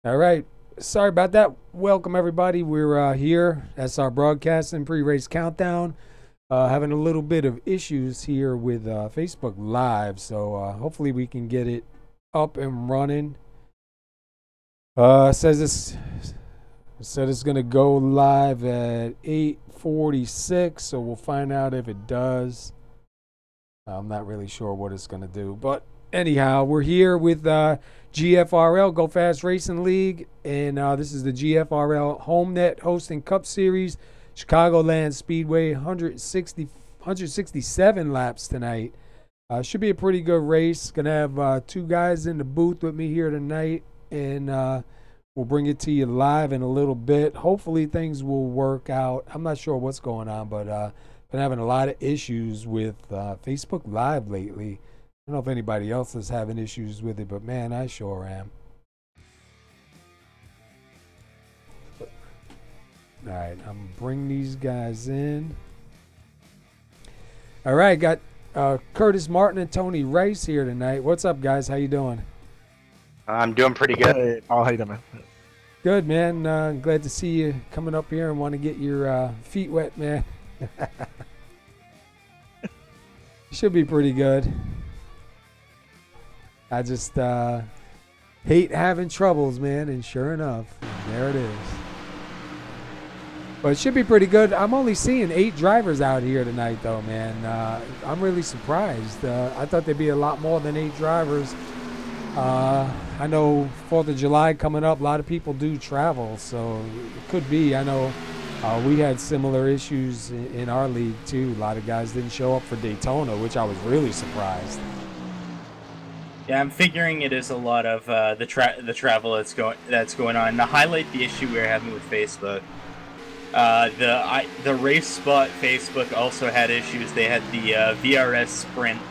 All right. Sorry about that. Welcome, everybody. We're here. That's our broadcasting pre-race countdown. Having a little bit of issues here with Facebook Live, so hopefully we can get it up and running. Says this said it's gonna go live at 8:46, so we'll find out if it does. I'm not really sure what it's gonna do, but anyhow, we're here with GFRL Go Fast Racing League, and this is the GFRL Homenet Hosting Cup Series, Chicagoland Speedway, 167 laps tonight. Should be a pretty good race. Gonna have two guys in the booth with me here tonight, and we'll bring it to you live in a little bit. Hopefully things will work out. I'm not sure what's going on, but been having a lot of issues with Facebook Live lately. I don't know if anybody else is having issues with it, but man, I sure am. All right, I'm gonna bring these guys in. All right, got Curtis Martin and Tony Rice here tonight. What's up, guys? How you doing? I'm doing pretty good. Hey, how you doing, man? Good, man. Glad to see you coming up here and want to get your feet wet, man. Should be pretty good. I just hate having troubles, man, and sure enough, there it is. But it should be pretty good. I'm only seeing 8 drivers out here tonight, though, man. I'm really surprised. I thought there'd be a lot more than 8 drivers. I know 4th of July coming up, a lot of people do travel, so it could be. I know we had similar issues in our league, too. A lot of guys didn't show up for Daytona, which I was really surprised. Yeah, I'm figuring it is a lot of the travel that's going on. To highlight the issue we were having with Facebook, the race spot Facebook also had issues. They had the VRS Sprint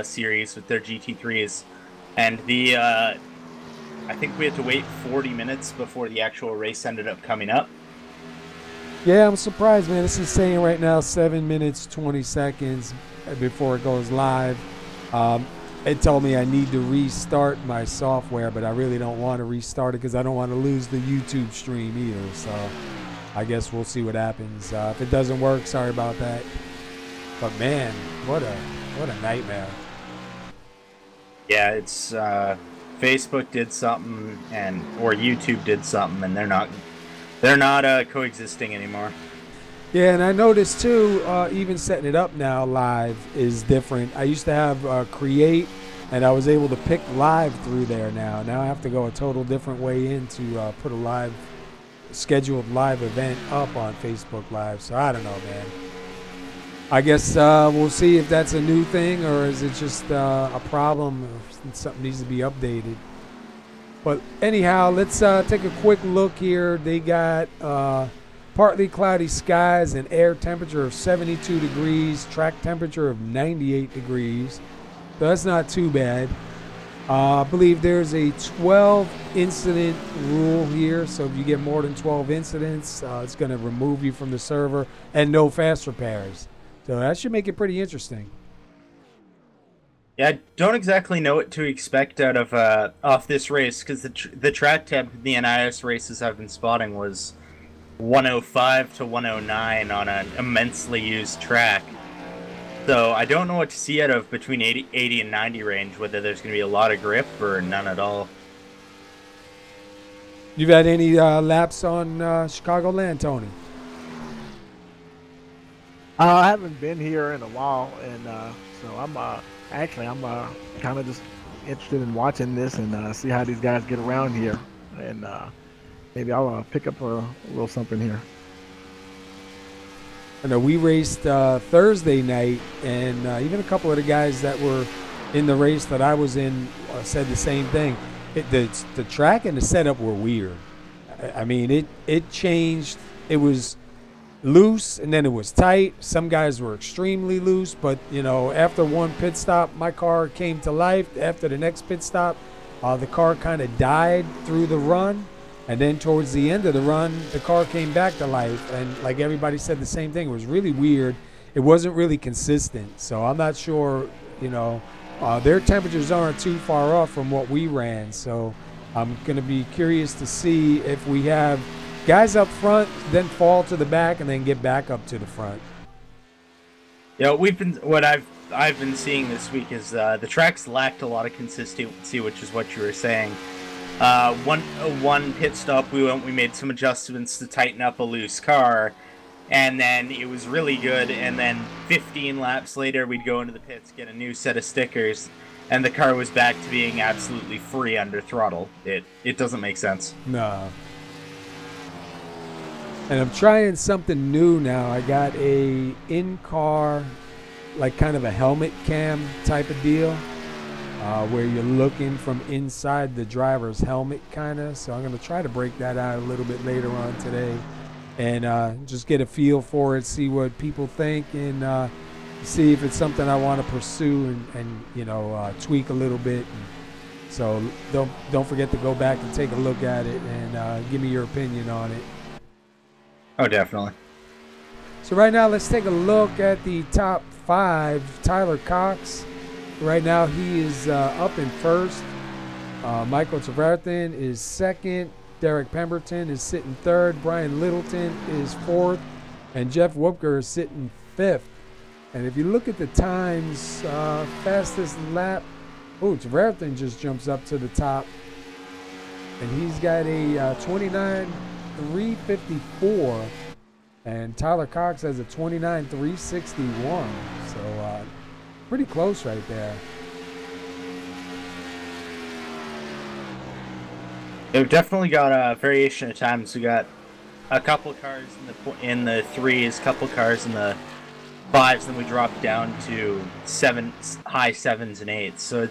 series with their GT3s, and I think we had to wait 40 minutes before the actual race ended up coming up. Yeah, I'm surprised, man. This is saying right now 7 minutes 20 seconds before it goes live. It told me I need to restart my software, but I really don't want to restart it because I don't want to lose the YouTube stream either. So I guess we'll see what happens. If it doesn't work, sorry about that. But man, what a nightmare. Yeah, it's Facebook did something, or YouTube did something, and they're not coexisting anymore. Yeah, and I noticed too, even setting it up now live is different. I used to have Create, and I was able to pick live through there now. Now I have to go a total different way in to put a scheduled live event up on Facebook Live. So I don't know, man. I guess we'll see if that's a new thing or is it just a problem or something needs to be updated. But anyhow, let's take a quick look here. They got partly cloudy skies and air temperature of 72 degrees, track temperature of 98 degrees. So that's not too bad. I believe there's a 12 incident rule here. So if you get more than 12 incidents, it's going to remove you from the server, and no fast repairs. So that should make it pretty interesting. Yeah, I don't exactly know what to expect out of off this race because the track temp in the NIS races I've been spotting was 105 to 109 on an immensely used track. So I don't know what to see out of between 80 and 90 range, whether there's going to be a lot of grip or none at all. You've had any laps on Chicagoland, Tony? I haven't been here in a while, and so I'm kind of just interested in watching this and see how these guys get around here, and maybe I'll pick up a little something here. I know we raced Thursday night, and even a couple of the guys that were in the race that I was in said the same thing. The track and the setup were weird. I mean, it changed. It was loose, and then it was tight. Some guys were extremely loose, but, you know, after one pit stop, my car came to life. After the next pit stop, the car kind of died through the run. And then towards the end of the run, the car came back to life. And like everybody said the same thing. It was really weird. It wasn't really consistent. So I'm not sure, you know, their temperatures aren't too far off from what we ran. So I'm going to be curious to see if we have guys up front, then fall to the back, and then get back up to the front. Yeah, what I've been seeing this week is the tracks lacked a lot of consistency, which is what you were saying. One pit stop, we made some adjustments to tighten up a loose car, and then it was really good. And then 15 laps later, we'd go into the pits, get a new set of stickers, and the car was back to being absolutely free under throttle. It doesn't make sense. No. And I'm trying something new now. I got a in-car, like kind of a helmet cam type of deal, where you're looking from inside the driver's helmet, kind of. So I'm going to try to break that out a little bit later on today, and just get a feel for it, see what people think, and see if it's something I want to pursue and you know, tweak a little bit. And so don't forget to go back and take a look at it and give me your opinion on it. Oh, definitely. So right now, let's take a look at the top 5. Tyler Cox, right now he is up in first. Michael Trevarthen is second. Derek Pemberton is sitting third. Brian Littleton is fourth. And Jeff Whoopker is sitting fifth. And if you look at the times, fastest lap, Trevarthen just jumps up to the top. And he's got a 29.354, and Tyler Cox has a 29.361. So pretty close right there. They've definitely got a variation of times. We got a couple cars in the threes, couple cars in the fives, then we dropped down to high sevens and eights. So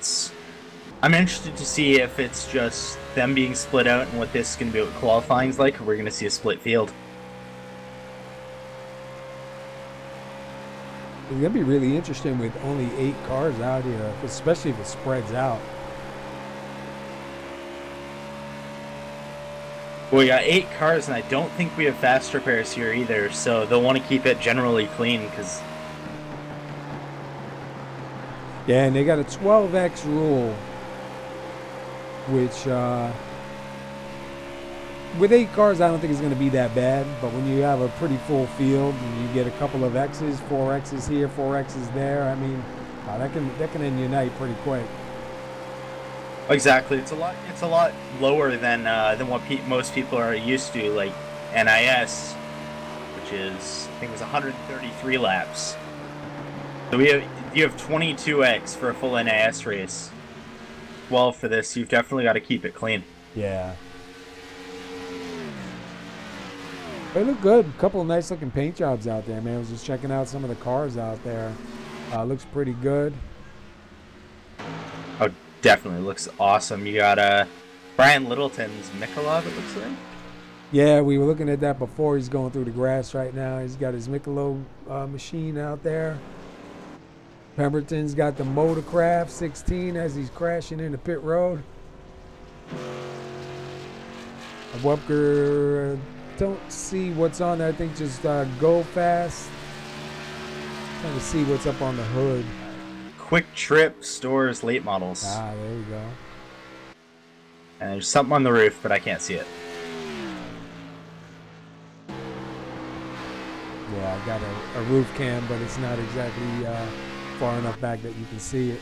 I'm interested to see if it's just them being split out and what this is going to be, what qualifying's like, or we're going to see a split field. It's going to be really interesting with only 8 cars out here, especially if it spreads out. Well, we got 8 cars, and I don't think we have fast repairs here either, so they'll want to keep it generally clean, because... Yeah, and they got a 12X rule, which with 8 cars, I don't think it's going to be that bad. But when you have a pretty full field and you get a couple of X's, 4 X's here, 4 X's there, I mean, that can end your night pretty quick. Exactly, it's a lot lower than what most people are used to, like NIS, which is I think it was 133 laps. So you have 22x for a full NIS race. Well, for this, you've definitely got to keep it clean. Yeah. They look good. A couple of nice looking paint jobs out there, man. I was just checking out some of the cars out there. Looks pretty good. Oh, definitely looks awesome. You got Brian Littleton's Michelob, it looks like. Yeah, we were looking at that before. He's going through the grass right now. He's got his Michelob machine out there. Pemberton's got the Motorcraft 16 as he's crashing into pit road. Webker, don't see what's on there. I think just go fast. Trying to see what's up on the hood. Quick Trip stores late models. Ah, there you go. And there's something on the roof, but I can't see it. Yeah, I got a roof cam, but it's not exactly far enough back that you can see it.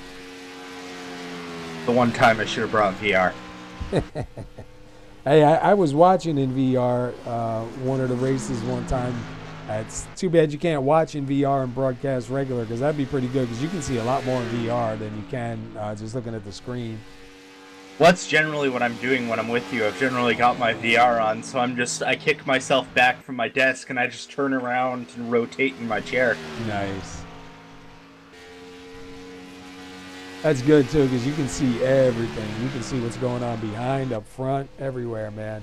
The one time I should have brought VR. Hey, I was watching in VR one of the races one time. It's too bad you can't watch in VR and broadcast regular, because that'd be pretty good, because you can see a lot more in VR than you can just looking at the screen. Well, that's generally what I'm doing when I'm with you. I've generally got my VR on, so I kick myself back from my desk and I just turn around and rotate in my chair. Nice. That's good too, because you can see everything. You can see what's going on behind, up front, everywhere, man.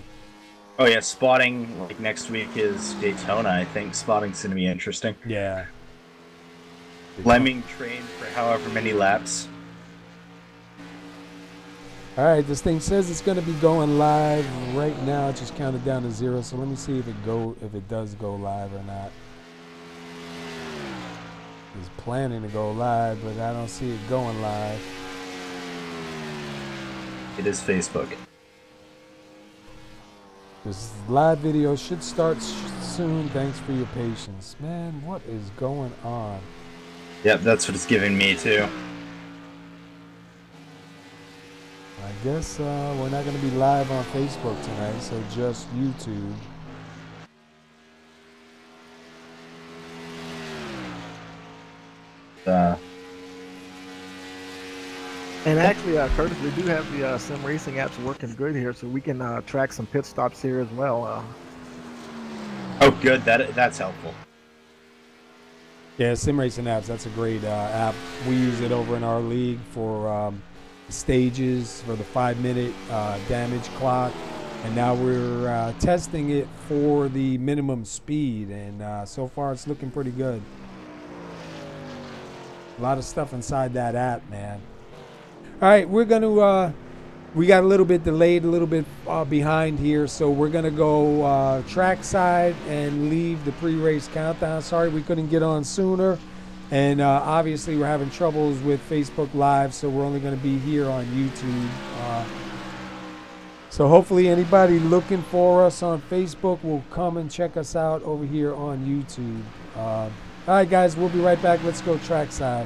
Oh yeah, spotting, like next week is Daytona, I think. Spotting's gonna be interesting. Yeah. Lemming train for however many laps. All right, this thing says it's going to be going live right now. It just counted down to 0, so let me see if it does go live or not. It's planning to go live, but I don't see it going live. It is Facebook. This live video should start soon. Thanks for your patience. Man, what is going on? Yep, that's what it's giving me too. I guess we're not going to be live on Facebook tonight, so just YouTube. And actually, Curtis, we do have the sim racing apps working good here, so we can track some pit stops here as well. Oh, good. That's helpful. Yeah, sim racing apps. That's a great app. We use it over in our league for stages, for the 5-minute damage clock, and now we're testing it for the minimum speed. And so far, it's looking pretty good. A lot of stuff inside that app, man. All right, we're going to, we got a little bit delayed, a little bit behind here, so we're going to go trackside and leave the pre-race countdown. Sorry we couldn't get on sooner. And obviously we're having troubles with Facebook Live, so we're only going to be here on YouTube. So hopefully anybody looking for us on Facebook will come and check us out over here on YouTube. All right, guys, we'll be right back. Let's go trackside.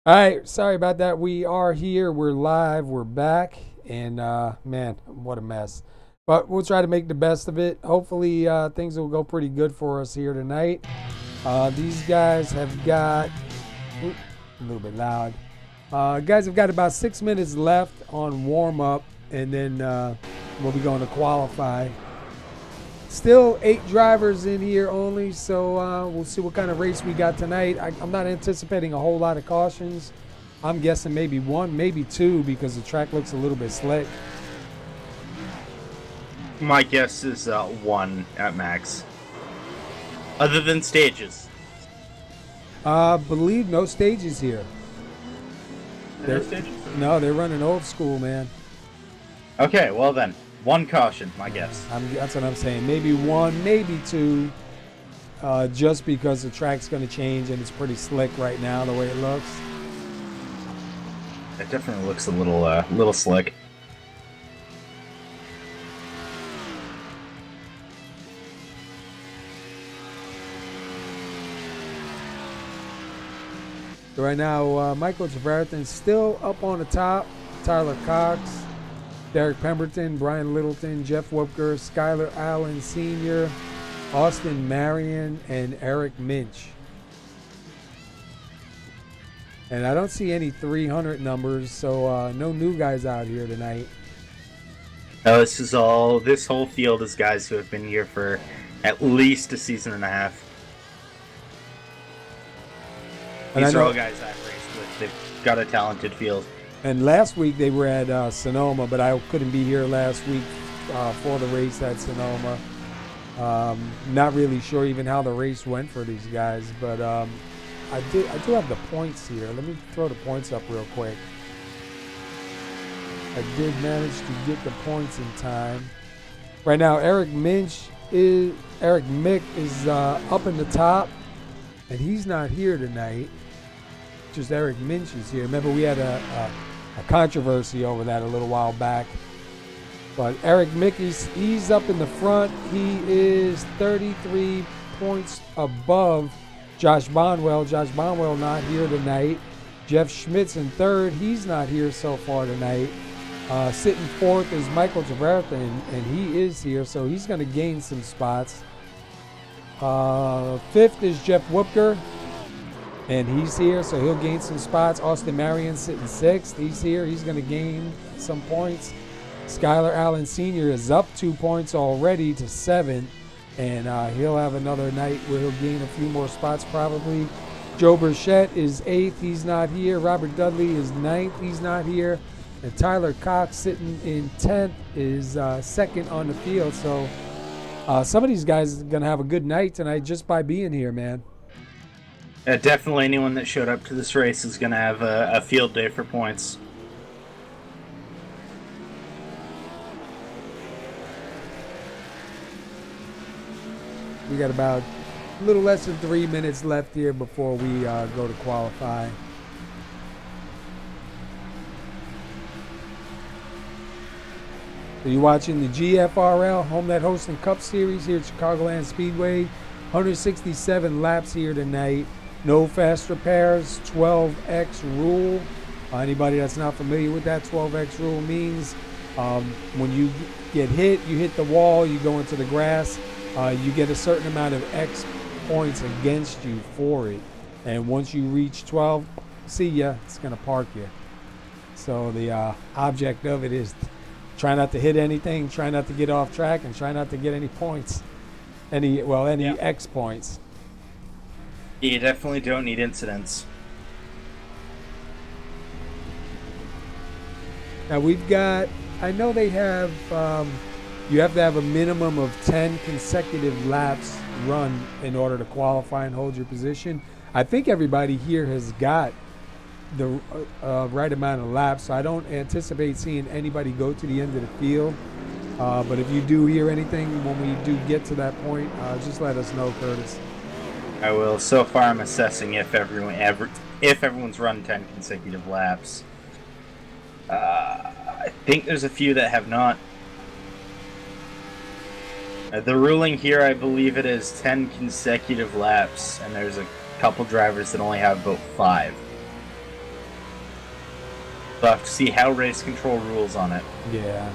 All right, sorry about that. We are here. We're live. We're back. And, man, what a mess. But we'll try to make the best of it. Hopefully, things will go pretty good for us here tonight. These guys have got... Oops, a little bit loud. Guys have got about 6 minutes left on warm-up. And then we'll be going to qualify. Still 8 drivers in here only, so we'll see what kind of race we got tonight. I'm not anticipating a whole lot of cautions. I'm guessing maybe 1, maybe 2, because the track looks a little bit slick. My guess is 1 at max. Other than stages. Believe no stages here. No stages? No, they're running old school, man. Okay, well then. 1 caution, my guess. That's what I'm saying. Maybe 1, maybe 2, just because the track's going to change and it's pretty slick right now the way it looks. It definitely looks a little slick. So right now, Michael Trevarthen's still up on the top. Tyler Cox, Derek Pemberton, Brian Littleton, Jeff Wupker, Skylar Allen Sr., Austin Marion, and Eric Minch. And I don't see any 300 numbers, so no new guys out here tonight. This whole field is guys who have been here for at least a season and a half. These are all guys I've raced with. They've got a talented field. And last week they were at Sonoma, but I couldn't be here last week for the race at Sonoma. Not really sure even how the race went for these guys, but I do have the points here. Let me throw the points up real quick. I did manage to get the points in time. Right now, Eric Mick is up in the top, and he's not here tonight. Just Eric Minch is here. Remember, we had a controversy over that a little while back. But Eric Mickey's, he's up in the front. He is 33 points above Josh Bonwell. Josh Bonwell not here tonight. Jeff Schmitz in third. He's not here so far tonight. Sitting fourth is Michael Trevarthen, and he is here, so he's going to gain some spots. Fifth is Jeff Wupker, and he's here, so he'll gain some spots. Austin Marion sitting sixth. He's here. He's going to gain some points. Skylar Allen Sr. is up 2 points already to seventh, and he'll have another night where he'll gain a few more spots probably. Joe Burchett is eighth. He's not here. Robert Dudley is ninth. He's not here. And Tyler Cox sitting in 10th is second on the field. So some of these guys are going to have a good night tonight just by being here, man. Definitely anyone that showed up to this race is going to have a field day for points. We got about a little less than 3 minutes left here before we go to qualify. So you're watching the GFRL Homenet Hosting Cup Series here at Chicagoland Speedway. 167 laps here tonight. No fast repairs, 12X rule. Anybody that's not familiar with that 12X rule means when you get hit, you hit the wall, you go into the grass, you get a certain amount of X points against you for it. And once you reach 12, see ya, it's going to park you. So the object of it is try not to hit anything, try not to get off track, and try not to get any points. Any X points. You definitely don't need incidents. Now we've got, I know they have, you have to have a minimum of 10 consecutive laps run in order to qualify and hold your position. I think everybody here has got the right amount of laps, so I don't anticipate seeing anybody go to the end of the field. But if you do hear anything when we do get to that point, just let us know, Curtis. I will. So far, I'm assessing if everyone's run 10 consecutive laps. I think there's a few that have not. The ruling here, I believe it is 10 consecutive laps, and there's a couple drivers that only have about 5. We'll have to see how race control rules on it. Yeah.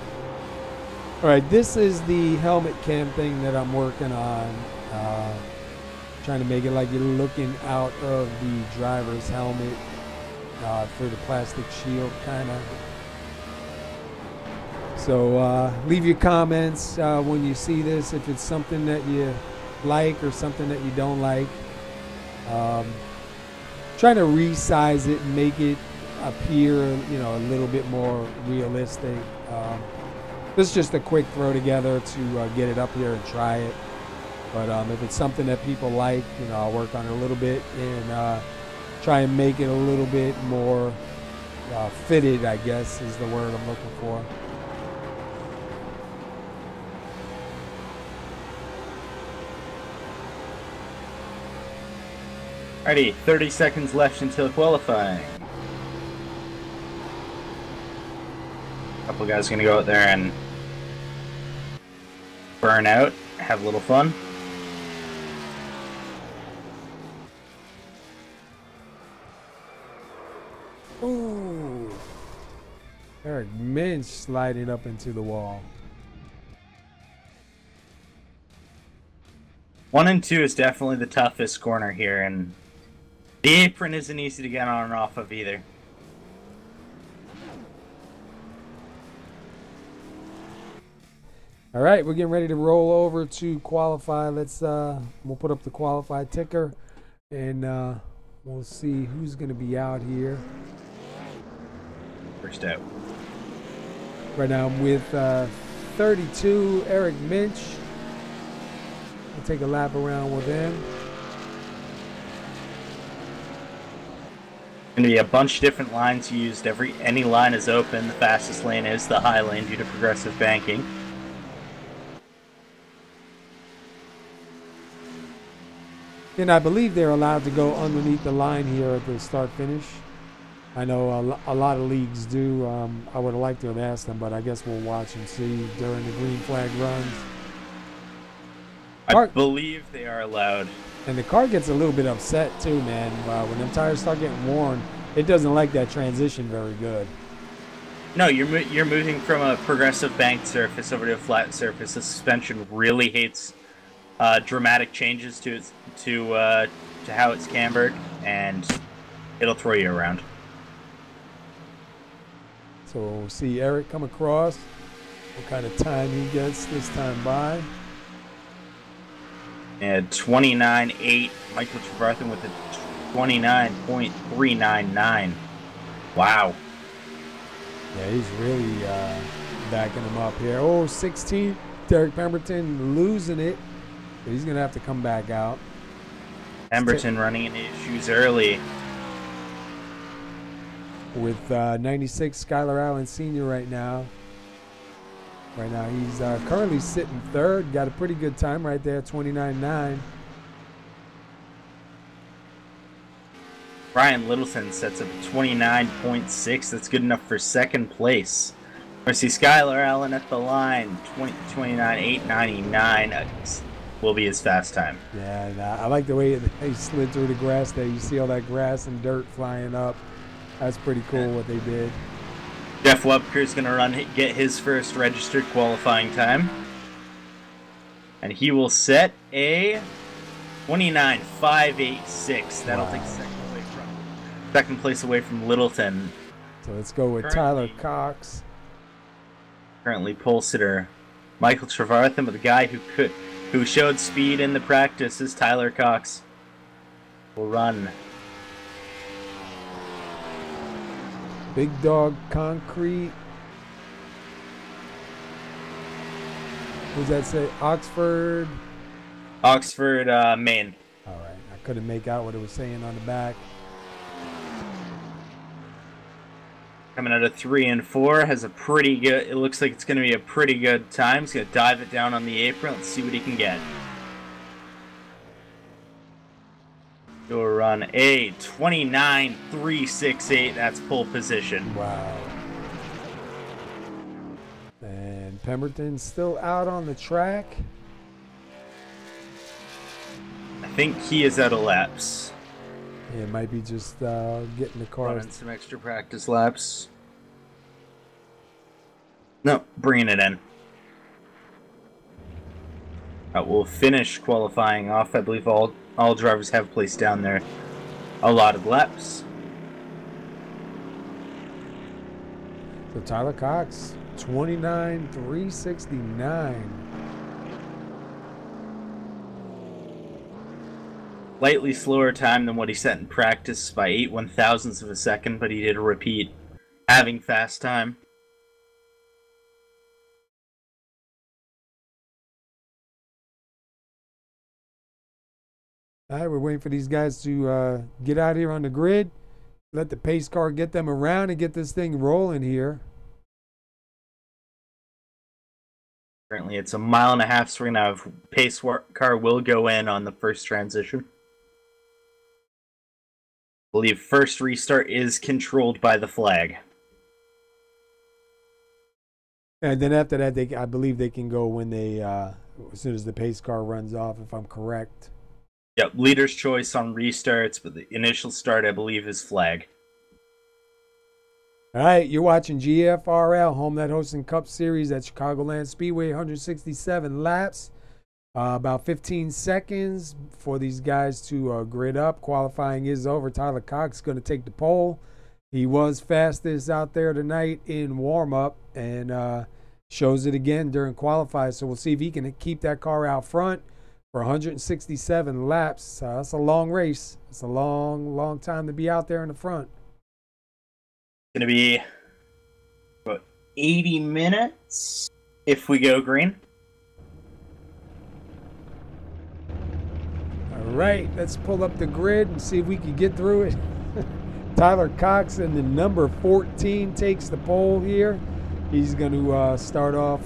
All right, this is the helmet cam thing that I'm working on. Trying to make it like you're looking out of the driver's helmet for the plastic shield, kind of. So leave your comments when you see this, if it's something that you like or something that you don't like. Trying to resize it and make it appear, a little bit more realistic. This is just a quick throw together to get it up here and try it. But if it's something that people like, I'll work on it a little bit and try and make it a little bit more fitted, I guess is the word I'm looking for. Alrighty, 30 seconds left until qualifying. A couple guys gonna go out there and burn out, have a little fun. Ooh. Eric Minch sliding up into the wall. 1 and 2 is definitely the toughest corner here, and the apron isn't easy to get on and off of either. All right, we're getting ready to roll over to qualify. We'll put up the qualify ticker, and we'll see who's going to be out here. First out. Right now I'm with 32, Eric Minch. We'll take a lap around with him. Going to be a bunch of different lines used. Any line is open. The fastest lane is the high lane due to progressive banking. And I believe they're allowed to go underneath the line here at the start-finish. I know a lot of leagues do. I would have liked to have asked them, but I guess we'll watch and see during the green flag runs. I believe they are allowed. And the car gets a little bit upset too, man. When them tires start getting worn, it doesn't like that transition very good. No, you're moving from a progressive banked surface over to a flat surface. The suspension really hates dramatic changes to how it's cambered, and it'll throw you around. So we'll see Eric come across. What kind of time he gets this time by. And 29.8. Michael Trevarthen with a 29.399. Wow. Yeah, he's really backing him up here. Oh, 16. Derek Pemberton losing it. But he's going to have to come back out. Pemberton running into issues early. With 96, Skylar Allen Sr. right now. Right now, he's currently sitting third. Got a pretty good time right there, 29.9. Brian Littleton sets up 29.6. That's good enough for second place. I see Skylar Allen at the line, 29.899 will be his fast time. Yeah, and I like the way he slid through the grass there. You see all that grass and dirt flying up. That's pretty cool what they did. Jeff Webker is going to get his first registered qualifying time. And he will set a 29.586. That'll take second place away from Littleton. So let's go with Tyler Cox. Currently pole sitter Michael Trevarthen, but the guy who showed speed in the practice is Tyler Cox. Will run. Big Dog Concrete. What does that say? Oxford? Oxford, Maine. All right. I couldn't make out what it was saying on the back. Coming out of 3 and 4, has a pretty good, it looks like it's going to be a pretty good time. He's going to dive it down on the apron. Let's see what he can get. Go run a 29.368. That's pole position. Wow. And Pemberton's still out on the track. I think he is out of laps. Yeah, it might be just getting the car. Running some extra practice laps. No, bringing it in. We'll finish qualifying off. I believe all drivers have placed down their allotted laps. So Tyler Cox, 29,369. Slightly slower time than what he set in practice by 8/1000ths of a second, but he did repeat having fast time. All right, we're waiting for these guys to get out here on the grid. Let the pace car get them around and get this thing rolling here. Currently, it's a 1.5 miles, so we're going to have pace car will go in on the first transition. I believe first restart is controlled by the flag. And then after that, I believe they can go when they, as soon as the pace car runs off, if I'm correct. Yep, leader's choice on restarts, but the initial start, I believe, is flag. All right, you're watching GFRL Homenet Hosting Cup Series at Chicagoland Speedway, 167 laps. About 15 seconds for these guys to grid up. Qualifying is over. Tyler Cox is going to take the pole. He was fastest out there tonight in warm-up and shows it again during qualifying. So we'll see if he can keep that car out front for 167 laps. That's a long race. It's a long, long time to be out there in the front. It's going to be about 80 minutes if we go green. All right, let's pull up the grid and see if we can get through it. Tyler Cox in the number 14 takes the pole here. He's going to start off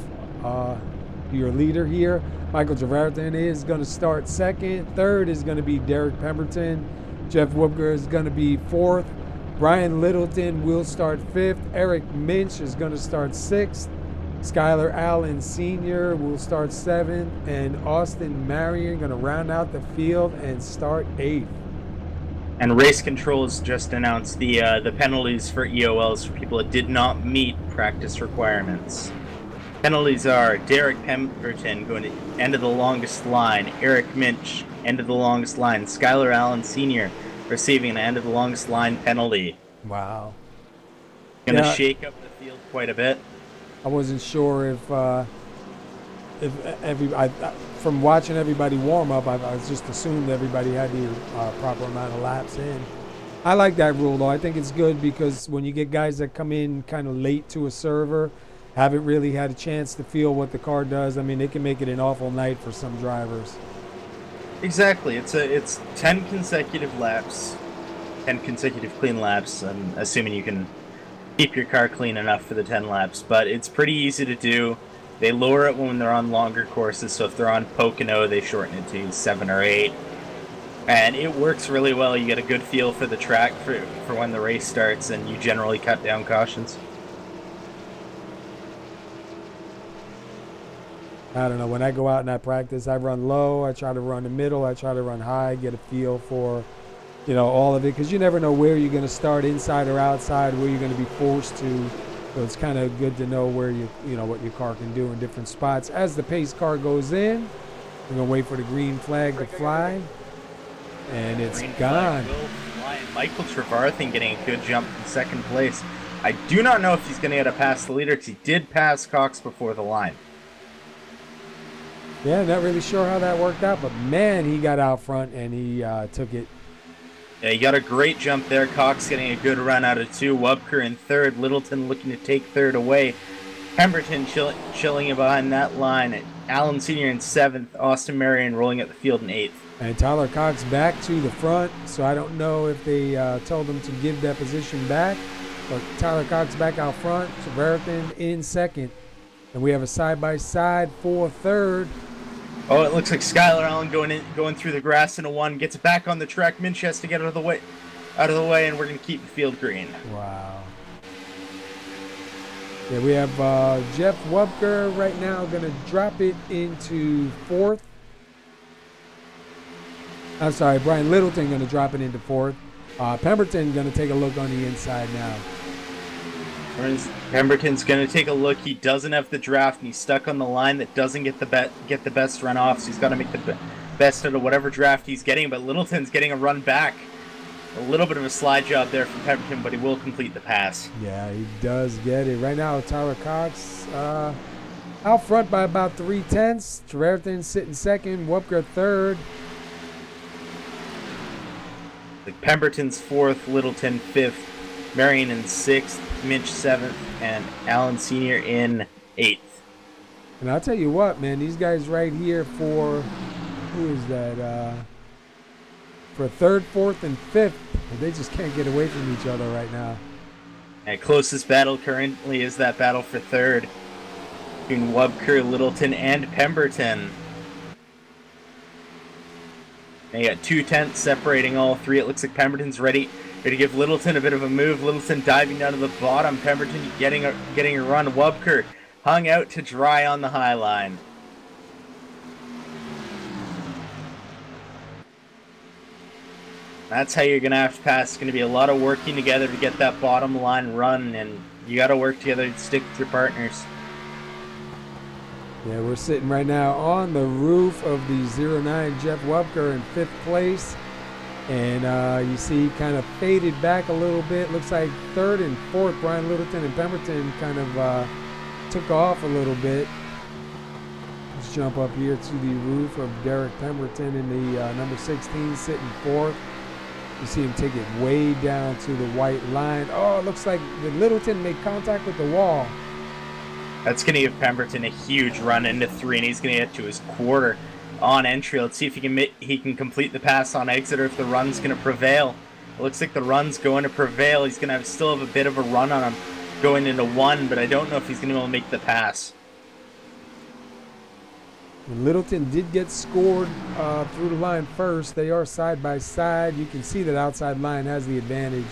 your leader here. Michael Javerton is going to start second. Third is going to be Derek Pemberton. Jeff Woodger is going to be fourth. Brian Littleton will start fifth. Eric Minch is going to start sixth. Skylar Allen Sr. will start seventh. And Austin Marion going to round out the field and start eighth. And Race Control has just announced the penalties for EOLs for people that did not meet practice requirements. Penalties are Derek Pemberton going to end of the longest line, Eric Minch end of the longest line, Skylar Allen Sr. receiving an end of the longest line penalty. Wow. Going to shake up the field quite a bit. I wasn't sure from watching everybody warm up, I just assumed everybody had the proper amount of laps in. I like that rule though. I think it's good because when you get guys that come in kind of late to a server, haven't really had a chance to feel what the car does. I mean, it can make it an awful night for some drivers. Exactly. It's 10 consecutive laps, 10 consecutive clean laps. I'm assuming you can keep your car clean enough for the 10 laps, but it's pretty easy to do. They lower it when they're on longer courses, so if they're on Pocono, they shorten it to 7 or 8. And it works really well. You get a good feel for the track for when the race starts, and you generally cut down cautions. I don't know. When I go out and I practice, I run low. I try to run the middle. I try to run high, get a feel for, all of it. Because you never know where you're going to start, inside or outside, where you're going to be forced to. So it's kind of good to know where what your car can do in different spots. As the pace car goes in, we're going to wait for the green flag to fly. And it's gone. Michael Trevarthen getting a good jump in second place. I do not know if he's going to get a pass the leader, because he did pass Cox before the line. Yeah, not really sure how that worked out, but man, he got out front and he took it. Yeah, he got a great jump there. Cox getting a good run out of 2. Wubker in third. Littleton looking to take third away. Pemberton chilling behind that line. Allen Sr. in 7th. Austin Marion rolling up the field in 8th. And Tyler Cox back to the front, so I don't know if they told him to give that position back. But Tyler Cox back out front. Trevarthen in second. And we have a side-by-side for third. Oh, it looks like Skylar Allen going through the grass into 1, gets it back on the track. Minch has to get out of the way, and we're going to keep the field green. Wow. Yeah, we have Jeff Wubker right now going to drop it into 4th. I'm sorry, Brian Littleton going to drop it into 4th. Pemberton going to take a look on the inside now. Pemberton's going to take a look. He doesn't have the draft, and he's stuck on the line that doesn't get the best run off, so he's got to make the best out of whatever draft he's getting, but Littleton's getting a run back. A little bit of a slide job there from Pemberton, but he will complete the pass. Yeah, he does get it. Right now, Tyler Cox out front by about 3/10. Treverton sitting second, Wupker third. Pemberton's fourth, Littleton fifth, Marion in sixth, Minch seventh, and Allen Sr. in eighth. And I'll tell you what, man, these guys right here for, who is that? For third, fourth, and fifth, they just can't get away from each other right now. And closest battle currently is that battle for third between Wupker, Littleton, and Pemberton. And you got 2/10 separating all three. It looks like Pemberton's ready to give Littleton a bit of a move. Littleton diving down to the bottom. Pemberton getting a run. Wupker hung out to dry on the high line. That's how you're going to have to pass. It's going to be a lot of working together to get that bottom line run, and you got to work together to stick with your partners. Yeah, we're sitting right now on the roof of the 09 Jeff Wupker in fifth place. And you see kind of faded back a little bit. Looks like third and fourth, Brian Littleton and Pemberton kind of took off a little bit. Let's jump up here to the roof of Derek Pemberton in the number 16 sitting fourth. You see him take it way down to the white line. Oh, it looks like the Littleton made contact with the wall. That's going to give Pemberton a huge run into three, and he's going to get to his quarter on entry. Let's see if he can complete the pass on exit, or if the run's going to prevail. It looks like the run's going to prevail. He's going to still have a bit of a run on him going into one, but I don't know if he's going to be able to make the pass. Littleton did get scored through the line first. They are side by side. You can see that outside line has the advantage.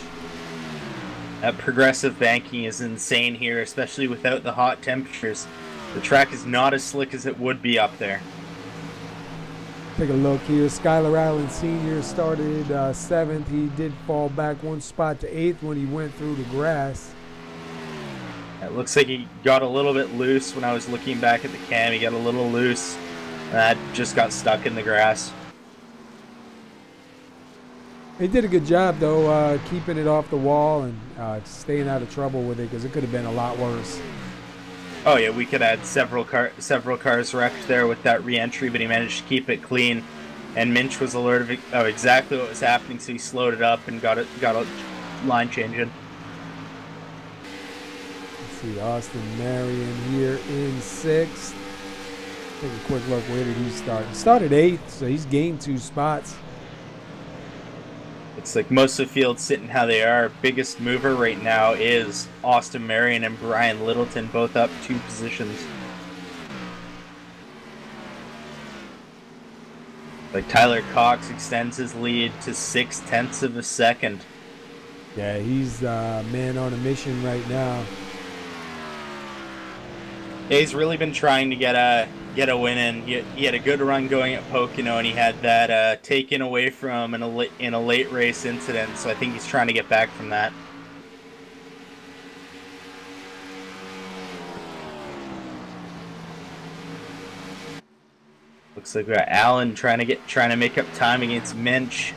That progressive banking is insane here, especially without the hot temperatures. The track is not as slick as it would be up there. Take a look here. Skylar Allen Sr. started 7th. He did fall back one spot to 8th when he went through the grass. It looks like he got a little bit loose when I was looking back at the cam. He got a little loose. That just got stuck in the grass. He did a good job, though, keeping it off the wall and staying out of trouble with it, because it could have been a lot worse. Oh yeah, we could have had several cars wrecked there with that re-entry, but he managed to keep it clean. And Minch was alerted of exactly what was happening, so he slowed it up and got a line change in. Let's see, Austin Marion here in 6th. Take a quick look. Where did he start? He started 8th, so he's gained 2 spots. It's like most of the field sitting how they are. Biggest mover right now is Austin Marion and Brian Littleton, both up 2 positions. Like Tyler Cox extends his lead to 6/10 of a second. Yeah, he's man on a mission right now. Yeah, he's really been trying to get a win in. He had a good run going at Pocono, and he had that taken away from in a late race incident. So I think he's trying to get back from that. Looks like we got Allen trying to make up time against Minch.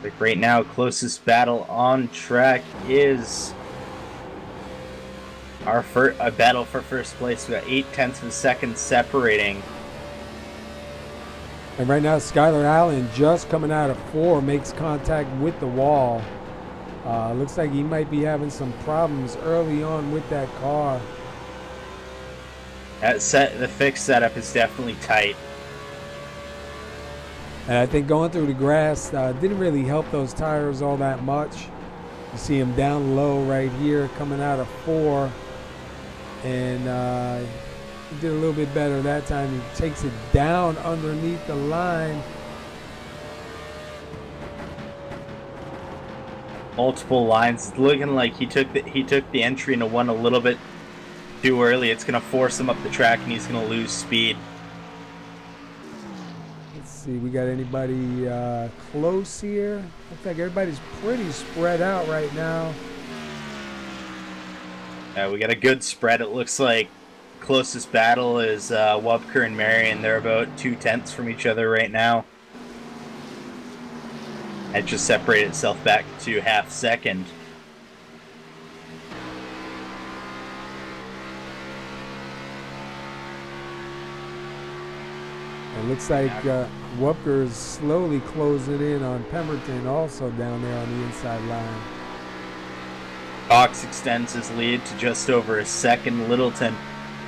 Like right now, closest battle on track is a battle for first place. We got 8/10 of a second separating. And right now, Skylar Allen, just coming out of 4, makes contact with the wall. Looks like he might be having some problems early on with that car. The fixed setup is definitely tight. And I think going through the grass didn't really help those tires all that much. You see him down low right here, coming out of 4. And he did a little bit better that time. He takes it down underneath the line. Multiple lines. It's looking like he took the entry into one a little bit too early. It's going to force him up the track, and he's going to lose speed. Let's see, we got anybody close here? Looks like everybody's pretty spread out right now. We got a good spread. It looks like closest battle is Wubker and Marion. They're about 2/10 from each other right now. It just separated itself back to half second. It looks like Wupker is slowly closing in on Pemberton also down there on the inside line. Cox extends his lead to just over a second. Littleton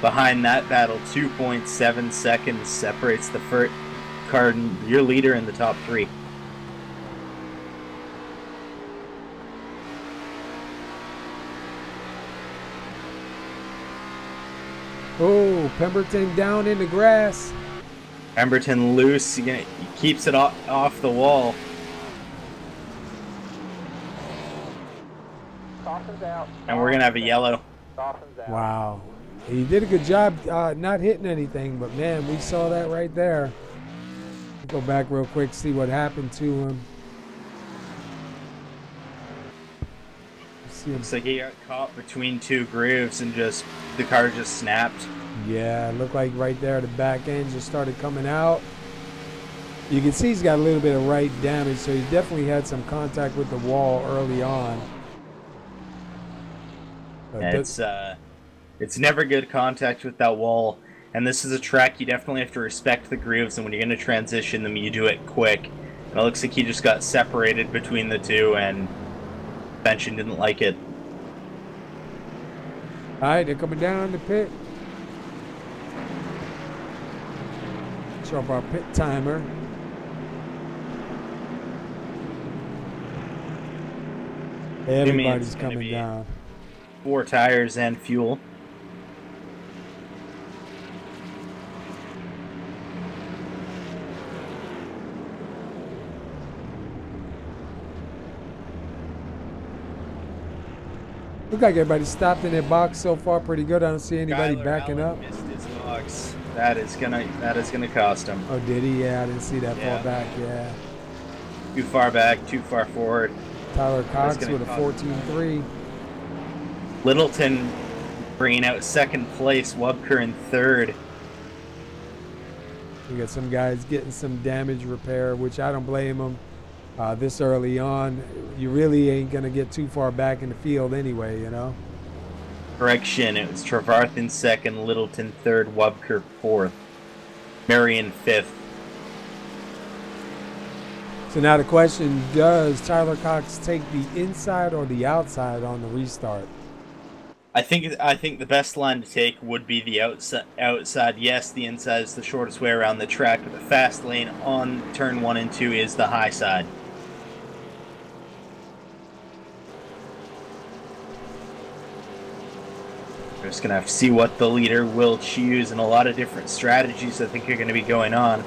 behind that battle, 2.7 seconds separates the first car, your leader in the top three. Oh, Pemberton down in the grass. Pemberton loose, he keeps it off the wall. And we're going to have a yellow. Wow. He did a good job not hitting anything, but man, we saw that right there. Go back real quick, see what happened to him. See him. Looks like he got caught between two grooves and just the car just snapped. Yeah, it looked like right there the back end just started coming out. You can see he's got a little bit of right damage, so he definitely had some contact with the wall early on. It's never good contact with that wall, and this is a track you definitely have to respect the grooves, and when you're going to transition them, you do it quick. And it looks like he just got separated between the two, and suspension didn't like it. All right, they're coming down the pit. Show up our pit timer. Everybody's coming down. 4 tires and fuel. Look like everybody stopped in their box so far pretty good. I don't see anybody backing up. Missed his box. That is gonna cost him. Oh, did he? Yeah, I didn't see that far back. Yeah. Too far back, too far forward. Tyler Cox with a 14.3. Littleton bringing out second place. Wubker in third. We got some guys getting some damage repair, which I don't blame them. This early on, you really ain't gonna get too far back in the field anyway, you know. Correction, it was Trevarthen second, Littleton third, Wubker fourth, Marion fifth. So now the question, does Tyler Cox take the inside or the outside on the restart? I think the best line to take would be the outside. Yes, the inside is the shortest way around the track, but the fast lane on turn 1 and 2 is the high side. We're just going to have to see what the leader will choose, and a lot of different strategies I think are going to be going on.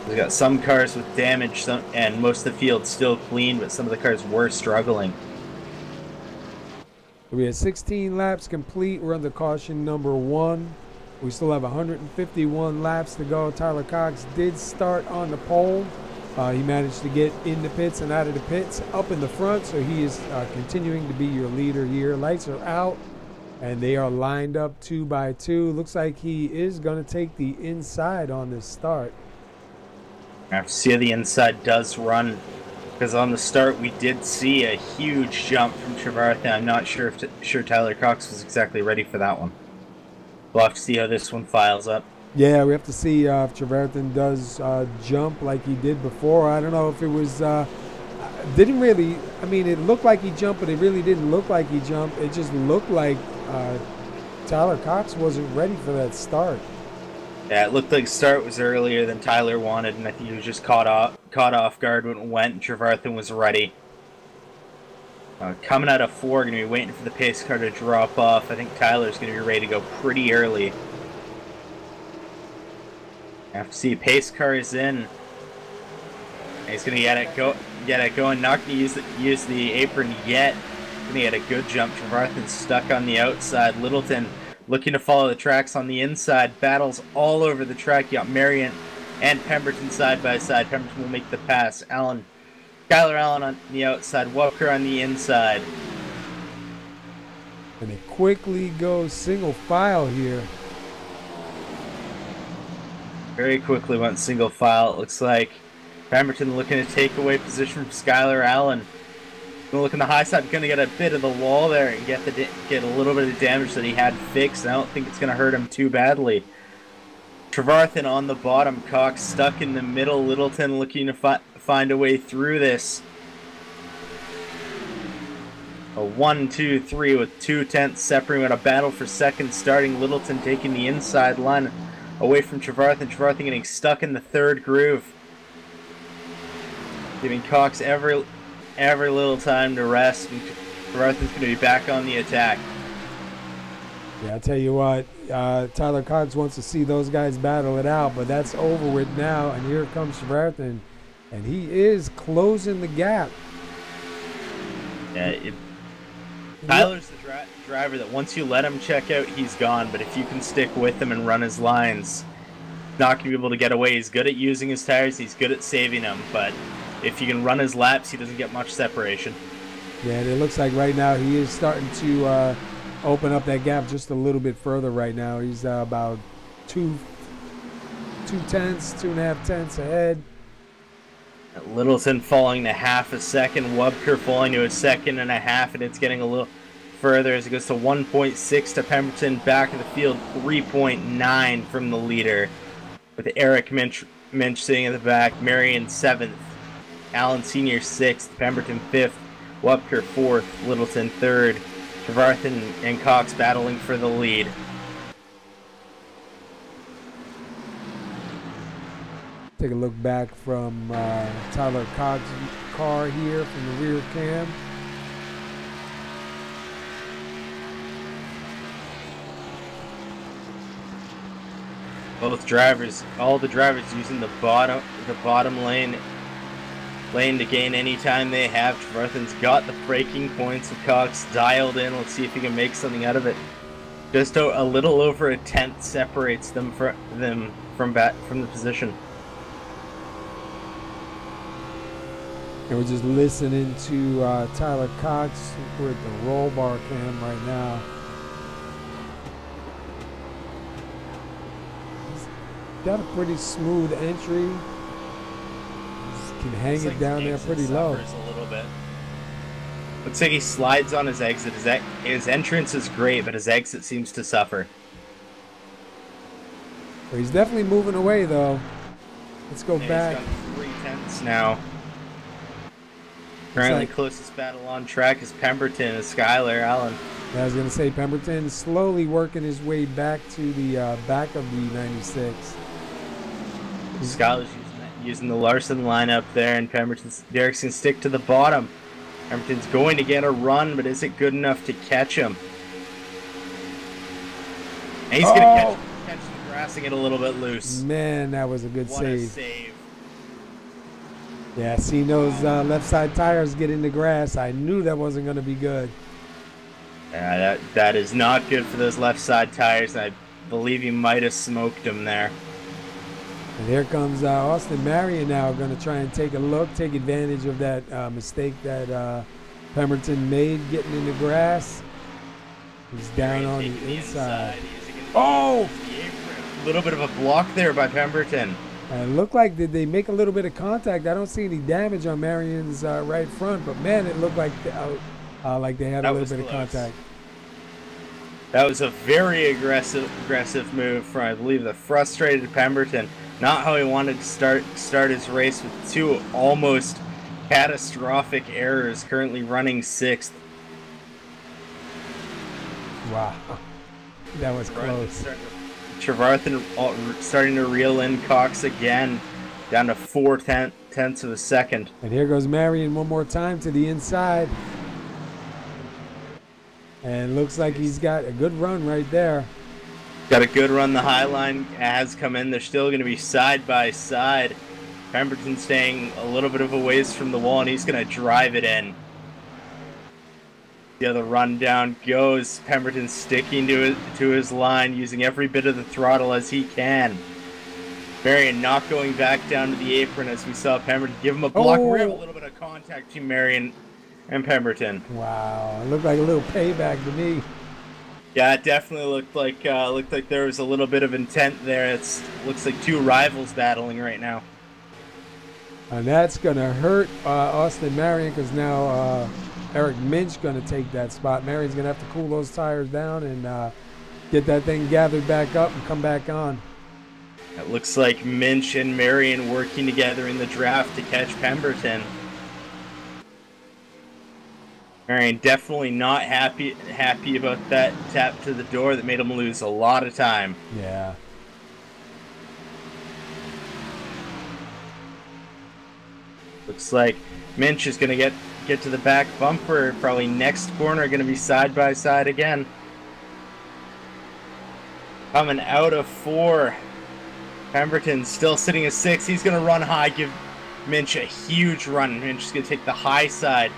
We've got some cars with damage, and most of the field's still clean, but some of the cars were struggling. We had 16 laps complete. We're under caution number 1. We still have 151 laps to go. Tyler Cox did start on the pole. He managed to get in the pits and out of the pits up in the front, so he is continuing to be your leader here. Lights are out, and they are lined up 2 by 2. Looks like he is going to take the inside on this start. I have to see how the inside does run, because on the start we did see a huge jump from Trevarthen. I'm not sure if Tyler Cox was exactly ready for that one. We'll have to see how this one files up. Yeah, we have to see if Trevarthen does jump like he did before. I don't know if it was didn't really, I mean, it looked like he jumped, but it really didn't look like he jumped. It just looked like Tyler Cox wasn't ready for that start. Yeah, it looked like the start was earlier than Tyler wanted, and I think he was just caught off guard when it went, and Trevarthen was ready. Coming out of 4, going to be waiting for the pace car to drop off. I think Tyler's going to be ready to go pretty early. I have to see, pace car is in. He's going to get it going. Not going to use the apron yet. Going to get a good jump. Trevarthen's stuck on the outside. Littleton looking to follow the tracks on the inside. Battles all over the track. You got Marion and Pemberton side by side. Pemberton will make the pass. Skylar Allen on the outside, Walker on the inside. And they quickly go single file here. Very quickly went single file. It looks like Pemberton looking to take away position from Skylar Allen. Gonna look on the high side, gonna get a bit of the wall there and get a little bit of damage that he had fixed. I don't think it's gonna hurt him too badly. Trevarthen on the bottom, Cox stuck in the middle. Littleton looking to find a way through this. A 1-2-3 with 2/10 separating, a battle for second starting. Littleton taking the inside line away from Trevarthen. Trevarthen getting stuck in the third groove, giving Cox every little time to rest. Trevarthen's going to be back on the attack. Yeah, I'll tell you what, Tyler Cox wants to see those guys battle it out, but that's over with now, and here comes Trevarthen, and he is closing the gap. Yeah, Tyler's the driver that once you let him check out, he's gone, but if you can stick with him and run his lines, he's not going to be able to get away. He's good at using his tires, he's good at saving them, but if you can run his laps, he doesn't get much separation. Yeah, and it looks like right now he is starting to open up that gap just a little bit further right now. He's about 2.5 tenths ahead. Littleton falling to half a second. Wubker falling to a second and a half, and it's getting a little further as it goes to 1.6 to Pemberton. Back in the field, 3.9 from the leader, with Eric Minch sitting in the back. Marion 7th. Allen Sr. 6th, Pemberton 5th, Wubker 4th, Littleton 3rd, Trevarthen and Cox battling for the lead. Take a look back from Tyler Cox's car here from the rear cam. Both drivers, all the drivers using the bottom lane to gain any time they have. Trevarthen's got the braking points of Cox dialed in. Let's see if he can make something out of it. Just a little over a tenth separates them from the position. And we're just listening to Tyler Cox with the roll bar cam right now. He's got a pretty smooth entry. Can hang it down there pretty low. A little bit. Looks like he slides on his exit. His entrance is great, but his exit seems to suffer. Well, he's definitely moving away, though. Let's go back. He's got 3 tenths now. Currently, closest battle on track is Pemberton and Skylar Allen. Yeah, I was going to say Pemberton slowly working his way back to the back of the 96. Skylar's using the Larson lineup there, and Derek's going to stick to the bottom. Pemberton's going to get a run, but is it good enough to catch him? And he's going to catch him grassing it a little bit loose. Man, that was a good What save. A save. Yeah, seeing those left side tires get in the grass, I knew that wasn't going to be good. Yeah, that is not good for those left side tires. I believe he might have smoked him there. And here comes Austin Marion now, going to try and take advantage of that mistake that Pemberton made getting in the grass. He's down on the inside. Oh! A little bit of a block there by Pemberton. It looked like did they make a little bit of contact. I don't see any damage on Marion's right front, but man, it looked like they had a little bit of contact. That was a very aggressive move from, I believe, the frustrated Pemberton. Not how he wanted to start his race, with 2 almost catastrophic errors. Currently running 6th. Wow, that was close. Trevarthen starting to reel in Cox again, down to 4 tenths of a second. And here goes Marion one more time to the inside. And looks like he's got a good run right there. Got a good run. The high line has come in. They're still going to be side by side. Pemberton staying a little bit of a ways from the wall, and he's going to drive it in. The other run down goes. Pemberton sticking to his line, using every bit of the throttle as he can. Marion not going back down to the apron as we saw Pemberton give him a block. Oh. We're having a little bit of contact between Marion and Pemberton. Wow, it looked like a little payback to me. Yeah, it definitely looked like there was a little bit of intent there. Looks like two rivals battling right now. And that's going to hurt Austin Marion because now Eric Minch going to take that spot. Marion's going to have to cool those tires down and get that thing gathered back up and come back on. It looks like Minch and Marion working together in the draft to catch Pemberton. Marion definitely not happy about that tap to the door that made him lose a lot of time. Yeah. Looks like Minch is going to get to the back bumper. Probably next corner going to be side by side again. Coming out of 4. Pemberton still sitting at 6. He's going to run high, give Minch a huge run. Minch is going to take the high side.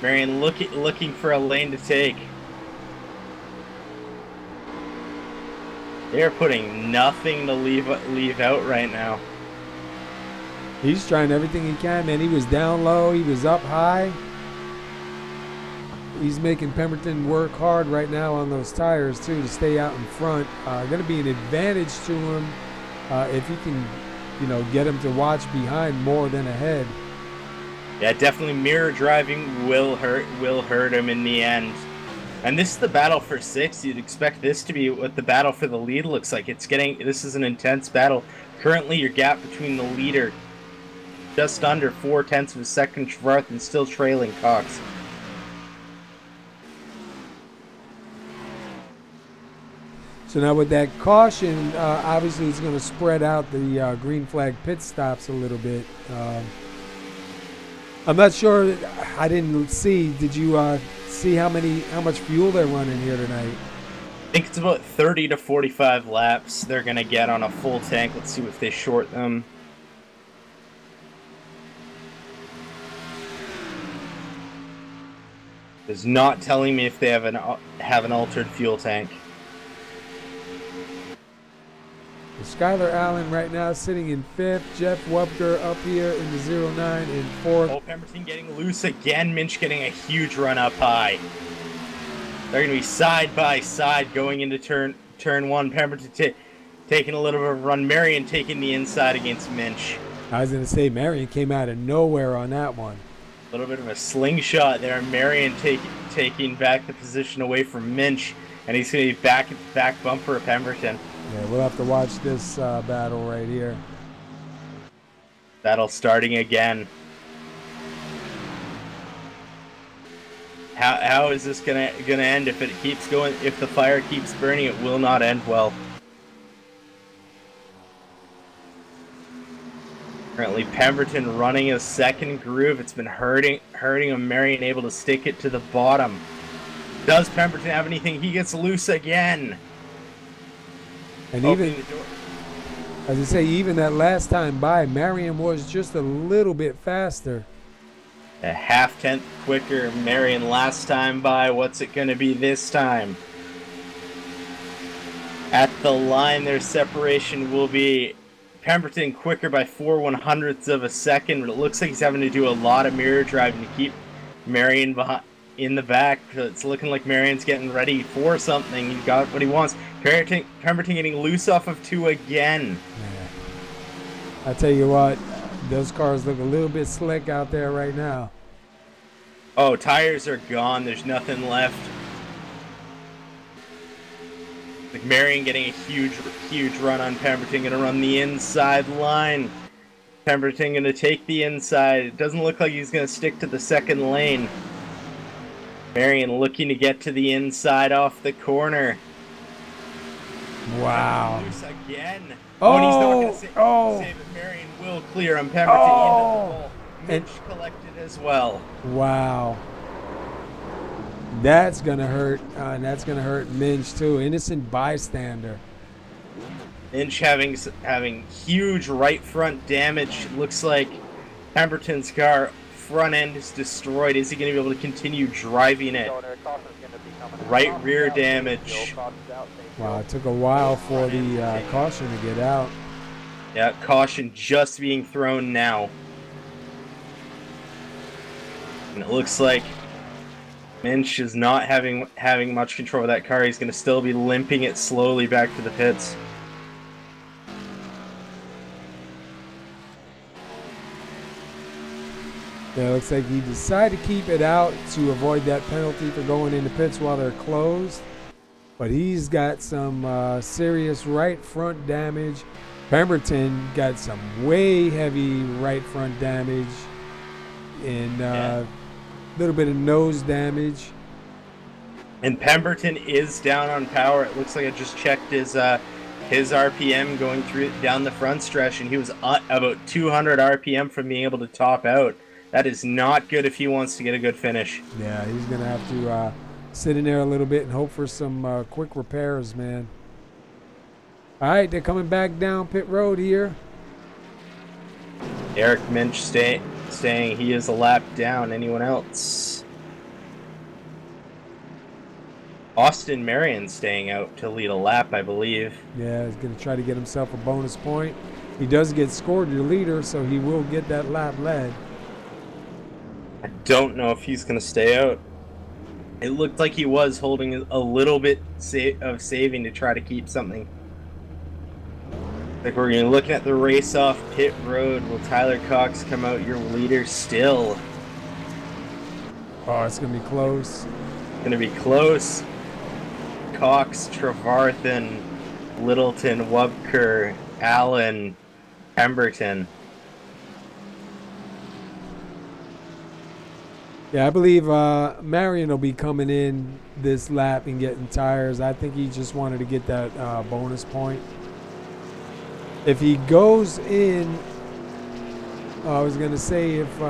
Marion looking for a lane to take. They're putting nothing to leave out right now. He's trying everything he can, man. He was down low. He was up high. He's making Pemberton work hard right now on those tires, too, to stay out in front. Going to be an advantage to him if he can, get him to watch behind more than ahead. Yeah, definitely mirror driving will hurt him in the end. And this is the battle for 6. You'd expect this to be what the battle for the lead looks like. This is an intense battle. Currently, your gap between the leader just under 0.4 of a second, Schwarth, still trailing Cox. So now with that caution, obviously it's going to spread out the green flag pit stops a little bit. I'm not sure. I didn't see. Did you see how much fuel they're running here tonight? I think it's about 30 to 45 laps they're going to get on a full tank. Let's see if they short them. It's not telling me if they have an altered fuel tank. Skylar Allen right now sitting in 5th. Jeff Webker up here in the 09 in 4th. Oh, Pemberton getting loose again. Minch getting a huge run up high. They're going to be side by side going into turn 1. Pemberton taking a little bit of a run. Marion taking the inside against Minch. I was going to say Marion came out of nowhere on that one. A little bit of a slingshot there. Marion taking back the position away from Minch. And he's going to be back bumper of Pemberton. Yeah, we'll have to watch this battle right here. Battle starting again. How is this gonna end? If it keeps going, if the fire keeps burning, it will not end well. Currently, Pemberton running a second groove. It's been hurting him. Marion able to stick it to the bottom. Does Pemberton have anything? He gets loose again. And even, as I say, even that last time by, Marion was just a little bit faster. A 0.5 quicker. Marion last time by. What's it going to be this time? At the line, their separation will be Pemberton quicker by 4/100ths of a second, but it looks like he's having to do a lot of mirror driving to keep Marion behind. In the back. It's looking like Marion's getting ready for something. He got what he wants. Pemberton getting loose off of 2 again. Yeah. I tell you what, those cars look a little bit slick out there right now. Oh, tires are gone. There's nothing left. Like Marion getting a huge run on Pemberton. Going to run the inside line. Pemberton going to take the inside. It doesn't look like he's going to stick to the second lane. Marion looking to get to the inside off the corner. Wow. Loose again. Oh, and he's not going to save it. Marion will clear him. Pemberton into the hole. Minch collected as well. Wow. That's going to hurt. And that's going to hurt Minch, too. Innocent bystander. Minch having huge right front damage. Looks like Pemberton's car front end is destroyed. Is he going to be able to continue driving it? Right rear damage. Wow, it took a while for the caution to get out. Yeah, caution just being thrown now. And it looks like Minch is not having much control of that car. He's going to still be limping it slowly back to the pits. Yeah, it looks like he decided to keep it out to avoid that penalty for going into pits while they're closed. But he's got some serious right front damage. Pemberton got some way heavy right front damage and a little bit of nose damage. And Pemberton is down on power. It looks like I just checked his RPM going down the front stretch, and he was about 200 RPM from being able to top out. That is not good if he wants to get a good finish. Yeah, he's going to have to sit in there a little bit and hope for some quick repairs, man. All right, they're coming back down pit road here. Eric Minch staying. He is a lap down. Anyone else? Austin Marion staying out to lead a lap, I believe. Yeah, he's going to try to get himself a bonus point. He does get scored your leader, so he will get that lap led. I don't know if he's going to stay out. It looked like he was holding a little bit of saving to try to keep something. Like we're going to look at the race off pit road. Will Tyler Cox come out your leader still? Oh, it's going to be close. Going to be close. Cox, Trevarthen, Littleton, Wubker, Allen, Pemberton. Yeah, I believe Marion will be coming in this lap and getting tires. I think he just wanted to get that bonus point. If he goes in, I was going to say if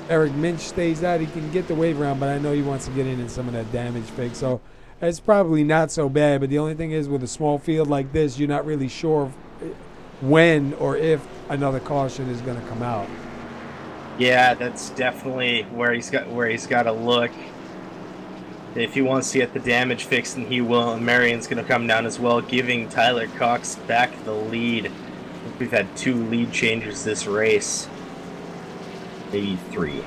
Eric Minch stays out, he can get the wave round, but I know he wants to get in some of that damage fix. So it's probably not so bad, but the only thing is with a small field like this, you're not really sure when or if another caution is going to come out. Yeah, that's definitely where he's got to look. If he wants to get the damage fixed, then he will. And Marion's going to come down as well, giving Tyler Cox back the lead. We've had 2 lead changes this race. Maybe 3.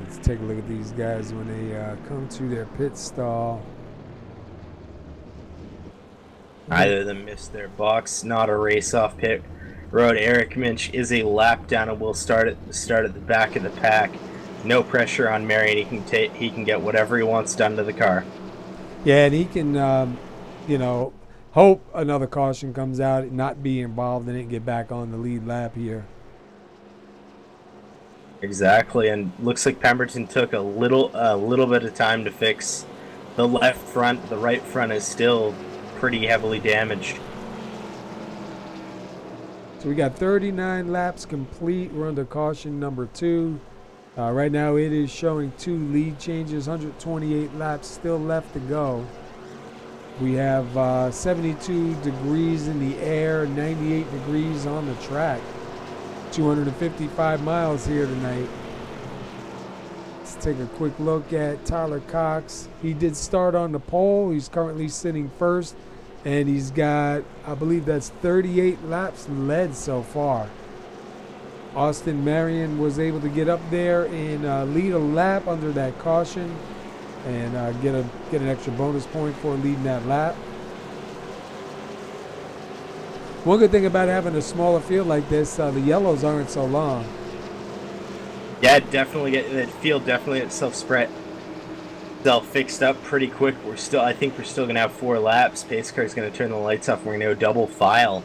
Let's take a look at these guys when they come to their pit stall. Either of them missed their box. Not a race off pit road. Eric Minch is a lap down and will start at the back of the pack. No pressure on Marion. He can get whatever he wants done to the car. Yeah, and he can, you know, hope another caution comes out, not be involved in it, and get back on the lead lap here. Exactly, and looks like Pemberton took a little bit of time to fix the left front. The right front is still pretty heavily damaged. So we got 39 laps complete. We're under caution number 2. Right now it is showing 2 lead changes, 128 laps still left to go. We have 72 degrees in the air, 98 degrees on the track. 255 miles here tonight. Let's take a quick look at Tyler Cox. He did start on the pole. He's currently sitting first, and he's got, I believe that's 38 laps led so far. Austin Marion was able to get up there and lead a lap under that caution and get an extra bonus point for leading that lap. One good thing about having a smaller field like this, the yellows aren't so long. Yeah, definitely the field definitely itself fixed up pretty quick. I think we're still gonna have 4 laps. Pace car's gonna turn the lights off. We're gonna go double file.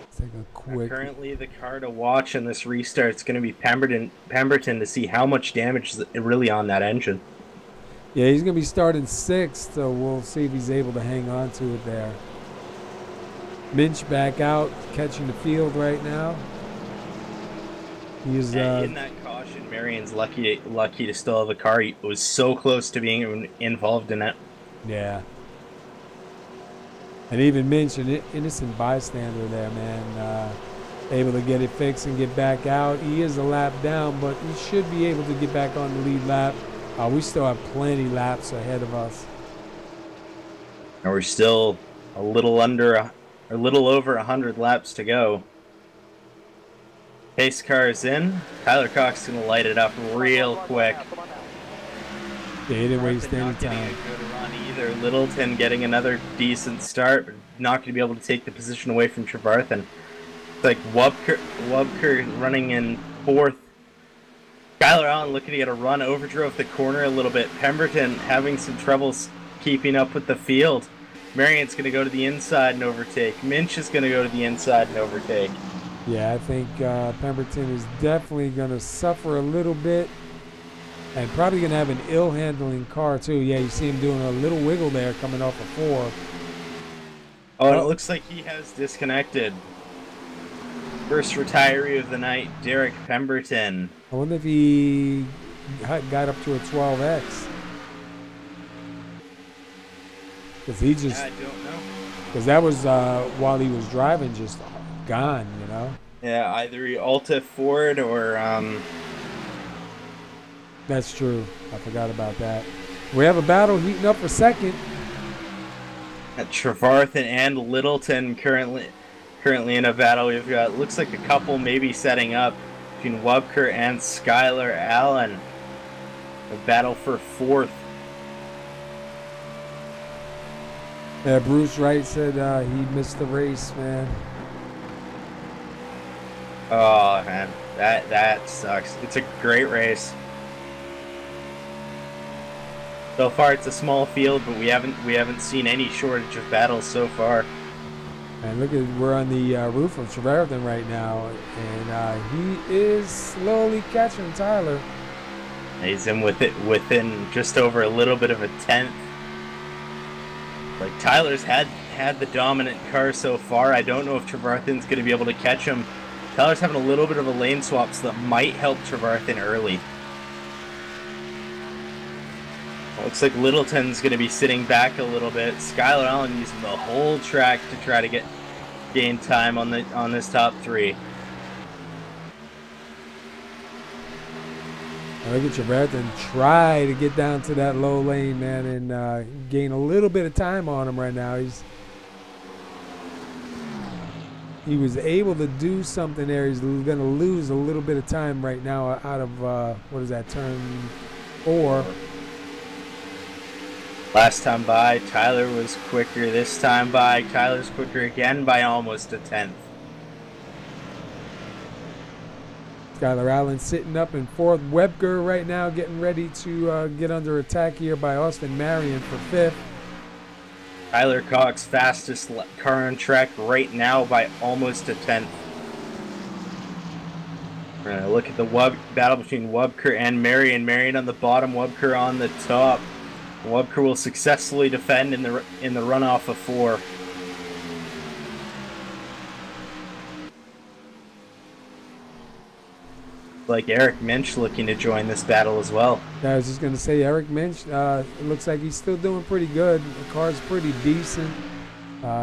Let's take a quick. Currently, the car to watch in this restart is gonna be Pemberton to see how much damage is really on that engine. Yeah, he's gonna be starting 6th, so we'll see if he's able to hang on to it there. Minch back out, catching the field right now. He's in that caution, Marion's lucky to still have a car. He was so close to being involved in it. Yeah. And even Minch, an innocent bystander there, man. able to get it fixed and get back out. He is a lap down, but he should be able to get back on the lead lap. We still have plenty laps ahead of us. And we're still a little over 100 laps to go. Pace car is in. Tyler Cox is going to light it up real quick. Yeah, he didn't waste any Not getting time. a good run either. Littleton getting another decent start, but not going to be able to take the position away from Trevarthen. It's like Wubker running in fourth. Skylar Allen looking to get a run, overdrove the corner a little bit. Pemberton having some troubles keeping up with the field. Marion's going to go to the inside and overtake. Minch is going to go to the inside and overtake. Yeah, I think Pemberton is definitely going to suffer a little bit and probably going to have an ill-handling car, too. Yeah, you see him doing a little wiggle there coming off a 4. Oh, and it looks like he has disconnected. First retiree of the night, Derek Pemberton. I wonder if he got up to a 12X. Because he just... Yeah, I don't know. Because that was while he was driving, just gone, you know? Yeah, either he Alta Ford or... That's true. I forgot about that. We have a battle heating up for second. At Trevarthen and Littleton currently in a battle. We've got, looks like a couple maybe setting up between Wubker and Skylar Allen. A battle for fourth. Yeah, Bruce Wright said he missed the race, man. Oh man, that sucks. It's a great race. So far, it's a small field, but we haven't seen any shortage of battles so far. And look at, we're on the roof of Trevarthen right now, and he is slowly catching Tyler. He's in within just over a little bit of a tenth. Like Tyler's had the dominant car so far. I don't know if Trevarthen's going to be able to catch him. Tyler's having a little bit of a lane swap, so that might help Trevarthen early. Looks like Littleton's going to be sitting back a little bit. Skylar Allen using the whole track to try to gain time on this top 3. Look at Trevarthen try to get down to that low lane, man, and gain a little bit of time on him right now. He was able to do something there. He's going to lose a little bit of time right now out of, what is that, turn 4. Last time by, Tyler was quicker. This time by, Tyler's quicker again by almost a tenth. Skylar Allen sitting up in 4th. Webker right now getting ready to get under attack here by Austin Marion for 5th. Tyler Cox, fastest car on track right now by almost a tenth. We're going to look at the battle between Wubker and Marion. Marion on the bottom, Wubker on the top. Wubker will successfully defend in the runoff of 4. Like Eric Minch looking to join this battle as well. Yeah, I was just going to say, Eric Minch, it looks like he's still doing pretty good. The car's pretty decent.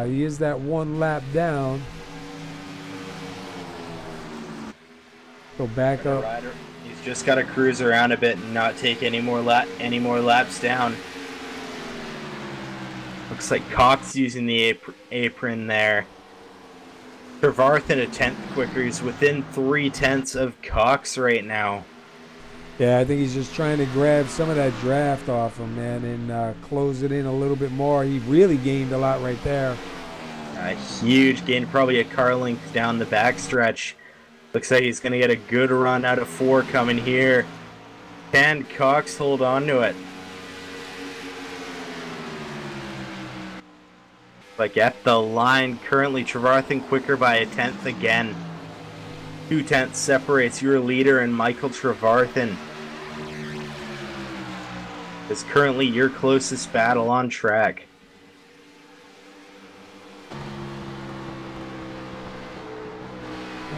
He is that 1 lap down. Go back up. Rider, he's just got to cruise around a bit and not take any more laps down. Looks like Cox using the apron there. Trevarthen a tenth quicker. He's within 3/10 of Cox right now. Yeah, I think he's just trying to grab some of that draft off him, man, and close it in a little bit more. He really gained a lot right there. A huge gain, probably a car length down the backstretch. Looks like he's going to get a good run out of 4 coming here. Can Cox hold on to it? Like at the line, currently Trevarthen quicker by a tenth again. 2/10 separates your leader and Michael Trevarthen. It's currently your closest battle on track.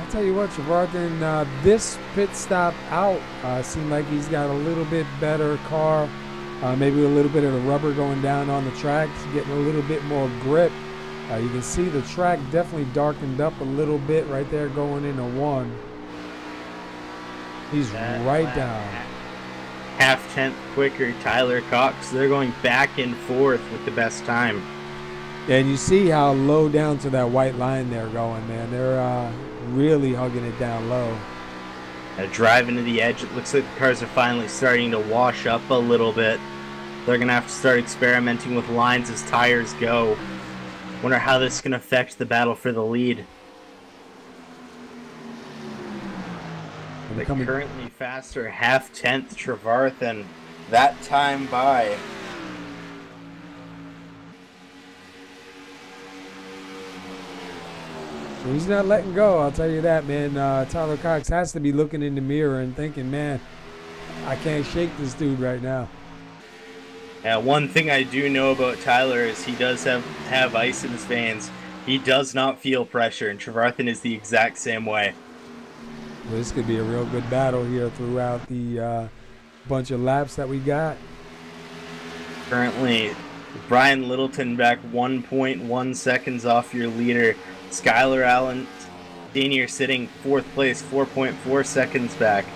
I'll tell you what, Trevarthen, this pit stop out seemed like he's got a little bit better car. Maybe a little bit of the rubber going down on the tracks, getting a little bit more grip. You can see the track definitely darkened up a little bit right there going into 1. He's right down. Half-tenth quicker, Tyler Cox. They're going back and forth with the best time. And you see how low down to that white line they're going, man. They're really hugging it down low. Driving to the edge, it looks like the cars are finally starting to wash up a little bit. They're going to have to start experimenting with lines as tires go. Wonder how this is going to affect the battle for the lead. The currently faster half-tenth Trevarthen. That time by. He's not letting go, I'll tell you that, man. Tyler Cox has to be looking in the mirror and thinking, man, I can't shake this dude right now. Yeah, one thing I do know about Tyler is he does have ice in his veins. He does not feel pressure, and Trevarthen is the exact same way. Well, this could be a real good battle here throughout the bunch of laps that we got. Currently, Brian Littleton back 1.1 seconds off your leader. Skylar Allen Danier sitting 4th place, 4.4 seconds back.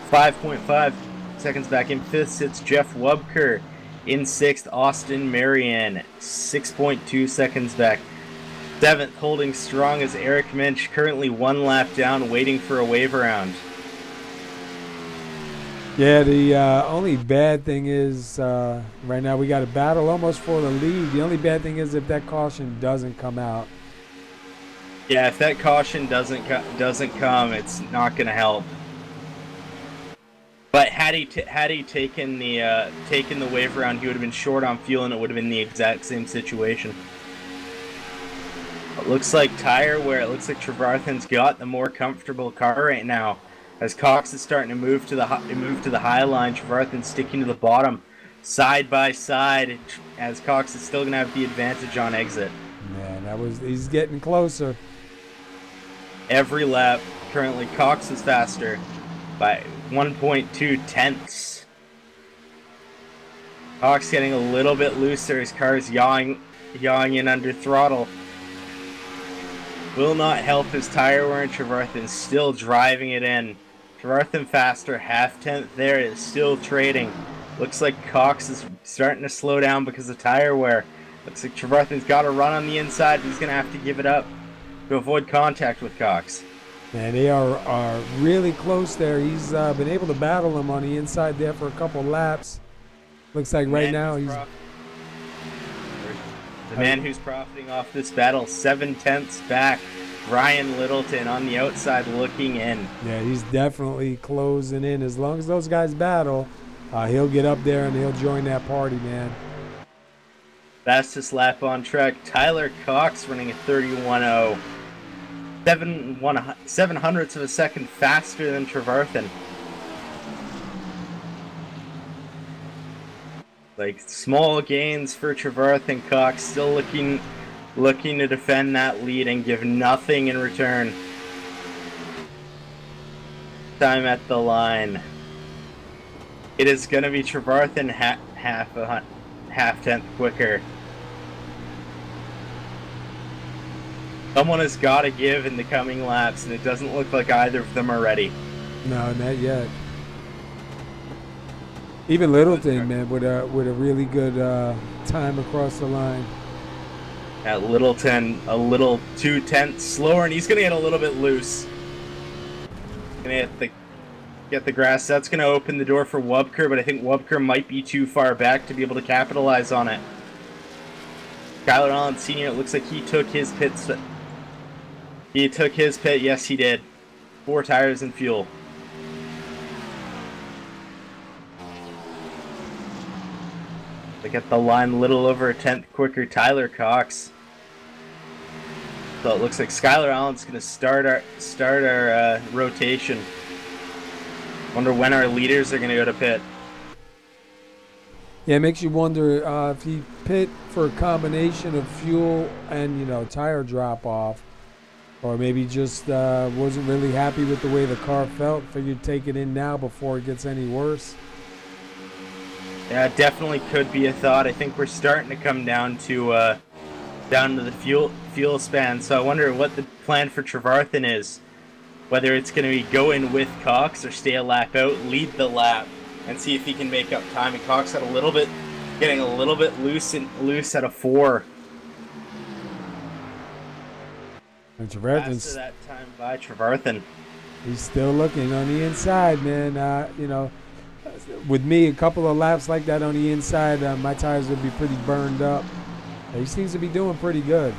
5.5 seconds back. In 5th sits Jeff Wubker. In 6th, Austin Marion, 6.2 seconds back. 7th, holding strong as Eric Minch, currently 1 lap down, waiting for a wave around. Yeah, the only bad thing is right now we got a battle almost for the lead. The only bad thing is if that caution doesn't come out. Yeah, if that caution doesn't come, it's not going to help. But had he taken the wave around, he would have been short on fuel, and it would have been the exact same situation. It looks like tire wear. It looks like Trevarthen's got the more comfortable car right now. As Cox is starting to move to the high line, Trevarthen's sticking to the bottom, side by side. As Cox is still going to have the advantage on exit. Man, he's getting closer. Every lap, currently Cox is faster by 1.2 tenths. Cox getting a little bit looser. His car is yawing in under throttle. Will not help his tire wear, and Trevarthen still driving it in. Trevarthen faster, half-tenth there, is still trading. Looks like Cox is starting to slow down because of tire wear. Looks like Trevarthen's got to run on the inside. He's going to have to give it up to avoid contact with Cox. Man, they are really close there. He's been able to battle him on the inside there for a couple laps. Looks like right now he's... The man who's profiting off this battle, 7 tenths back. Brian Littleton on the outside looking in. Yeah, he's definitely closing in. As long as those guys battle, he'll get up there and he'll join that party, man. Fastest lap on track, Tyler Cox running a 31.0. 7/100ths of a second faster than Trevarthen. Like, small gains for Trevarthen. Cox still looking to defend that lead and give nothing in return. Time at the line. It is going to be Trevarthen half-tenth quicker. Someone has got to give in the coming laps, and it doesn't look like either of them are ready. No, not yet. Even Littleton, man, with a really good time across the line. At Littleton, a little 2 tenths slower, and he's going to get a little bit loose. Going to get the grass. That's going to open the door for Wubker, but I think Wubker might be too far back to be able to capitalize on it. Skylar Allen Sr., it looks like he took his pit. He took his pit. Yes, he did. 4 tires and fuel. Look at the line, a little over a tenth quicker, Tyler Cox. So it looks like Skylar Allen's going to start our rotation. Wonder when our leaders are going to go to pit. Yeah, it makes you wonder if he pit for a combination of fuel and, tire drop off, or maybe just wasn't really happy with the way the car felt. Figured take it in now before it gets any worse. Yeah, it definitely could be a thought. I think we're starting to come down to the fuel span, so I wonder what the plan for Trevarthen is. Whether it's going to be go in with Cox or stay a lap out, lead the lap, and see if he can make up time. And Cox had getting a little bit loose at a 4. And Trevarthen's After that time by Trevarthen. He's still looking on the inside, man. You know, with me, a couple of laps like that on the inside, my tires would be pretty burned up. He seems to be doing pretty good.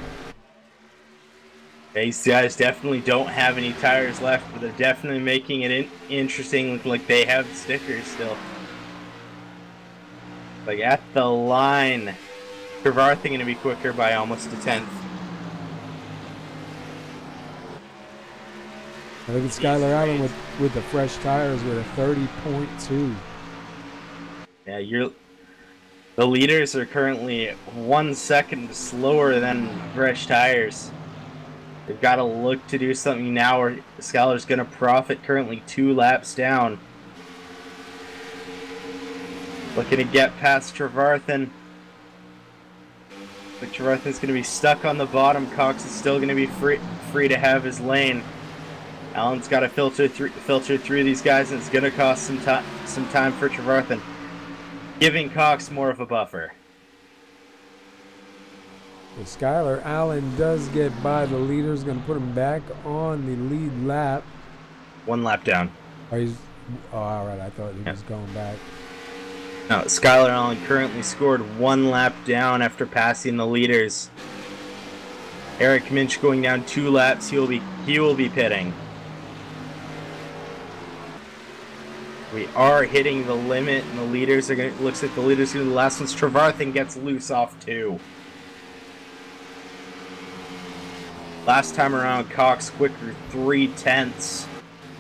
These guys definitely don't have any tires left, but they're definitely making it interesting. Look like they have stickers still. Like at the line, Trevarthen going to be quicker by almost a 10th. Look at Skylar Allen with the fresh tires with a 30.2. Yeah, the leaders are currently 1 second slower than fresh tires. They've got to look to do something now, or Skylar's going to profit. Currently 2 laps down. Looking to get past Trevarthen. But Trevarthen's going to be stuck on the bottom. Cox is still going to be free to have his lane. Allen's got to filter through these guys, and it's going to cost some time for Trevarthen, giving Cox more of a buffer. If Skylar Allen does get by the leaders, going to put him back on the lead lap. 1 lap down. Oh, all right. I thought he was going back. No, Skylar Allen currently scored 1 lap down after passing the leaders. Eric Minch going down 2 laps. He will be pitting. We are hitting the limit, and the leaders are going. Looks like the leaders are going to be the last ones. Trevarthen gets loose off 2. Last time around, Cox quicker 3/10.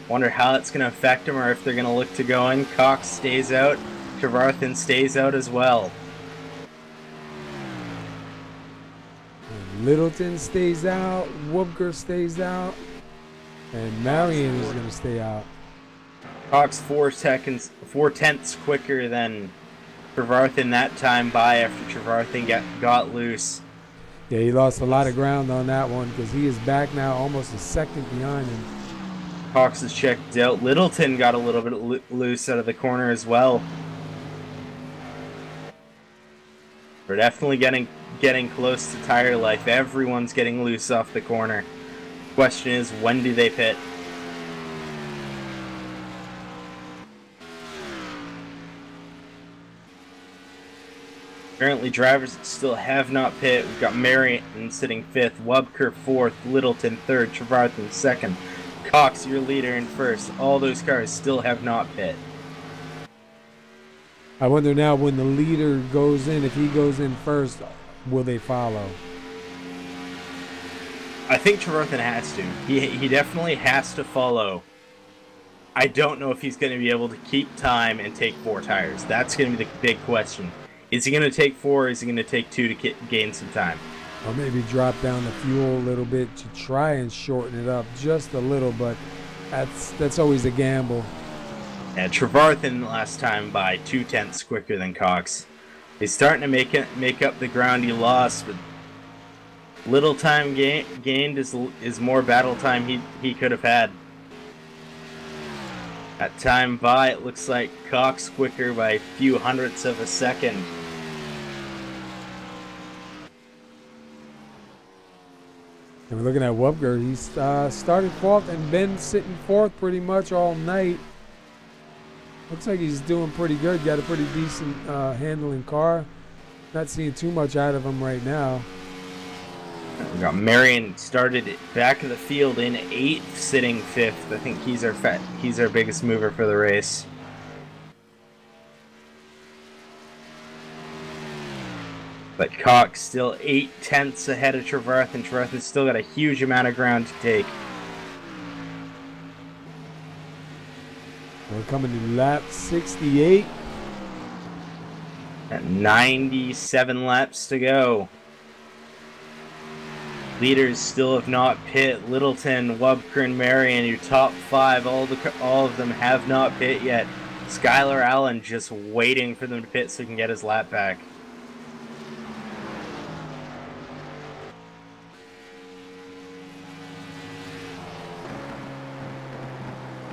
Wonder how it's going to affect him, or if they're going to look to go in. Cox stays out. Trevarthen stays out as well. Littleton stays out. Woobker stays out. And Marion is going to stay out. Cox 4/10 quicker than Trevarthen that time by after Trevarthen got loose. Yeah, he lost a lot of ground on that one because he is back now almost a second behind him. Cox is checked out. Littleton got a little bit loose out of the corner as well. We're definitely getting close to tire life. Everyone's getting loose off the corner. Question is, when do they pit? Currently, drivers still have not pit. We've got Marion sitting 5th, Wubker 4th, Littleton 3rd, Trevarthen 2nd, Cox your leader in 1st. All those cars still have not pit. I wonder now when the leader goes in, if he goes in first, will they follow? I think Trevarthen has to. He definitely has to follow. I don't know if he's going to be able to keep time and take 4 tires. That's going to be the big question. Is he going to take 4 or is he going to take 2 to gain some time? Or maybe drop down the fuel a little bit to try and shorten it up just a little, but that's always a gamble. Yeah, Trevarthen last time by 2/10 quicker than Cox. He's starting to make up the ground he lost, but little time gained is more battle time he could have had. That time by, it looks like Cox quicker by a few hundredths of a second. And we're looking at Wubker. He's started 4th and been sitting 4th pretty much all night. Looks like he's doing pretty good. Got a pretty decent handling car. Not seeing too much out of him right now. We got Marion started back of the field in 8th, sitting 5th. I think he's our biggest mover for the race. But Cox still 8/10 ahead of Trevarthen. Trevarthen's still got a huge amount of ground to take. We're coming to lap 68. At 97 laps to go. Leaders still have not pit. Littleton, Wubker, and Marion, your top 5, all of them have not pit yet. Skylar Allen just waiting for them to pit so he can get his lap back.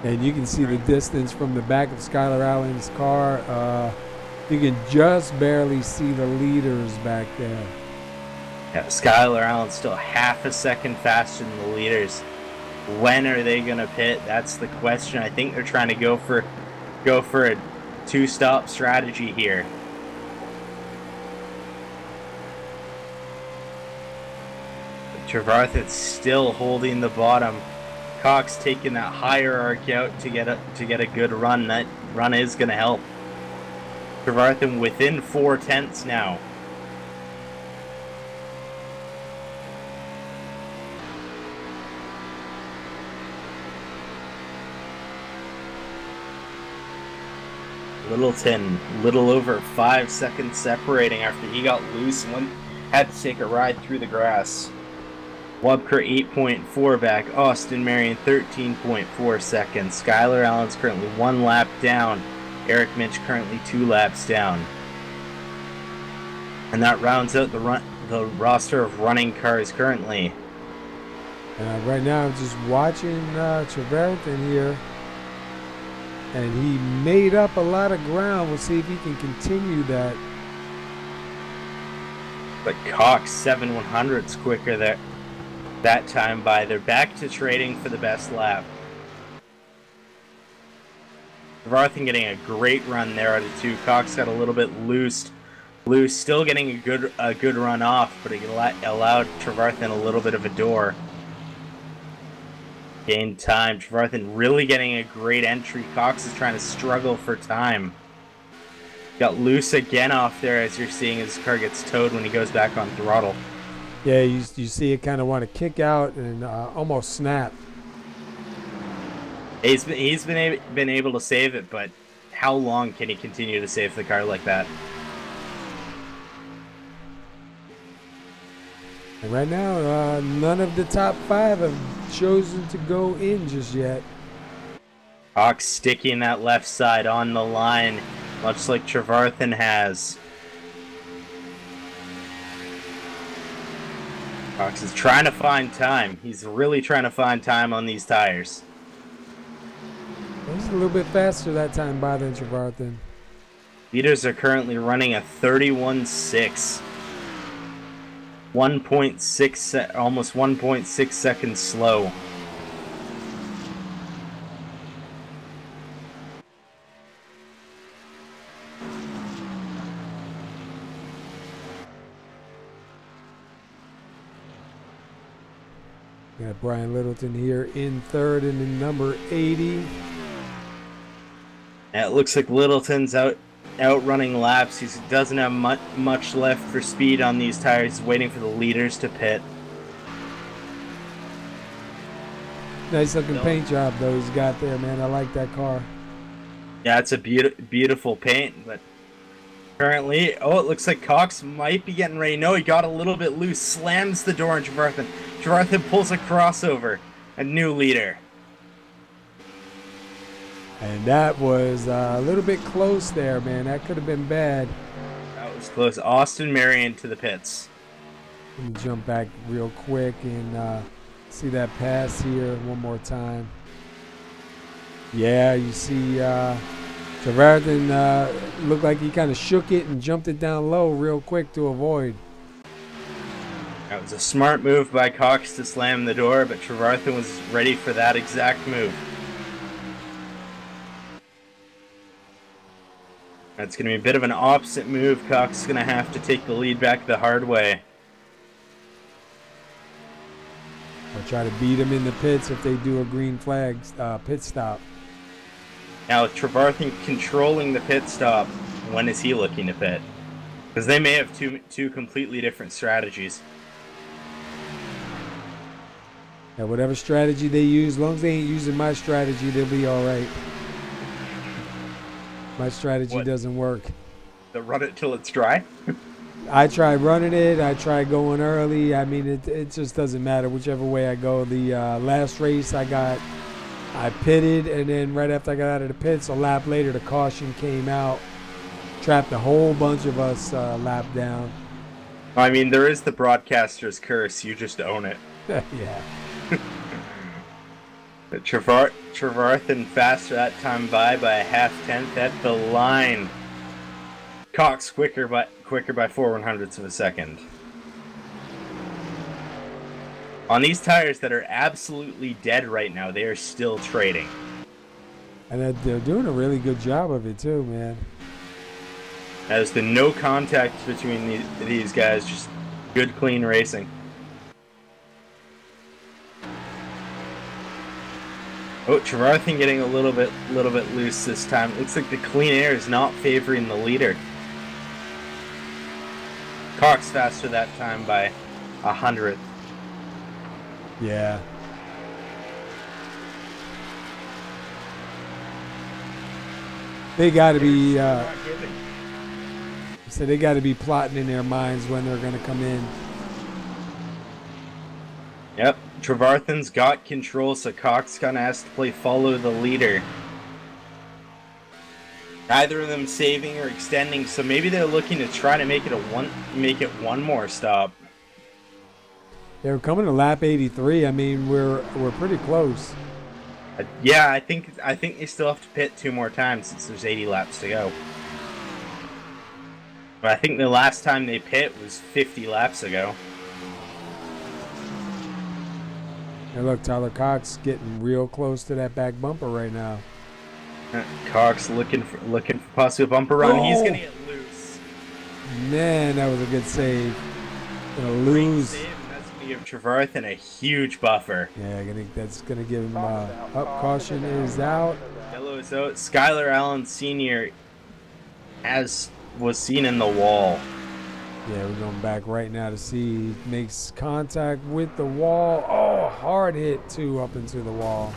And you can see the distance from the back of Skylar Allen's car. You can just barely see the leaders back there. Yeah, Skylar Allen's still half a second faster than the leaders. When are they going to pit? That's the question. I think they're trying to go for a two-stop strategy here. Trevarthen's still holding the bottom. Cox taking that higher arc out to get a good run. That run is going to help. Trevarthen within 4/10 now. Littleton, little over 5 seconds separating after he got loose and had to take a ride through the grass. Wubker 8.4 back, Austin Marion 13.4 seconds. Skylar Allen's currently 1 lap down. Eric Minch currently 2 laps down. And that rounds out the roster of running cars currently. Right now I'm just watching Trevarthen here. And he made up a lot of ground. We'll see if he can continue that. But Cox 7/100ths quicker there. That time by. They're back to trading for the best lap. Trevarthen getting a great run there out of 2. Cox got a little bit loose, still getting a good run off, but it allowed Trevarthen a little bit of a door. Gained time. Trevarthen really getting a great entry. Cox is trying to struggle for time. Got loose again off there, as you're seeing his car gets towed when he goes back on throttle. Yeah, you see it kind of want to kick out and almost snap. He's been able to save it, but how long can he continue to save the car like that? And right now, none of the top 5 have chosen to go in just yet. Cox sticking that left side on the line, much like Trevarthen has. Cox is trying to find time. He's really trying to find time on these tires. He's a little bit faster that time by than Trevarthen. Leaders are currently running a 31.6. 1.6, almost 1.6 seconds slow. Got Brian Littleton here in 3rd and in number 80. And it looks like Littleton's outrunning laps. He doesn't have much left for speed on these tires. He's waiting for the leaders to pit. Nice looking paint job though he's got there, man. I like that car. Yeah, it's a beautiful paint, but currently, oh, it looks like Cox might be getting ready. No, he got a little bit loose, slams the door on Trevarthen. Trevarthen pulls a crossover, a new leader. And that was a little bit close there, man. That could have been bad. That was close. Austin Marion to the pits. Let me jump back real quick and see that pass here one more time. Yeah, you see Trevarthen looked like he kind of shook it and jumped it down low real quick to avoid. That was a smart move by Cox to slam the door, but Trevarthen was ready for that exact move. That's going to be a bit of an opposite move. Cox is going to have to take the lead back the hard way. I'll try to beat him in the pits if they do a green flag pit stop. Now, with Trevarthen controlling the pit stop, when is he looking to pit? Because they may have two completely different strategies. Yeah, whatever strategy they use, as long as they ain't using my strategy, they'll be all right. My strategy doesn't work. To run it till it's dry? I tried running it. I tried going early. I mean, it just doesn't matter whichever way I go. The last race I pitted, and then right after I got out of the pits, a lap later, the caution came out. Trapped a whole bunch of us lap down. I mean, there is the broadcaster's curse. You just own it. Yeah. But Trevarthen faster that time by a half-tenth at the line. Cox quicker by 4/100ths of a second. On these tires that are absolutely dead right now, they are still trading. And they're doing a really good job of it too, man. There's been no contact between these guys, just good, clean racing. Oh, Trevarthen getting a little bit loose this time. Looks like the clean air is not favoring the leader. Cox faster that time by 100th. Yeah. They got to be. So they got to be plotting in their minds when they're going to come in. Yep, Trevarthen's got control, so Cox kind of has to play follow the leader. Neither of them saving or extending, so maybe they're looking to try to make it one more stop. They were coming to lap 83. I mean, we're pretty close. Yeah, I think they still have to pit 2 more times since there's 80 laps to go. But I think the last time they pit was 50 laps ago. And look, Tyler Cox getting real close to that back bumper right now. Cox looking for possibly a bumper run. Oh. He's gonna get loose. Man, that was a good save. Gonna lose. Save, and that's gonna give Trevarthen a huge buffer. Yeah, that's gonna give him caution is out. Yellow is out. Skylar Allen Sr. was seen in the wall. Yeah, we're going back right now to see he makes contact with the wall. Oh, hard hit too up into the wall.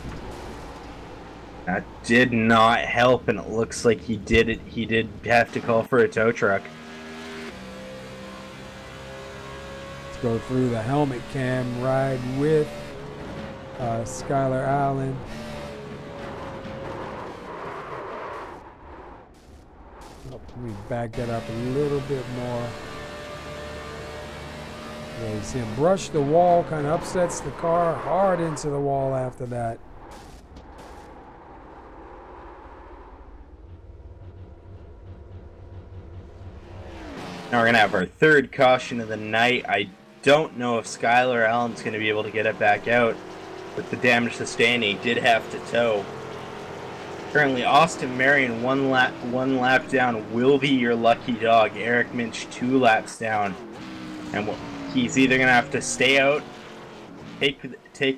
That did not help, and it looks like he did have to call for a tow truck. Let's go through the helmet cam ride with Skylar Allen. Oh, let me back that up a little bit more. Yeah, you see him brush the wall, kind of upsets the car hard into the wall after that. Now we're going to have our 3rd caution of the night. I don't know if Skylar Allen's going to be able to get it back out. With the damage sustained, he did have to tow. Currently, Austin Marion one lap down will be your lucky dog. Eric Minch 2 laps down. And he's either going to have to stay out, take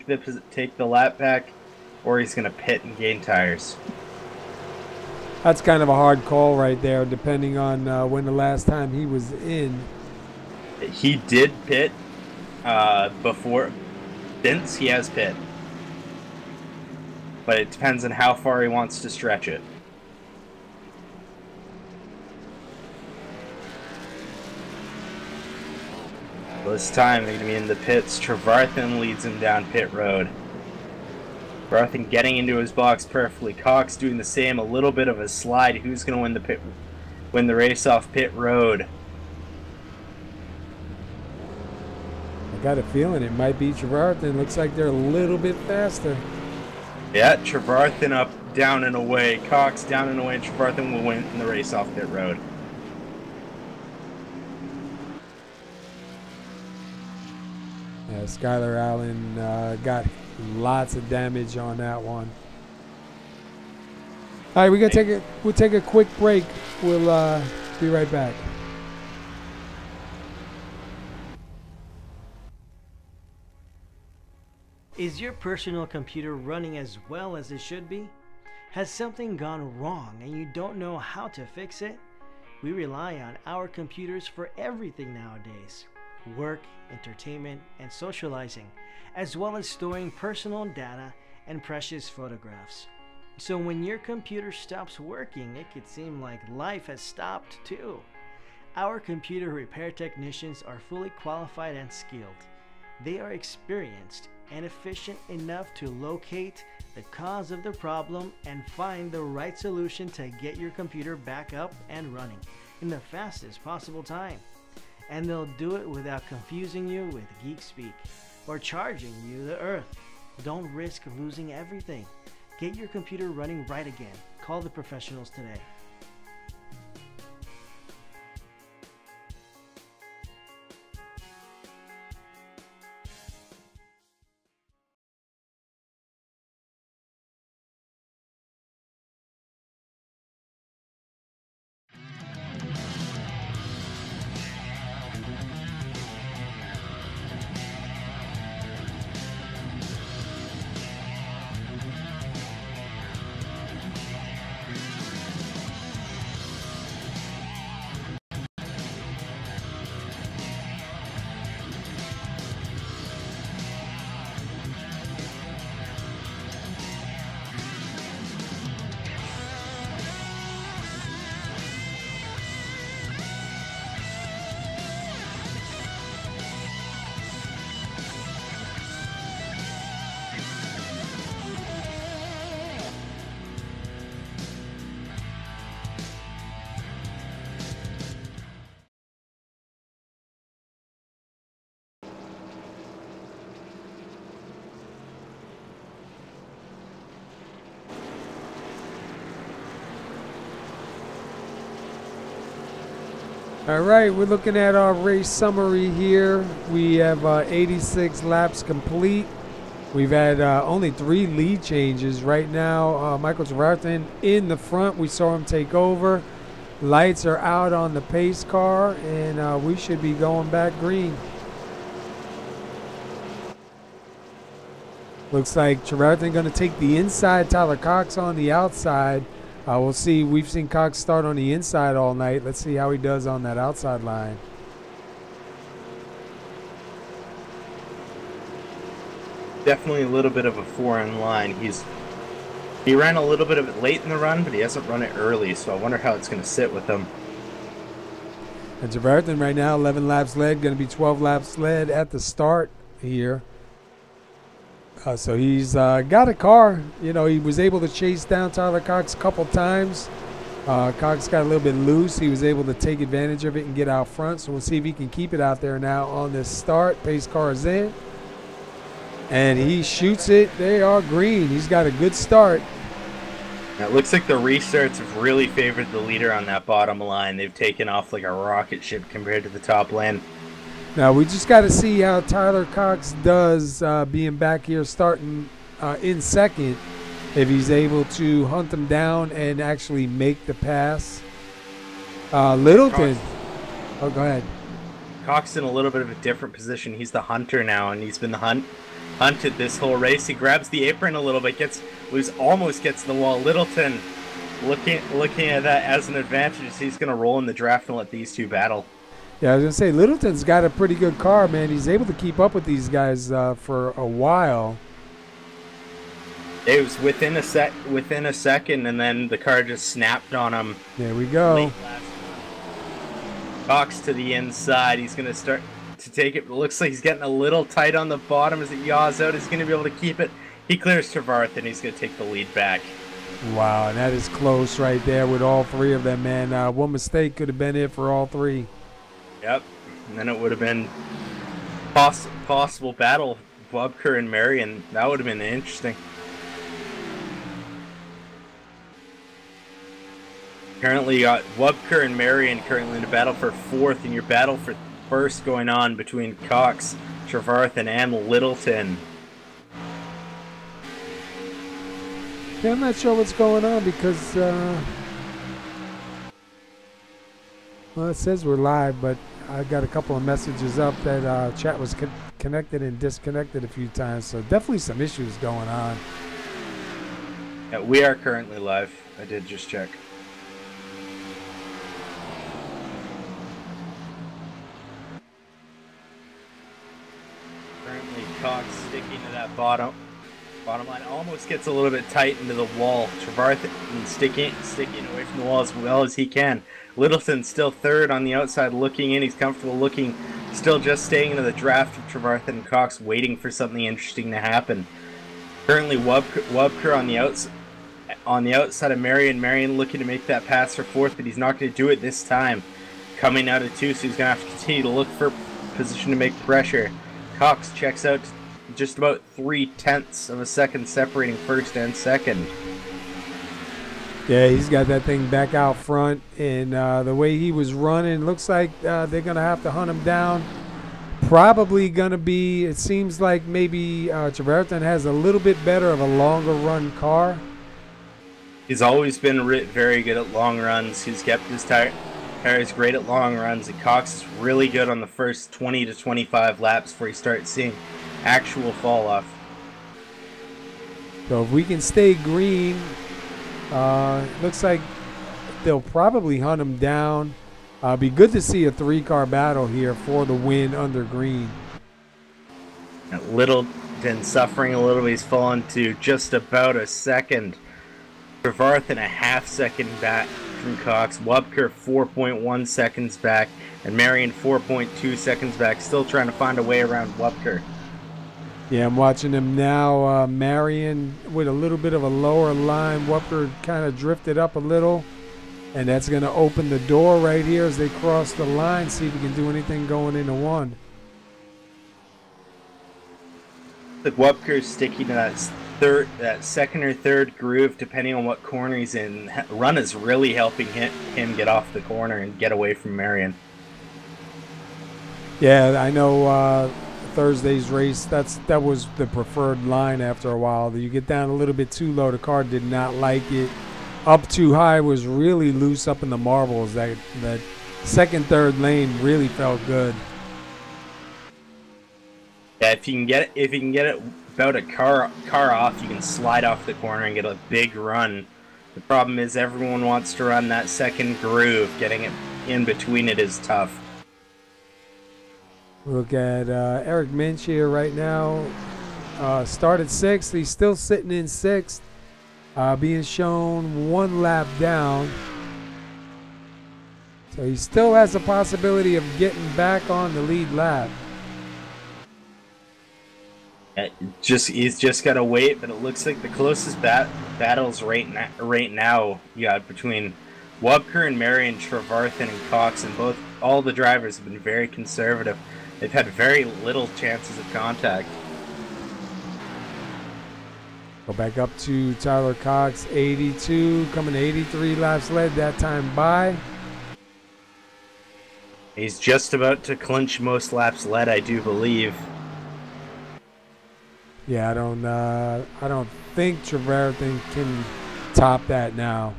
the lap back, or he's going to pit and gain tires. That's kind of a hard call right there, depending on when the last time he was in. He did pit before. Since he has pit. But it depends on how far he wants to stretch it. This time they're going to be in the pits. Trevarthen leads him down pit road. Trevarthen getting into his box perfectly. Cox doing the same, a little bit of a slide. Who's going to win the race off pit road? I got a feeling it might be Trevarthen. Looks like they're a little bit faster. Yeah, Trevarthen up, down and away. Cox down and away, and Trevarthen will win in the race off pit road. Yeah, Skylar Allen got lots of damage on that one. All right, we'll take a quick break. We'll be right back. Is your personal computer running as well as it should be? Has something gone wrong and you don't know how to fix it? We rely on our computers for everything nowadays. Work, entertainment, and socializing, as well as storing personal data and precious photographs. So when your computer stops working, it could seem like life has stopped too. Our computer repair technicians are fully qualified and skilled. They are experienced and efficient enough to locate the cause of the problem and find the right solution to get your computer back up and running in the fastest possible time. And they'll do it without confusing you with geek speak or charging you the earth. Don't risk losing everything. Get your computer running right again. Call the professionals today. All right, we're looking at our race summary here. We have 86 laps complete. We've had only 3 lead changes. Right now, Michael Trevarthen in the front. We saw him take over. Lights are out on the pace car, and we should be going back green. Looks like Trevarthen going to take the inside, Tyler Cox on the outside. We'll see. We've seen Cox start on the inside all night. Let's see how he does on that outside line. Definitely a little bit of a foreign line. He ran a little bit of it late in the run, but he hasn't run it early, so I wonder how it's going to sit with him. And Trevarthen right now, 11 laps led, going to be 12 laps led at the start here. So he's got a car. You know, he was able to chase down Tyler Cox a couple times. Cox got a little bit loose. He was able to take advantage of it and get out front. So we'll see if he can keep it out there now on this start. Pace car is in. And he shoots it. They are green. He's got a good start. Now, it looks like the restarts have really favored the leader on that bottom line. They've taken off like a rocket ship compared to the top lane. Now, we just got to see how Tyler Cox does being back here starting in second, if he's able to hunt him down and actually make the pass. Littleton. Oh, go ahead. Cox in a little bit of a different position. He's the hunter now, and he's been the hunted this whole race. He grabs the apron a little bit, almost gets the wall. Littleton looking at that as an advantage. He's going to roll in the draft and let these two battle. Yeah, I was going to say, Littleton's got a pretty good car, man. He's able to keep up with these guys for a while. It was within a second, and then the car just snapped on him. There we go. Cox to the inside. He's going to start to take it. It looks like he's getting a little tight on the bottom as it yaws out. He's going to be able to keep it. He clears Trevarthen, and he's going to take the lead back. Wow, and that is close right there with all 3 of them, man. One mistake could have been it for all 3. Yep, and then it would have been possible battle, Bubker and Marion. That would have been interesting. Currently, you got Wubker and Marion currently in a battle for 4th, and your battle for 1st going on between Cox, Trevarthen, and Littleton. Yeah, I'm not sure what's going on because, well, it says we're live, but I got a couple of messages up that chat was connected and disconnected a few times, so definitely some issues going on. Yeah, we are currently live. I did just check. Currently, Cox sticking to that bottom line, almost gets a little bit tight into the wall. Trevarthen sticking away from the wall as well as he can. Littleton still 3rd on the outside, looking in. He's comfortable looking, still just staying into the draft of Trevarthen and Cox, waiting for something interesting to happen. Currently, Wubker on the outside of Marion. Marion looking to make that pass for 4th, but he's not going to do it this time. Coming out of 2, so he's going to have to continue to look for position to make pressure. Cox checks out just about 3/10 of a second separating first and second. Yeah, he's got that thing back out front, and the way he was running, looks like they're going to have to hunt him down. Probably going to be, it seems like maybe Treverton has a little bit better of a longer run car. He's always been very good at long runs. He's kept his tires great at long runs, and Cox is really good on the first 20 to 25 laps before you start seeing actual fall off. So if we can stay green, looks like they'll probably hunt him down. Be good to see a 3-car battle here for the win under green. Littleton suffering a little bit. He's fallen to just about a second. Trevarthen a half-second back from Cox. Wubker 4.1 seconds back. And Marion 4.2 seconds back. Still trying to find a way around Wubker. Yeah, I'm watching him now. Marion with a little bit of a lower line. Wubker kind of drifted up a little. And that's going to open the door right here as they cross the line. See if we can do anything going into one. The Wubker's sticking to that second or third groove, depending on what corner he's in. Run is really helping him get off the corner and get away from Marion. Yeah, I know Thursday's race, that was the preferred line after a while. You get down a little bit too low, the car did not like it. Up too high was really loose up in the marbles. That second, third lane really felt good. Yeah, if you can get it about a car off, you can slide off the corner and get a big run. The problem is everyone wants to run that second groove. Getting it in between it is tough. Look at Eric Minch here right now. Started 6th. He's still sitting in 6th. Being shown 1 lap down. So he still has a possibility of getting back on the lead lap. He's just got to wait, but it looks like the closest battles right now you got between Wubker and Marion, Trevarthen and Cox, and all the drivers have been very conservative. They've had very little chances of contact. Go back up to Tyler Cox, 82, coming to 83 laps led that time by. He's just about to clinch most laps led, I do believe. Yeah, I don't think Trevarthen can top that now.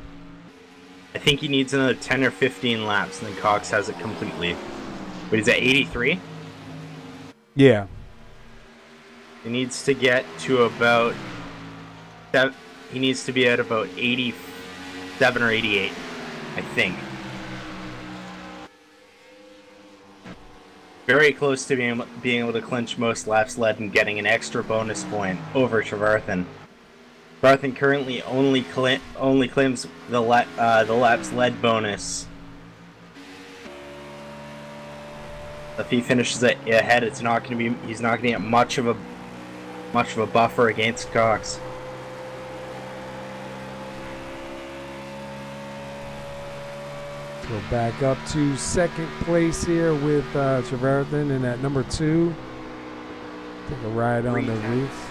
I think he needs another 10 or 15 laps, and then Cox has it completely. But he's at 83? Yeah. He needs to get to about... He needs to be at about 87 or 88, I think. Very close to being able to clinch most laps led and getting an extra bonus point over Trevarthen. Trevarthen currently only claims the laps led bonus. If he finishes it ahead, he's not going to get much of a buffer against Cox. Go back up to 2nd place here with Trevarthen and at number 2. Take a ride on the roof.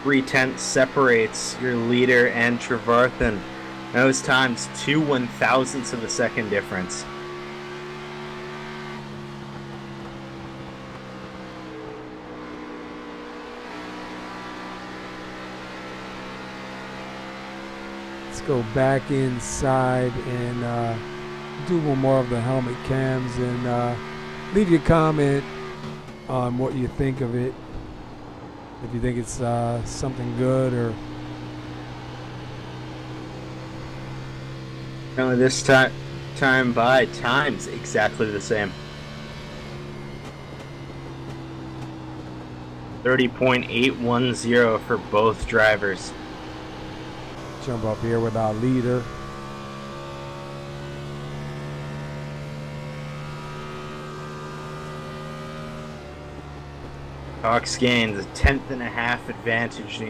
3/10 separates your leader and Trevarthen. Those times 2 1/1000ths of a second difference. Let's go back inside and do one more of the helmet cams and leave your comment on what you think of it. If you think it's something good or... Apparently this time by time's exactly the same. 30.810 for both drivers. Jump up here with our leader. Cox gains a 10.5 advantage,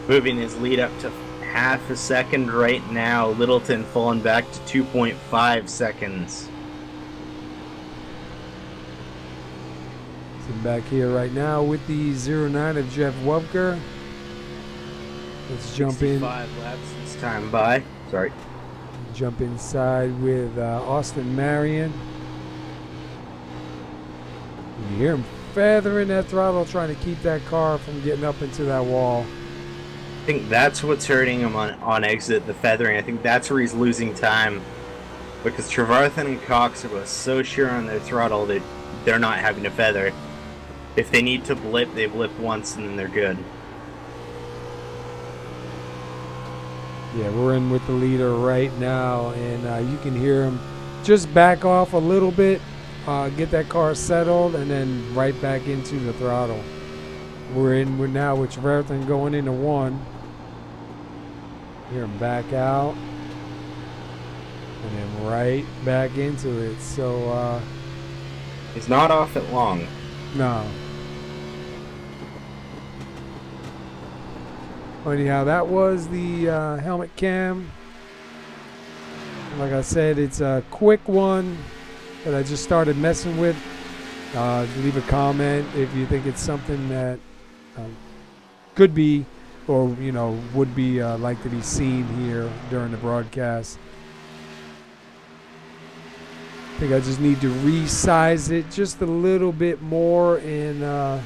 moving his lead up to half a second right now. Littleton falling back to 2.5 seconds. I'm back here right now with the 09 of Jeff Wubker. Let's jump in. 65 laps this time by. Sorry. Jump inside with Austin Marion. You hear him feathering that throttle, trying to keep that car from getting up into that wall. I think that's what's hurting him on exit, the feathering. I think that's where he's losing time. Because Trevarthen and Cox are both so sure on their throttle that they're not having to feather. If they need to blip, they blip once and then they're good. Yeah, we're in with the leader right now, and you can hear him just back off a little bit, get that car settled, and then right back into the throttle. We're now with Trevarthen going into one. Hear him back out, and then right back into it. So he's not off it long. no. Anyhow, that was the helmet cam. Like I said, it's a quick one that I just started messing with. Leave a comment if you think it's something that could be, or would be like to be seen here during the broadcast. I think I just need to resize it just a little bit more and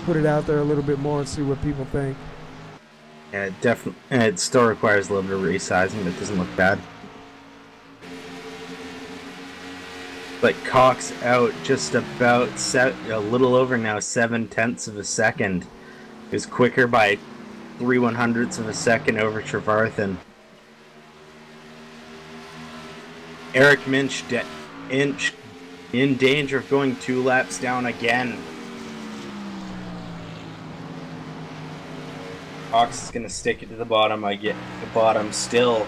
put it out there a little bit more and see what people think. Yeah, it definitely. It still requires a little bit of resizing, but it doesn't look bad. But Cox out just about a little over now 7/10 of a second. He was quicker by 3/100ths of a second over Trevarthen. Eric Minch in danger of going 2 laps down again. Cox is gonna stick it to the bottom. I get the bottom still.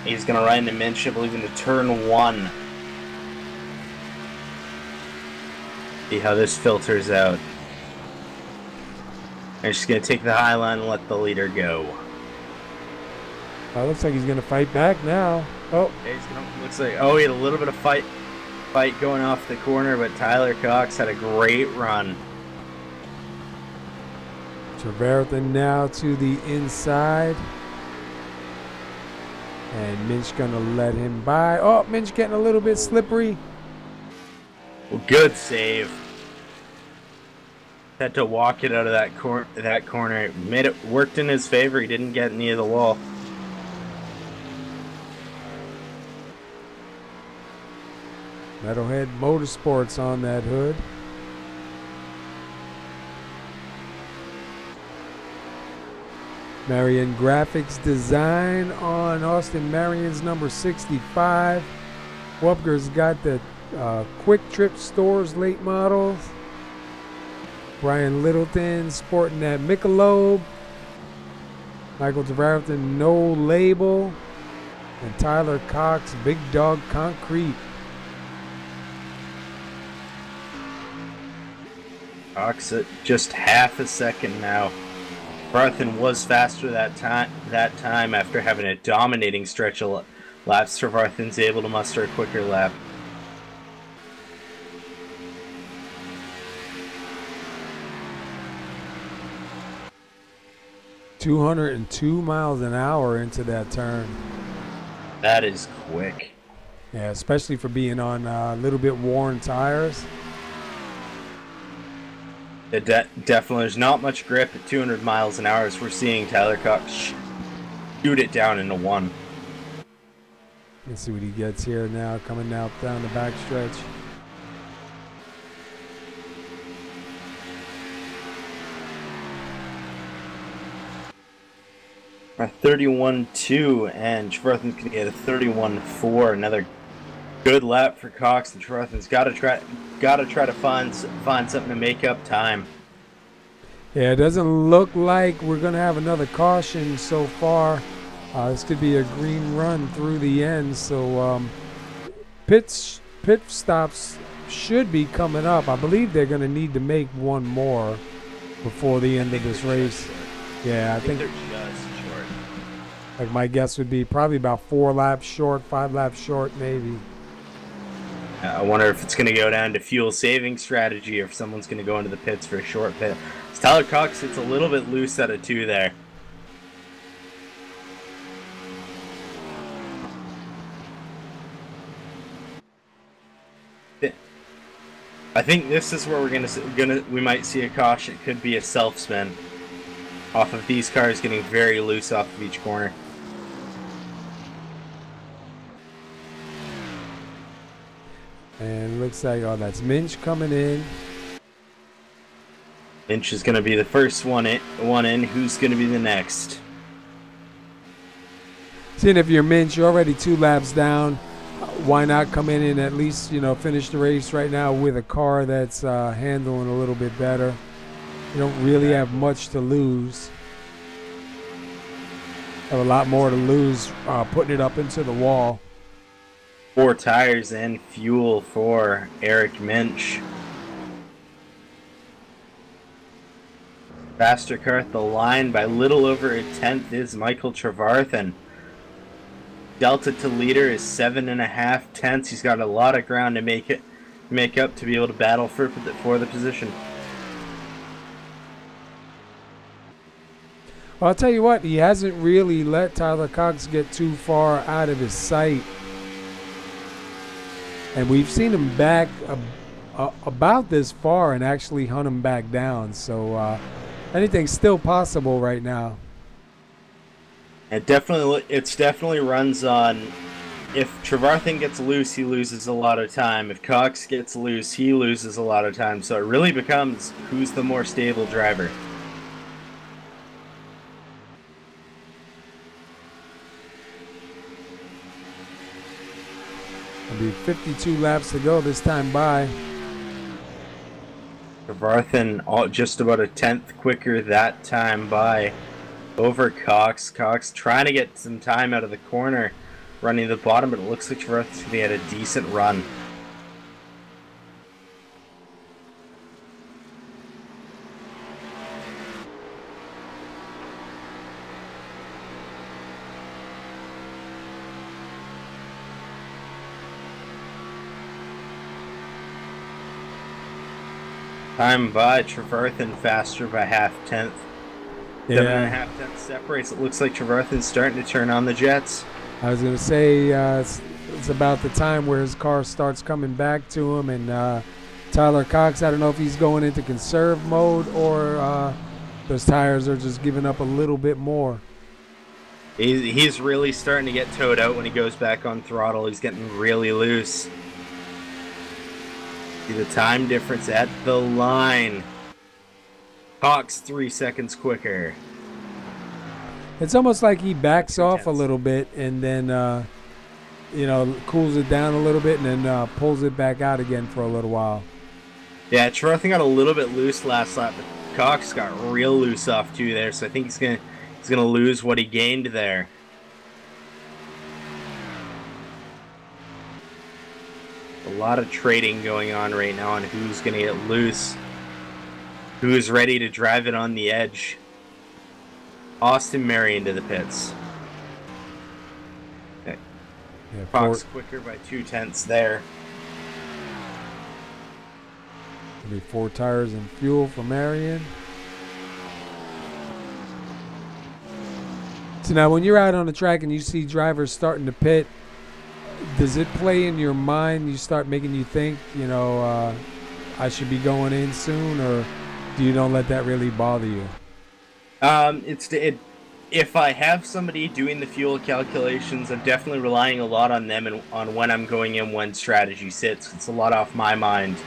He's gonna run into Minch, I believe, into turn 1. See how this filters out. And she's gonna take the high line and let the leader go. Looks like he's gonna fight back now. Oh, Looks like he had a little bit of fight going off the corner, but Tyler Cox had a great run. Trevarthen now to the inside. And Minch gonna let him by. Oh, Minch getting a little bit slippery. Well, good save. Had to walk it out of that corner. It worked in his favor. He didn't get near the wall. Metalhead Motorsports on that hood. Marion Graphics Design on Austin Marion's number 65. Wubker's got the Quick Trip Stores late models. Brian Littleton sporting that Michelob. Michael Trevarthen no label. And Tyler Cox Big Dog Concrete. Cox at just half a second now. Trevarthen was faster that time after having a dominating stretch of laps. Trevarthen's able to muster a quicker lap. .202 miles an hour into that turn. That is quick. Yeah, especially for being on a little bit worn tires. Definitely, there's not much grip at 200 miles an hour as we're seeing Tyler Cox shoot it down into 1. Let's see what he gets here now, coming out down the back stretch. A 31.2, and Trevarthen's going to get a 31.4. Another good lap for Cox, and Trevarthen's got to try to find something to make up time. Yeah, it doesn't look like we're going to have another caution so far. This could be a green run through the end, so pit stops should be coming up. I believe they're going to need to make one more before the end of this race. Yeah, I think they're just short. Like my guess would be probably about 4 laps short, 5 laps short maybe. I wonder if it's going to go down to fuel saving strategy or if someone's going to go into the pits for a short pit. Tyler Cox sits a little bit loose out of 2 there. I think this is where we might see a caution. It could be a self spin off of these cars getting very loose off of each corner. And looks like, oh, that's Minch coming in. Minch is going to be the first one in. Who's going to be the next? Seeing if you're Minch, you're already 2 laps down. Why not come in and at least, you know, finish the race right now with a car that's handling a little bit better? You don't really have much to lose. Have a lot more to lose putting it up into the wall. 4 tires and fuel for Eric Minch. Faster car at the line by little over a tenth is Michael Trevarthen. Delta to leader is 7.5 tenths. He's got a lot of ground to make up to be able to battle for the position. Well, I'll tell you what, he hasn't really let Tyler Cox get too far out of his sight. And we've seen him back about this far and actually hunt him back down. So anything's still possible right now. It definitely runs on, if Trevarthen gets loose, he loses a lot of time. If Cox gets loose, he loses a lot of time. So it really becomes who's the more stable driver. It'll be 52 laps to go this time by. Trevarthen just about a tenth quicker that time by over Cox. Cox trying to get some time out of the corner, running the bottom, but it looks like Trevarthen's going to get a decent run. Time by Trevarthen faster by half tenth. Yeah. 7.5 tenths separates. It looks like Trevarthen's starting to turn on the jets. I was going to say it's about the time where his car starts coming back to him. And Tyler Cox, I don't know if he's going into conserve mode or those tires are just giving up a little bit more. He's really starting to get towed out when he goes back on throttle. He's getting really loose. See the time difference at the line. Cox 3 seconds quicker. It's almost like he backs off a little bit and then, you know, cools it down a little bit and then pulls it back out again for a little while. Yeah, Trevarthen got a little bit loose last lap, but Cox got real loose off too there, so I think he's gonna lose what he gained there. A lot of trading going on right now on who's gonna get loose. Who's ready to drive it on the edge? Austin Murray into the pits. Okay. Yeah, Fox quicker by 2 tenths there. It'll be 4 tires and fuel for Marion. So now when you're out on the track and you see drivers starting to pit, does it play in your mind? You start making you think, you know, I should be going in soon, or do you don't let that really bother you? If I have somebody doing the fuel calculations, I'm definitely relying a lot on them and on when I'm going in, when strategy sits. It's a lot off my mind.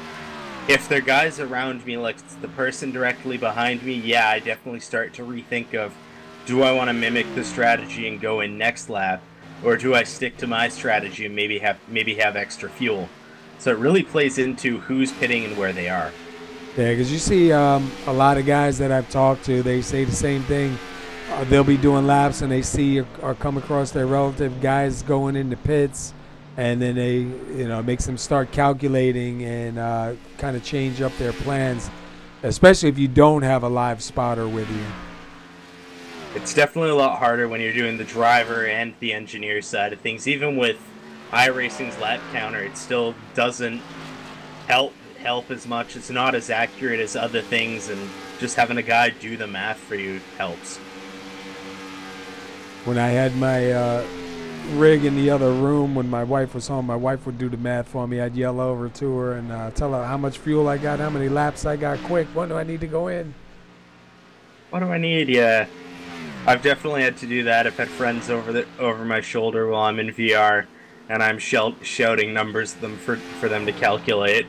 If there are guys around me, like the person directly behind me, yeah, I definitely start to rethink of, do I want to mimic the strategy and go in next lap, or do I stick to my strategy and maybe have extra fuel? So it really plays into who's pitting and where they are. Yeah, because you see a lot of guys that I've talked to, they say the same thing. They'll be doing laps and they see or come across their relative guys going into pits, and then they, you know, makes them start calculating and kind of change up their plans, especially if you don't have a live spotter with you. It's definitely a lot harder when you're doing the driver and the engineer side of things. Even with iRacing's lap counter, it still doesn't help as much. It's not as accurate as other things, and just having a guy do the math for you helps. When I had my rig in the other room, when my wife was home, my wife would do the math for me. I'd yell over to her and tell her how much fuel I got, how many laps I got quick, when do I need to go in? What do I need? Yeah, I've definitely had to do that. I've had friends over my shoulder while I'm in VR, and I'm shouting numbers at them for them to calculate.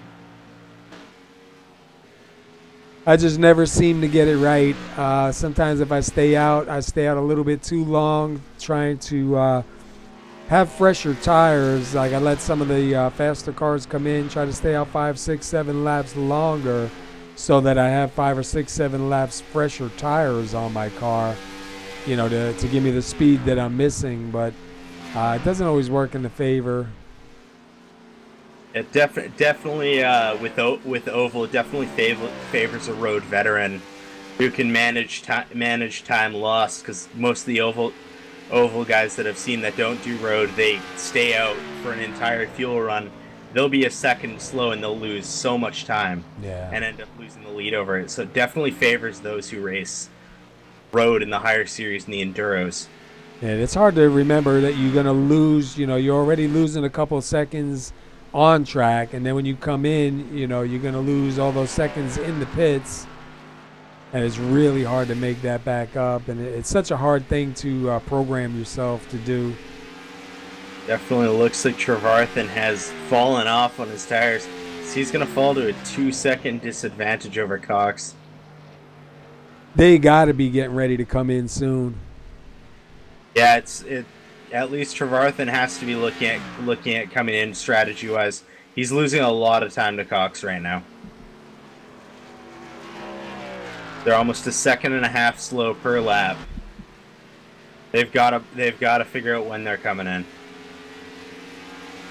I just never seem to get it right. Sometimes if I stay out a little bit too long, trying to have fresher tires. Like I let some of the faster cars come in, try to stay out 5, 6, 7 laps longer, so that I have 5 or 6, 7 laps fresher tires on my car, you know, to give me the speed that I'm missing. But it doesn't always work in the favor. It definitely with Oval, it definitely favors a road veteran who can manage time lost, because most of the Oval guys that I've seen that don't do road, they stay out for an entire fuel run. They'll be a second slow and they'll lose so much time, and end up losing the lead over it. So it definitely favors those who race road in the higher series and the enduros. Yeah, it's hard to remember that you're gonna lose. You know, you're already losing a couple of seconds on track, and then when you come in, you know, you're gonna lose all those seconds in the pits, and it's really hard to make that back up. And it's such a hard thing to program yourself to do. Definitely looks like Trevarthen has fallen off on his tires, so he's gonna fall to a 2-second disadvantage over Cox. They gotta be getting ready to come in soon. Yeah, at least Trevarthen has to be looking at coming in strategy-wise. He's losing a lot of time to Cox right now. They're almost a 1.5 seconds slow per lap. They've got to figure out when they're coming in.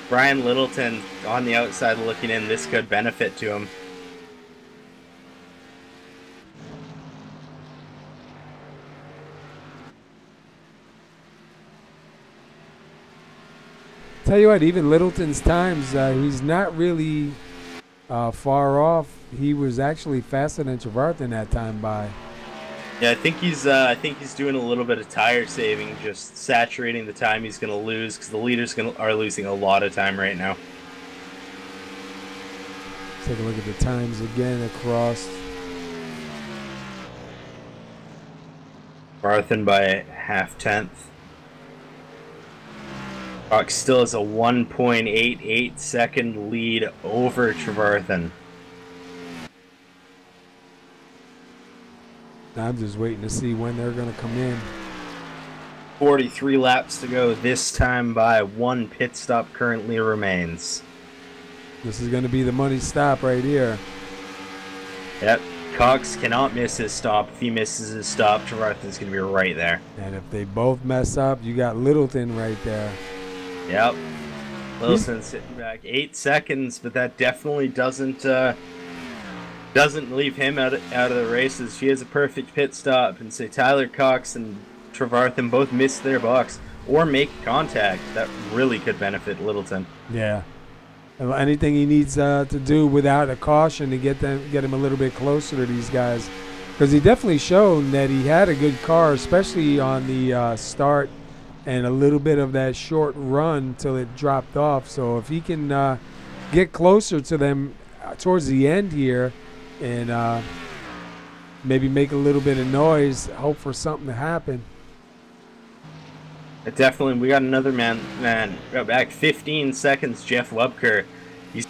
Brian Littleton on the outside looking in. This could benefit to him. Tell you what, even Littleton's times, he's not really far off. He was actually faster than Trevarthen that time by. Yeah, I think he's doing a little bit of tire saving, just saturating the time he's going to lose, because the leaders are losing a lot of time right now. Take a look at the times again across. Trevarthen by 0.5. Cox still has a 1.88 second lead over Trevarthen. I'm just waiting to see when they're going to come in. 43 laps to go, this time by 1 pit stop currently remains. This is going to be the money stop right here. Yep, Cox cannot miss his stop. If he misses his stop, Trevarthen's going to be right there. And if they both mess up, you got Littleton right there. Yep. Littleton sitting back 8 seconds, but that definitely doesn't leave him out of the races. If he has a perfect pit stop and say Tyler Cox and Trevarthen both miss their box or make contact, that really could benefit Littleton. Yeah. Anything he needs to do without a caution to get him a little bit closer to these guys, because he definitely shown that he had a good car, especially on the start and a little bit of that short run till it dropped off. So if he can get closer to them towards the end here and maybe make a little bit of noise, hope for something to happen. Definitely, we got another man got back 15 seconds. Jeff Webker, he's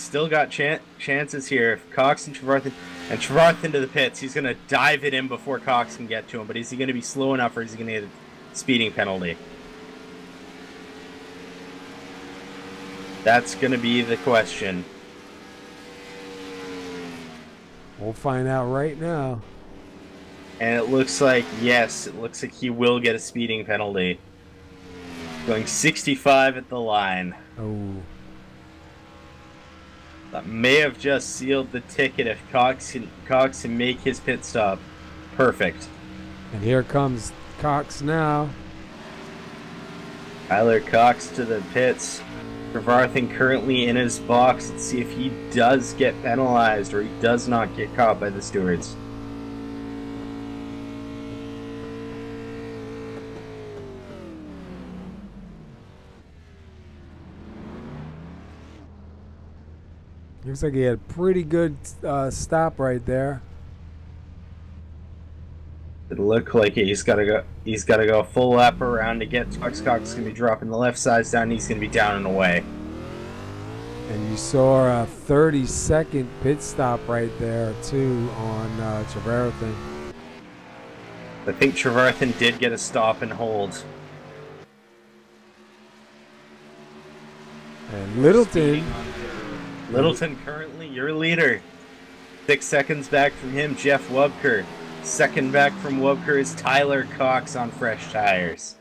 still got chances here. If Cox and Trevarthen to the pits, he's gonna dive it in before Cox can get to him. But is he gonna be slow enough, or is he gonna get a speeding penalty? That's gonna be the question. We'll find out right now. And it looks like, yes, it looks like he will get a speeding penalty. Going 65 at the line. Oh. That may have just sealed the ticket if Cox can make his pit stop. Perfect. And here comes Cox now. Tyler Cox to the pits. Trevarthen currently in his box. Let's see if he does get penalized or he does not get caught by the stewards. Looks like he had a pretty good stop right there. It looked like it. He's got to go. He's got to go a full lap around to get Cox. Cox is going to be dropping the left sides down. He's going to be down and away. And you saw a 30-second pit stop right there too on Trevarthen. I think Trevarthen did get a stop and hold. And Littleton. Littleton currently your leader. 6 seconds back from him, Jeff Wubker. Second back from Wubker is Tyler Cox on fresh tires.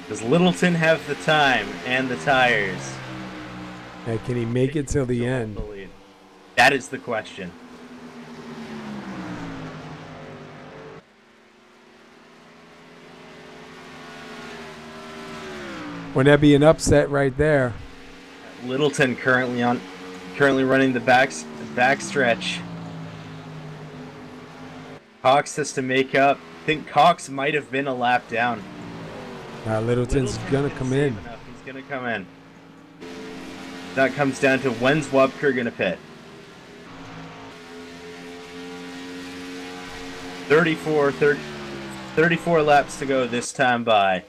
Does Littleton have the time and the tires? And can he make it till the end? That is the question. Wouldn't that be an upset right there? Littleton currently running the back stretch. Cox has to make up. I think Cox might have been a lap down. Littleton's gonna come in. He's gonna come in. That comes down to when's Wubker gonna pit. 34 laps to go this time by.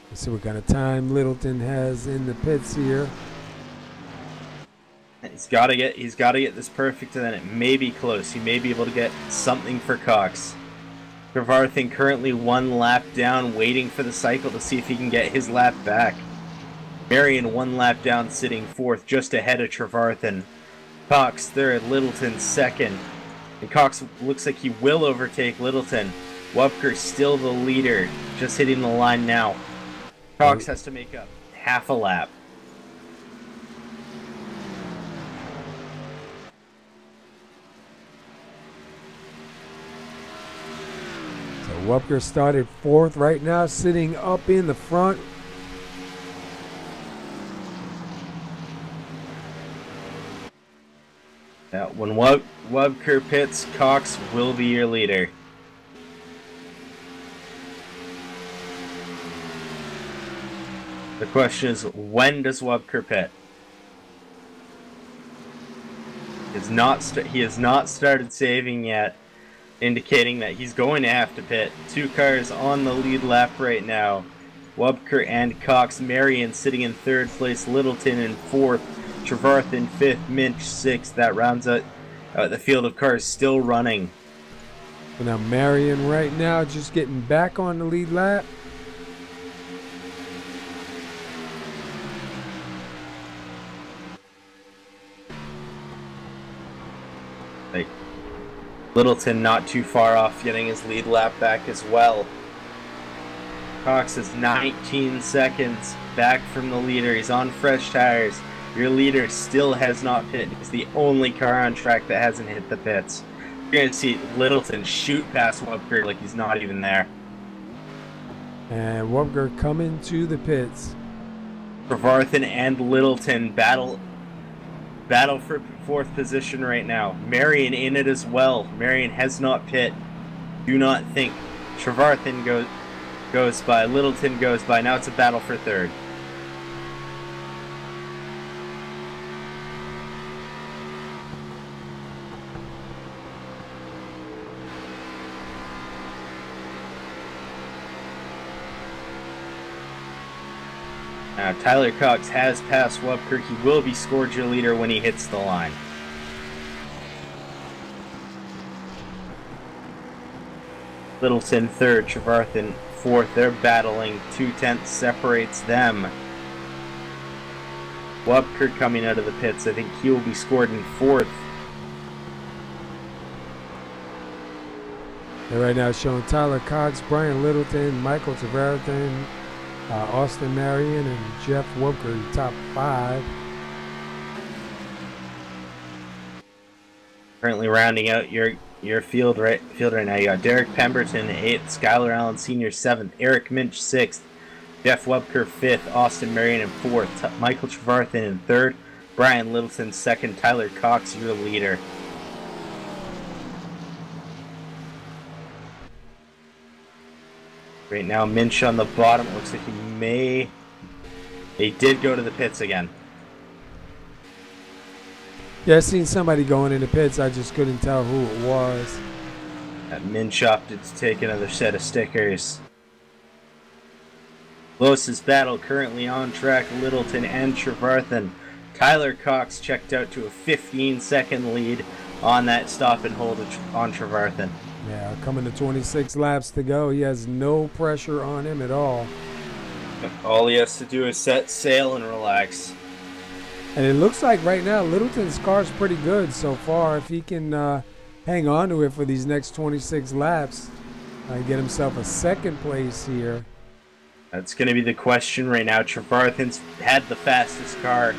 Let's see what kind of time Littleton has in the pits here. He's got to get this perfect, and then it may be close. He may be able to get something for Cox. Trevarthen currently 1 lap down, waiting for the cycle to see if he can get his lap back. Marion 1 lap down, sitting 4th, just ahead of Trevarthen. Cox 3rd, Littleton 2nd. And Cox looks like he will overtake Littleton. Wubker still the leader, just hitting the line now. Cox has to make up half a lap. So Wubker started 4th right now, sitting up in the front. Now, when Wubker pits, Cox will be your leader. The question is, when does Wubker pit? He has not started saving yet, indicating that he's going to have to pit. 2 cars on the lead lap right now. Wubker and Cox. Marion sitting in 3rd place. Littleton in 4th. Trevarthen 5th. Minch 6th. That rounds out the field of cars still running. So now Marion right now just getting back on the lead lap. Littleton not too far off, getting his lead lap back as well. Cox is 19 seconds back from the leader. He's on fresh tires. Your leader still has not pit. He's the only car on track that hasn't hit the pits. You're going to see Littleton shoot past Wubker like he's not even there. And Wubker coming to the pits. Trevarthen and Littleton battle for 4th position right now. Marion in it as well. Marion has not pit. Do not think. Trevarthen goes by. Littleton goes by. Now it's a battle for 3rd. Now, Tyler Cox has passed Wubker. He will be scored your leader when he hits the line. Littleton 3rd, Trevarthen 4th. They're battling. 2/10 separates them. Wubker coming out of the pits. I think he will be scored in 4th. And right now showing Tyler Cox, Brian Littleton, Michael Trevarthen, Austin Marion, and Jeff Wubker, top 5. Currently rounding out your your field right now. You got Derek Pemberton 8th, Skylar Allen Sr. 7th, Eric Minch 6th, Jeff Webker 5th, Austin Marion in 4th, Michael Trevarthen in 3rd, Brian Littleton 2nd, Tyler Cox your leader. Right now, Minch on the bottom. Looks like he did go to the pits again. Yeah, I seen somebody going in the pits. I just couldn't tell who it was. That Minch opted to take another set of stickers. Closest battle currently on track, Littleton and Trevarthen. Tyler Cox checked out to a 15-second lead on that stop and hold on Trevarthen. Yeah, coming to 26 laps to go. He has no pressure on him at all. All he has to do is set sail and relax. And it looks like right now Littleton's car's pretty good so far. If he can hang on to it for these next 26 laps and get himself a second place here. That's going to be the question right now. Trevarthen's had the fastest car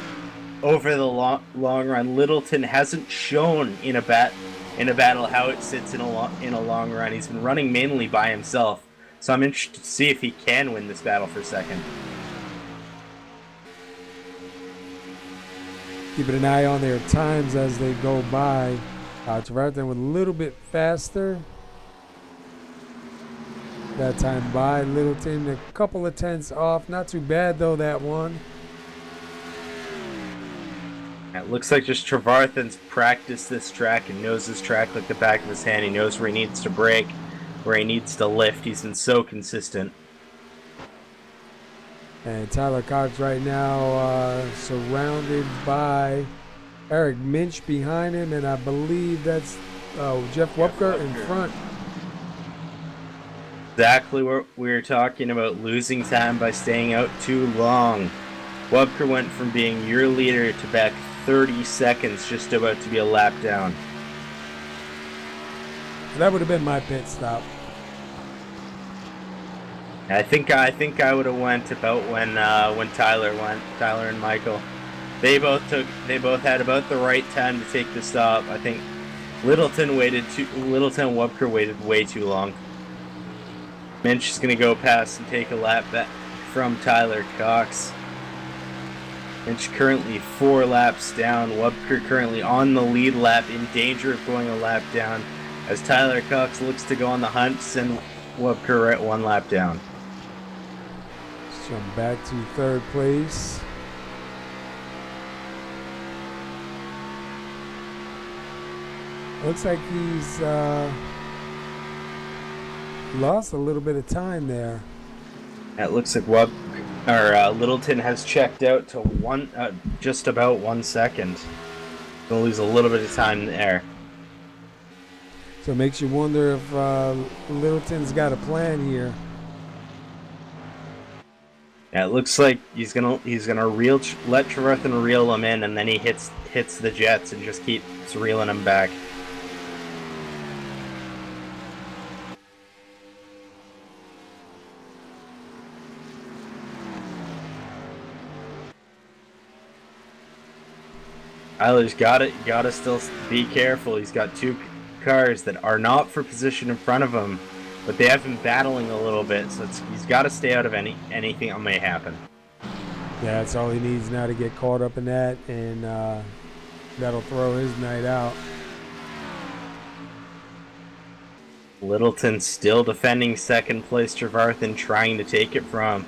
over the long run. Littleton hasn't shown in a battle how it sits in a long run. He's been running mainly by himself. So I'm interested to see if he can win this battle for second. Keeping an eye on their times as they go by. Trevarthen with a little bit faster. That time by Littleton, a couple of tenths off. Not too bad though, that one. It looks like just Trevarthen's practiced this track and knows this track like the back of his hand. He knows where he needs to brake, where he needs to lift. He's been so consistent. And Tyler Cox right now surrounded by Eric Minch behind him, and I believe that's Jeff Webker in front. Exactly what we were talking about, losing time by staying out too long. Webker went from being your leader to back 30 seconds, just about to be a lap down. That would have been my pit stop. I think I would have went about when Tyler went. Tyler and Michael, they both had about the right time to take the stop. I think Littleton and Webker waited way too long. Minch is gonna go past and take a lap back from Tyler Cox. Minch currently 4 laps down. Webker currently on the lead lap, in danger of going a lap down, as Tyler Cox looks to go on the hunt, send Webker right 1 lap down. Let's jump back to 3rd place. Looks like he's lost a little bit of time there. It looks like Littleton has checked out to just about 1 second. Gonna lose a little bit of time there. So it makes you wonder if Littleton's got a plan here. Yeah, it looks like he's gonna let Trevarthen reel him in, and then he hits the jets and just keeps reeling him back. Tyler's gotta still be careful. He's got 2 cars that are not for position in front of him, but they have been battling a little bit, so he's got to stay out of anything that may happen. Yeah, that's all he needs now to get caught up in that, and that'll throw his night out. Littleton still defending 2nd place. Trevarthen trying to take it from,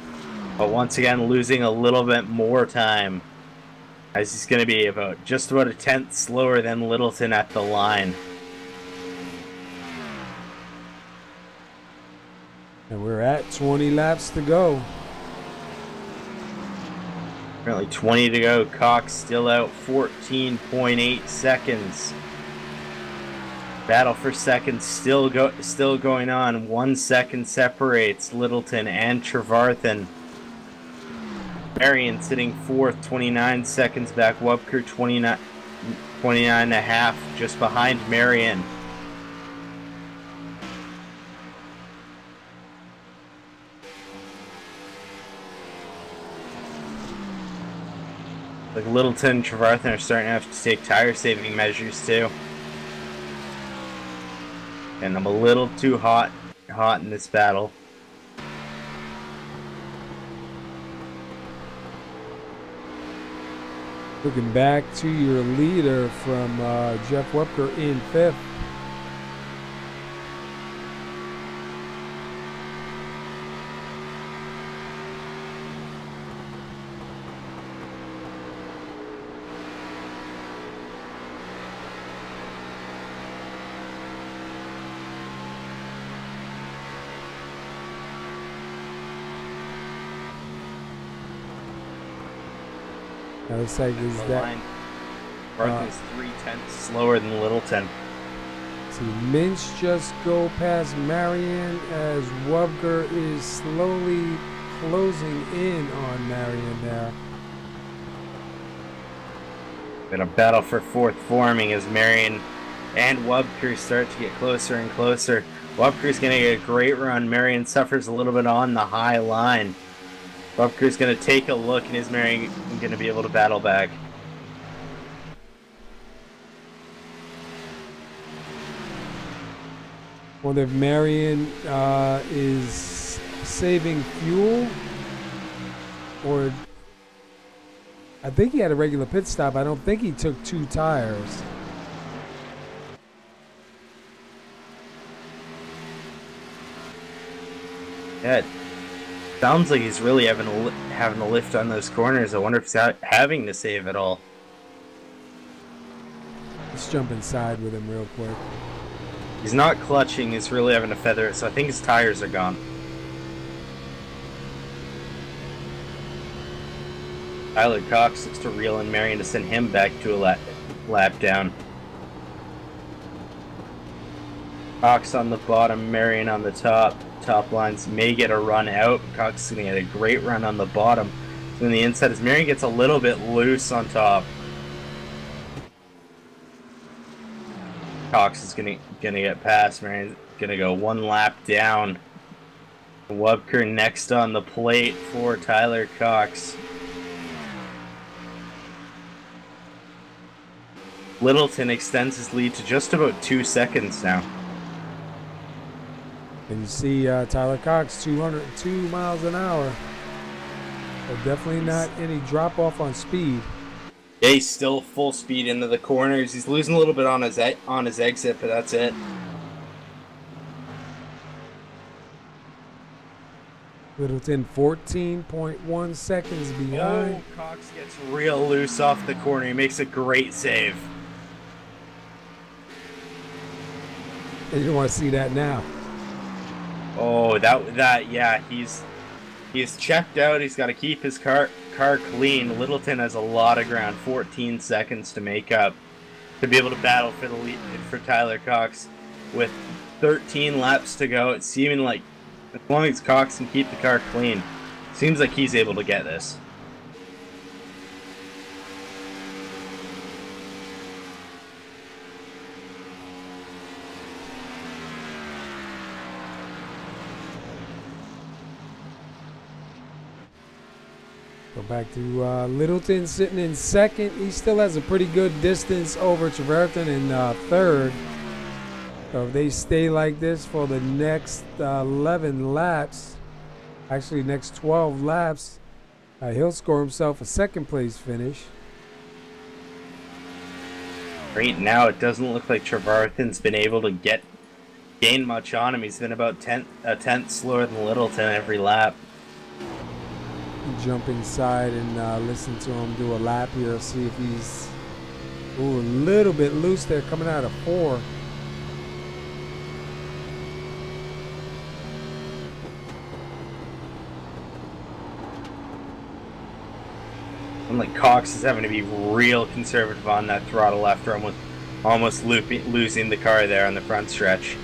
but once again losing a little bit more time, as he's going to be just about a tenth slower than Littleton at the line. And we're at 20 laps to go. Currently 20 to go. Cox still out 14.8 seconds. Battle for second still going on. 1 second separates Littleton and Trevarthen. Marion sitting 4th, 29 seconds back. Webker 29 and a half, just behind Marion. Like Littleton and Trevarthen are starting to have to take tire saving measures too. And I'm a little too hot in this battle. Looking back to your leader from Jeff Webker in 5th. Looks like is that Barkley's 3/10 slower than Littleton. See, Minch just go past Marion as Webker is slowly closing in on Marion there. Been a battle for 4th forming as Marion and Webker start to get closer and closer. Webker's going to get a great run. Marion suffers a little bit on the high line. Webker's going to take a look, and is Marion going to be able to battle back? Wonder if Marion is saving fuel, or I think he had a regular pit stop. I don't think he took 2 tires. Yeah, it sounds like he's really having a lift on those corners. I wonder if he's having to save at all. Let's jump inside with him real quick. He's not clutching, he's really having to feather it, so I think his tires are gone. Tyler Cox looks to reel in Marion to send him back to a lap down. Cox on the bottom, Marion on the top. Top lines may get a run out. Cox is going to get a great run on the bottom. So on the inside, as Marion gets a little bit loose on top. Cox is gonna get past. Marion's gonna go 1 lap down. Webker next on the plate for Tyler Cox. Littleton extends his lead to just about 2 seconds now. And you see Tyler Cox 202 miles an hour. So definitely not any drop off on speed. Yeah, he's still full speed into the corners. He's losing a little bit on his exit, but that's it. Littleton 14.1 seconds behind. Oh, Cox gets real loose off the corner. He makes a great save. And you don't want to see that now. Oh, yeah, he's checked out. He's got to keep his car clean. Littleton has a lot of ground, 14 seconds to make up to be able to battle for the lead for Tyler Cox with 13 laps to go. It's seeming like as long as Cox can keep the car clean, seems like he's able to get this. Go back to Littleton sitting in 2nd. He still has a pretty good distance over Treverton in 3rd. So if they stay like this for the next 11 laps, actually next 12 laps, he'll score himself a 2nd place finish. Right now, it doesn't look like Treverton's been able to gain much on him. He's been about a tenth slower than Littleton every lap. Jump inside and listen to him do a lap here. See if he's a little bit loose there coming out of 4. And like Cox is having to be real conservative on that throttle after almost losing the car there on the front stretch.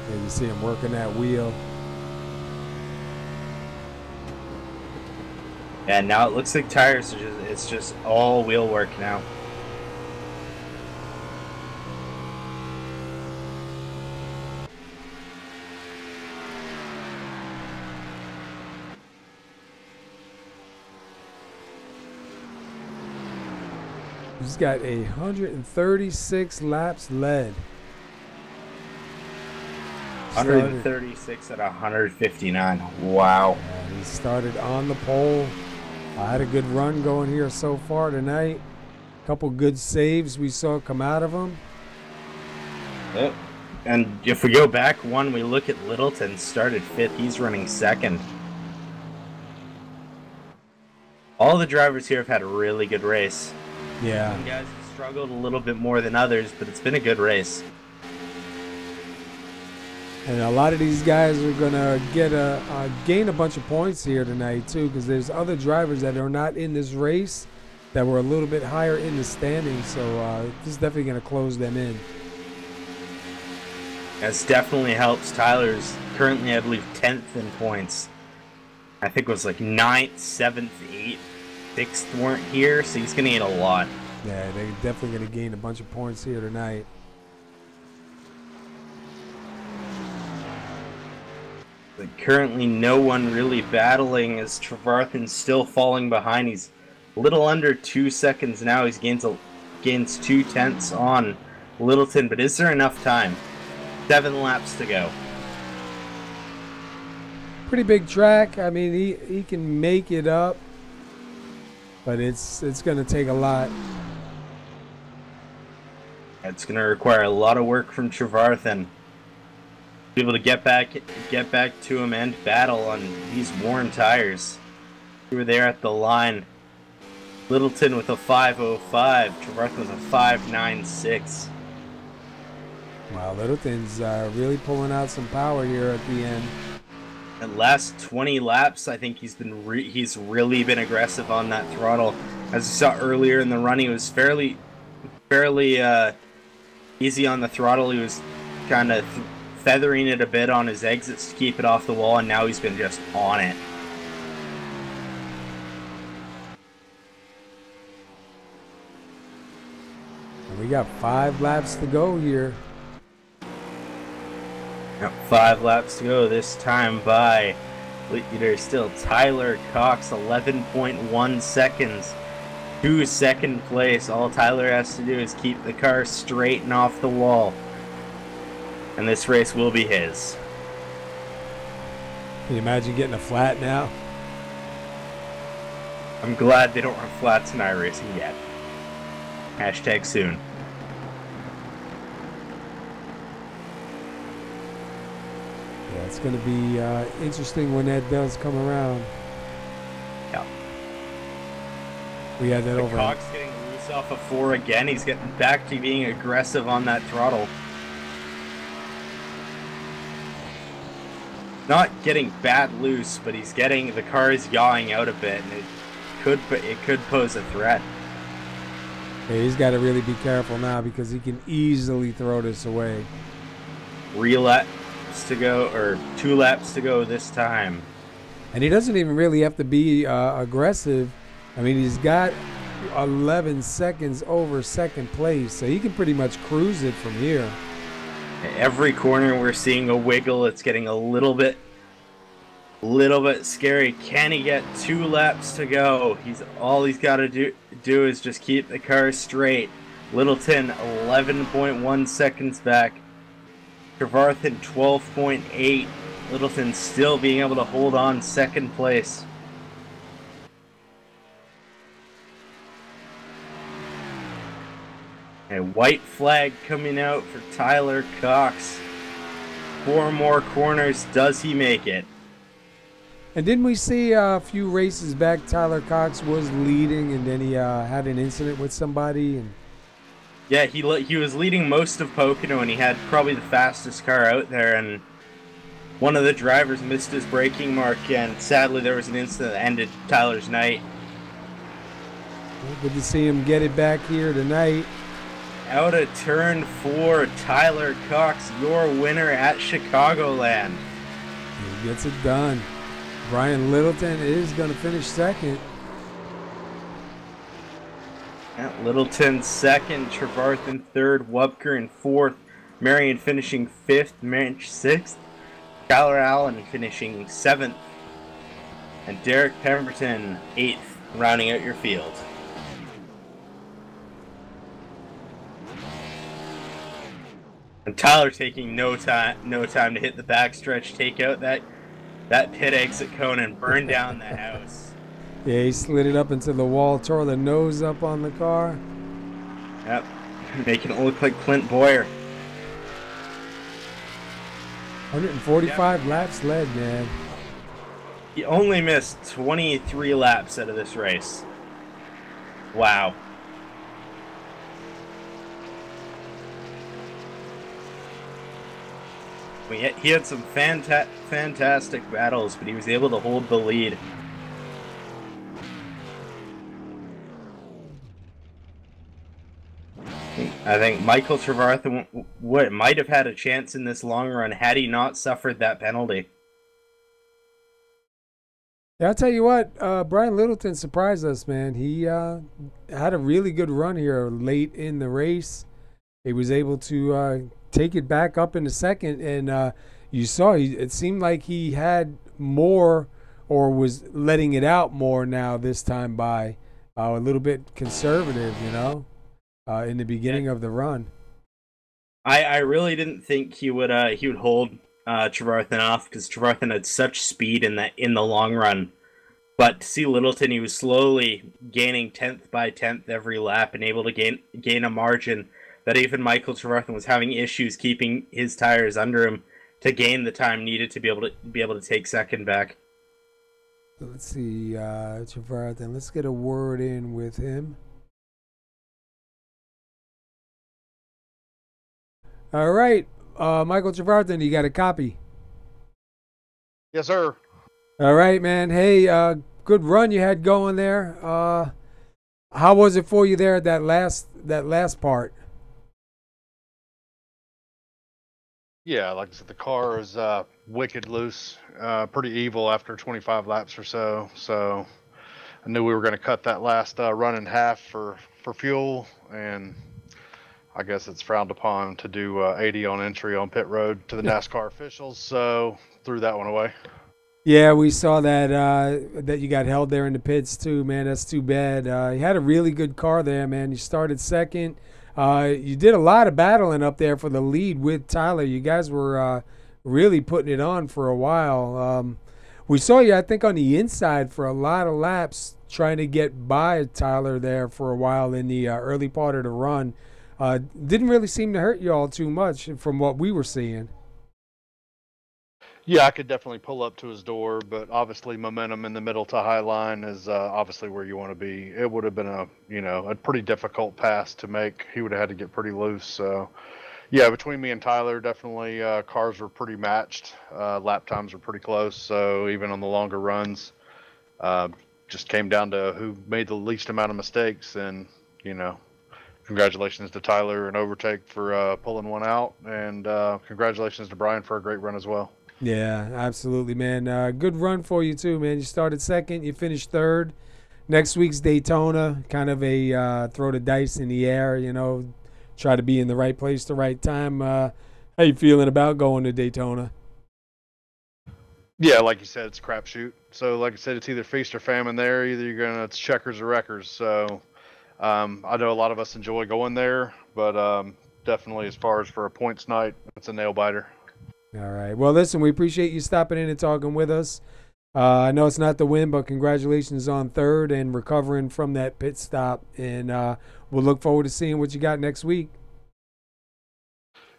And you see him working that wheel. And now it looks like tires are it's just all wheel work now. He's got 136 laps led. 136 at 159. Wow. And he started on the pole. I had a good run going here so far tonight. A couple good saves we saw come out of him. Yep. And if we go back one, we look at Littleton, started 5th. He's running 2nd. All the drivers here have had a really good race. Yeah. Some guys have struggled a little bit more than others, but it's been a good race. And a lot of these guys are going to gain a bunch of points here tonight, too, because there's other drivers that are not in this race that were a little bit higher in the standings. So this is definitely going to close them in. This definitely helps. Tyler's currently, I believe, 10th in points. I think it was like 9th, 7th, 8th, 6th weren't here, so he's going to get a lot. Yeah, they're definitely going to gain a bunch of points here tonight. But currently no one really battling as Trevarthen's still falling behind. He's a little under 2 seconds now. He gains 2/10 on Littleton, but is there enough time? 7 laps to go. Pretty big track. I mean, he can make it up, but it's going to take a lot. It's going to require a lot of work from Trevarthen. Be able to get back to him and battle on these worn tires. We were there at the line. Littleton with a 5:05, Trevarthen with a 5:96. Wow, Littleton's really pulling out some power here at the end. The last 20 laps, I think he's really been aggressive on that throttle. As you saw earlier in the run, he was fairly easy on the throttle. He was kind of feathering it a bit on his exits to keep it off the wall, and now he's been just on it. And we got 5 laps to go here. Yep, 5 laps to go, this time by leader still Tyler Cox, 11.1 seconds to 2nd place. All Tyler has to do is keep the car straight and off the wall, and this race will be his. Can you imagine getting a flat now? I'm glad they don't run flats in iRacing yet. Hashtag soon. Yeah, it's going to be interesting when that does come around. Yeah. We had that over. Cox getting loose off of 4 again. He's getting back to being aggressive on that throttle. Not getting bad loose, but he's getting, the car is yawing out a bit, and it could pose a threat. Yeah, he's got to really be careful now because he can easily throw this away. 3 laps to go, or 2 laps to go this time. And he doesn't even really have to be aggressive. I mean, he's got 11 seconds over 2nd place, so he can pretty much cruise it from here. Every corner we're seeing a wiggle. It's getting a little bit scary. Can he get 2 laps to go? All he's got to do is just keep the car straight. Littleton 11.1 seconds back. Trevarthen 12.8. Littleton still being able to hold on 2nd place. A white flag coming out for Tyler Cox. 4 more corners. Does he make it? And didn't we see a few races back, Tyler Cox was leading, and then he had an incident with somebody? And yeah, he was leading most of Pocono, and he had probably the fastest car out there, and one of the drivers missed his braking mark, and sadly there was an incident that ended Tyler's night. Well, good to see him get it back here tonight. Out of turn 4, Tyler Cox, your winner at Chicagoland. He gets it done. Brian Littleton is going to finish 2nd. At Littleton 2nd, Trevarthen 3rd, Wubker in 4th, Marion finishing 5th, Mensch 6th, Skylar Allen finishing 7th, and Derek Pemberton 8th, rounding out your field. And Tyler taking no time to hit the backstretch, take out that pit exit cone and burn down the house. Yeah, he slid it up into the wall, tore the nose up on the car. Yep, making it look like Clint Boyer. 145 laps led, man. He only missed 23 laps out of this race. Wow. He had some fantastic battles, but he was able to hold the lead. I think Michael Trevarthen might have had a chance in this long run had he not suffered that penalty. Yeah, I'll tell you what, Brian Littleton surprised us, man. He had a really good run here late in the race. He was able to take it back up in the second, and you saw it seemed like he had more or was letting it out more now this time by a little bit conservative, you know, in the beginning of the run. I really didn't think he would hold Trevarthen off because Trevarthen had such speed in the long run. But to see Littleton, he was slowly gaining 10th by 10th every lap and able to gain a margin that even Michael Trevarthen was having issues keeping his tires under him to gain the time needed to be able to take second back. So let's see, Trevarthen. Let's get a word in with him. All right, Michael Trevarthen, you got a copy? Yes, sir. All right, man. Hey, good run you had going there. How was it for you there at that last part? Yeah, like I said, the car is wicked loose, pretty evil after 25 laps or so. So I knew we were going to cut that last run in half for fuel, and I guess it's frowned upon to do 80 on entry on pit road to the NASCAR officials, so threw that one away. Yeah, we saw that that you got held there in the pits too, man. That's too bad. You had a really good car there, man. You started second. You did a lot of battling up there for the lead with Tyler. You guys were really putting it on for a while. We saw you, I think, on the inside for a lot of laps trying to get by Tyler there for a while in the early part of the run. Didn't really seem to hurt you all too much from what we were seeing. Yeah, I could definitely pull up to his door, but obviously momentum in the middle to high line is obviously where you want to be. It would have been a pretty difficult pass to make. He would have had to get pretty loose. So, yeah, between me and Tyler, definitely cars were pretty matched. Lap times were pretty close. So even on the longer runs, just came down to who made the least amount of mistakes. And, congratulations to Tyler and Overtake for pulling one out. And congratulations to Brian for a great run as well. Yeah, absolutely, man. Good run for you, too, man. You started second. You finished third. Next week's Daytona, kind of a throw the dice in the air, try to be in the right place, the right time. How you feeling about going to Daytona? Yeah, like you said, it's a crapshoot. So, like I said, it's either feast or famine there. Either it's checkers or wreckers. So, I know a lot of us enjoy going there, but definitely as far as for a points night, it's a nail-biter. All right. Well, listen, we appreciate you stopping in and talking with us. I know it's not the win, but congratulations on third and recovering from that pit stop. And we'll look forward to seeing what you got next week.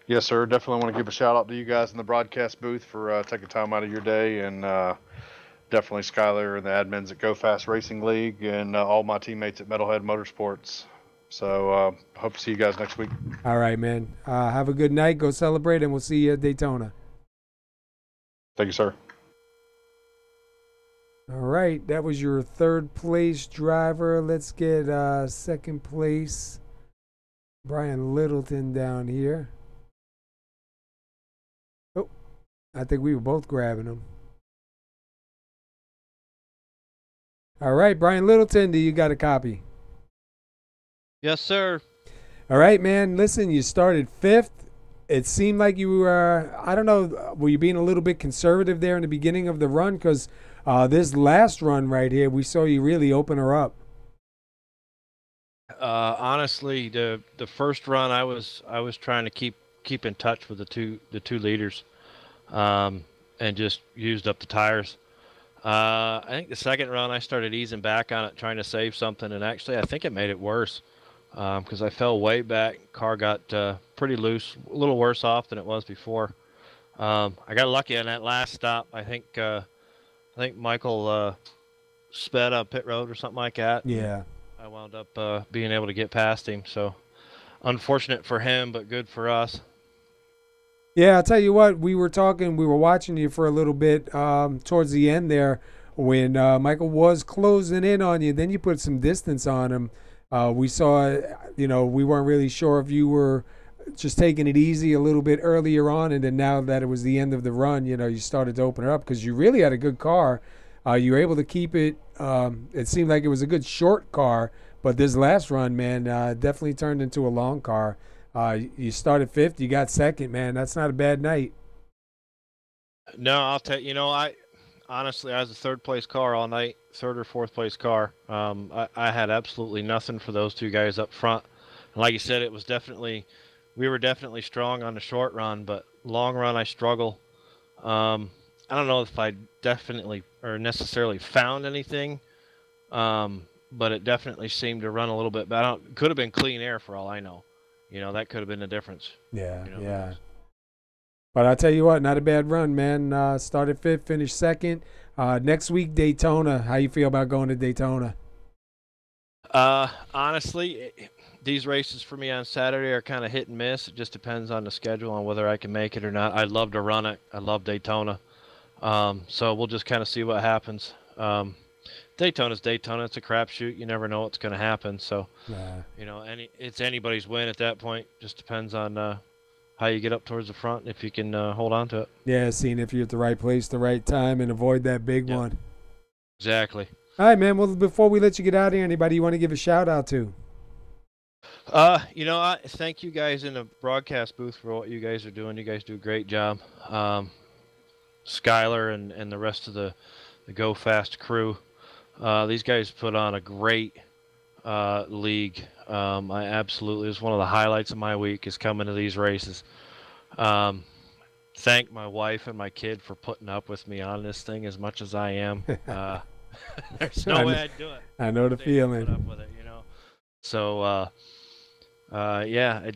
Yes, sir. Definitely want to give a shout out to you guys in the broadcast booth for taking time out of your day. And definitely Skyler and the admins at Go Fast Racing League and all my teammates at Metalhead Motorsports. So hope to see you guys next week. All right, man. Have a good night. Go celebrate, and we'll see you at Daytona. Thank you, sir. All right, that was your third place driver. Let's get second place. Brian Littleton down here. Oh, I think we were both grabbing him. All right, Brian Littleton, do you got a copy? Yes, sir. All right, man. Listen, you started fifth. It seemed like you were, I don't know, were you being a little bit conservative there in the beginning of the run? Because this last run right here, we saw you really open her up. Honestly, the first run, I was trying to keep keep in touch with the two leaders, and just used up the tires. I think the second run I started easing back on it, trying to save something, and actually I think it made it worse because I fell way back. Car got pretty loose, a little worse off than it was before. I got lucky on that last stop. I think Michael sped on pit road or something like that. Yeah. I wound up being able to get past him. So unfortunate for him, but good for us. Yeah, I'll tell you what, we were watching you for a little bit towards the end there when Michael was closing in on you. Then you put some distance on him. We saw, we weren't really sure if you were just taking it easy a little bit earlier on, and then now that it was the end of the run, you started to open it up because you really had a good car. You were able to keep it. It seemed like it was a good short car, but this last run, man, definitely turned into a long car. You started fifth, you got second, man. That's not a bad night. No, I'll tell you, I honestly, I was a third place car all night, third or fourth place car. I had absolutely nothing for those two guys up front. And like you said, we were definitely strong on the short run, but long run, I struggle. I don't know if I definitely or necessarily found anything, but it definitely seemed to run a little bit better. Could have been clean air for all I know. That could have been the difference. Yeah, yeah. But I'll tell you what, not a bad run, man. Started fifth, finished second. Next week, Daytona. How you feel about going to Daytona? Honestly, these races for me on Saturday are kind of hit and miss. It just depends on the schedule on whether I can make it or not. I'd love to run it. I love Daytona. So we'll just kind of see what happens. Daytona's Daytona. It's a crapshoot. You never know what's going to happen. So, it's anybody's win at that point. Just depends on how you get up towards the front, if you can hold on to it. Yeah, seeing if you're at the right place, the right time, and avoid that big one. Exactly. All right, man. Well, before we let you get out of here, anybody you want to give a shout out to? I thank you guys in the broadcast booth for what you guys are doing. You guys do a great job. Skylar and the rest of the Go Fast crew. These guys put on a great league. It's one of the highlights of my week is coming to these races. Thank my wife and my kid for putting up with me on this thing as much as I am. There's no way I'd do it. I know the feeling. Put up with it, So, I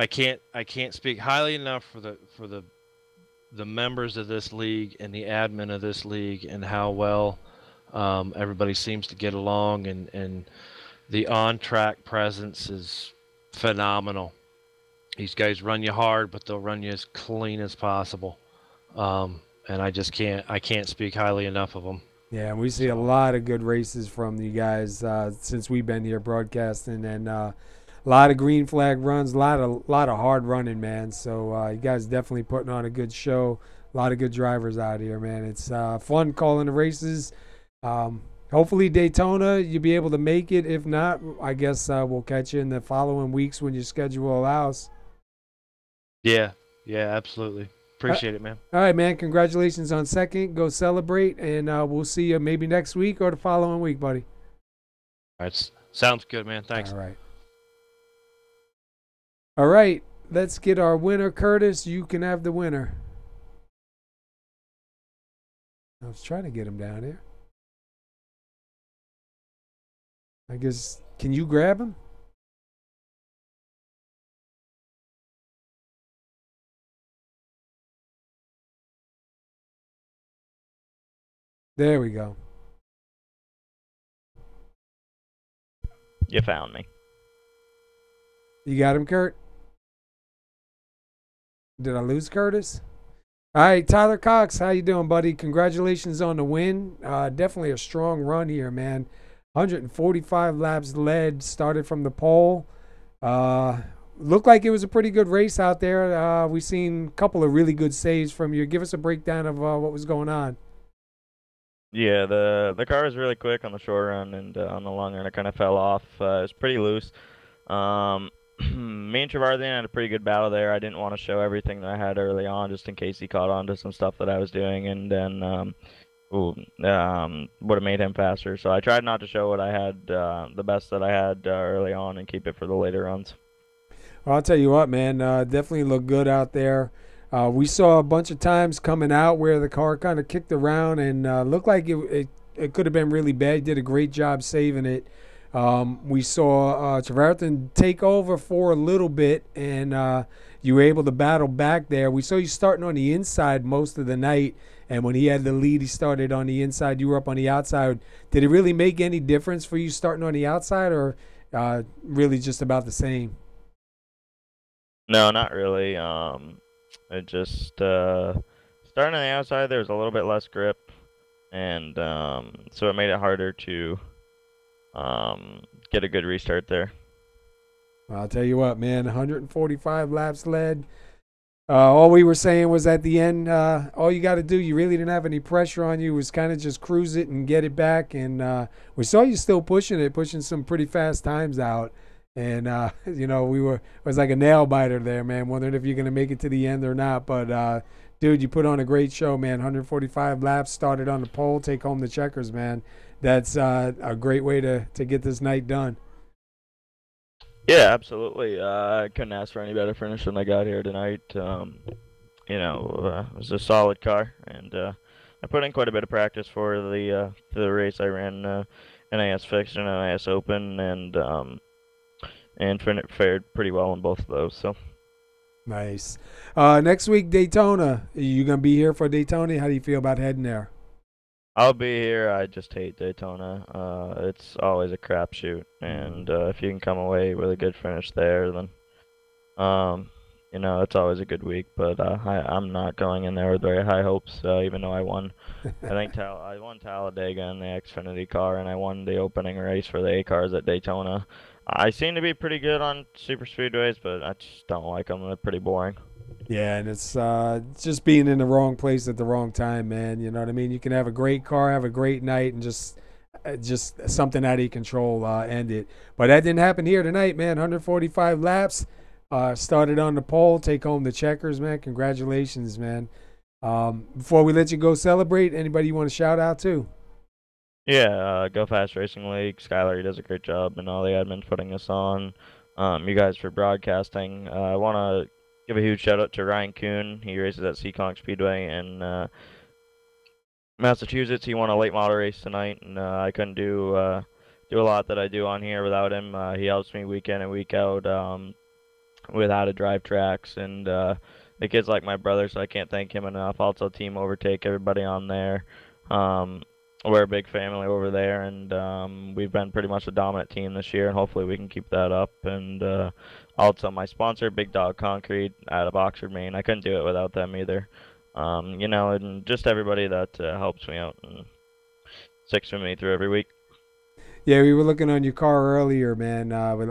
can't speak highly enough for the members of this league and the admin of this league and how well everybody seems to get along, and the on-track presence is phenomenal. These guys run you hard, but they'll run you as clean as possible. And I can't speak highly enough of them. Yeah, we see a lot of good races from you guys since we've been here broadcasting, and a lot of green flag runs, a lot of hard running, man. So you guys definitely putting on a good show. A lot of good drivers out here, man. It's fun calling the races. Hopefully Daytona, you'll be able to make it. If not, I guess we'll catch you in the following weeks when your schedule allows. Yeah, absolutely. Appreciate it, man. All right, man. Congratulations on second. Go celebrate, and we'll see you maybe next week or the following week, buddy. All right. Sounds good, man. Thanks. All right. Let's get our winner, Curtis. You can have the winner. I was trying to get him down here. I guess, can you grab him? There we go. You found me. You got him, Kurt? Did I lose Curtis? All right, Tyler Cox, how you doing, buddy? Congratulations on the win. Definitely a strong run here, man. 145 laps led, started from the pole. Looked like it was a pretty good race out there. We've seen a couple of really good saves from you. Give us a breakdown of what was going on. Yeah, the car was really quick on the short run, and on the long run it kind of fell off. It was pretty loose. Me and Trevarthian had a pretty good battle there. I didn't want to show everything that I had early on, just in case he caught on to some stuff that I was doing, and then would have made him faster. So I tried not to show what I had, the best that I had early on, and keep it for the later runs. Well, I'll tell you what, man. Definitely looked good out there. We saw a bunch of times coming out where the car kind of kicked around and looked like it could have been really bad. He did a great job saving it. We saw Trevarton take over for a little bit, and you were able to battle back there. We saw you starting on the inside most of the night, and when he had the lead, he started on the inside. You were up on the outside. Did it really make any difference for you starting on the outside, or really just about the same? No, not really. It just starting on the outside, there was a little bit less grip, and so it made it harder to get a good restart there. I'll tell you what, man, 145 laps led. All we were saying was at the end, all you got to do, you really didn't have any pressure on you, was kind of just cruise it and get it back. And we saw you still pushing some pretty fast times out. And, it was like a nail biter there, man, wondering if you're going to make it to the end or not. But, dude, you put on a great show, man. 145 laps, started on the pole, take home the checkers, man. That's a great way to get this night done. Yeah, absolutely. I couldn't ask for any better finish than I got here tonight. It was a solid car, and I put in quite a bit of practice for the race. I ran NIS Fixed and NIS Open, and fared pretty well in both of those. So nice. Next week, Daytona. Are you gonna be here for Daytona? How do you feel about heading there? I'll be here. I just hate Daytona. It's always a crapshoot, and if you can come away with a good finish there, then it's always a good week. But I'm not going in there with very high hopes, even though I won. I think I won Talladega in the Xfinity car, and I won the opening race for the A cars at Daytona. I seem to be pretty good on super speedways, but I just don't like them. They're pretty boring. Yeah, and it's just being in the wrong place at the wrong time, man. You know what I mean? You can have a great car, have a great night, and just something out of your control end it. But that didn't happen here tonight, man. 145 laps, started on the pole, take home the checkers, man. Congratulations, man. Before we let you go celebrate, anybody you want to shout out to? Yeah, Go Fast Racing League. Skylar, he does a great job, and all the admins putting us on. You guys for broadcasting. I want to give a huge shout out to Ryan Kuhn. He races at Chicagoland Speedway in Massachusetts. He won a late model race tonight, and I couldn't do a lot that I do on here without him. He helps me week in and week out with how to drive tracks, and the kid's like my brother, so I can't thank him enough. Also, Team Overtake, everybody on there. We're a big family over there, and we've been pretty much a dominant team this year, and hopefully we can keep that up. And also my sponsor, Big Dog Concrete out of Oxford, Maine. I couldn't do it without them either. And just everybody that helps me out and sticks with me through every week. Yeah, we were looking on your car earlier, man.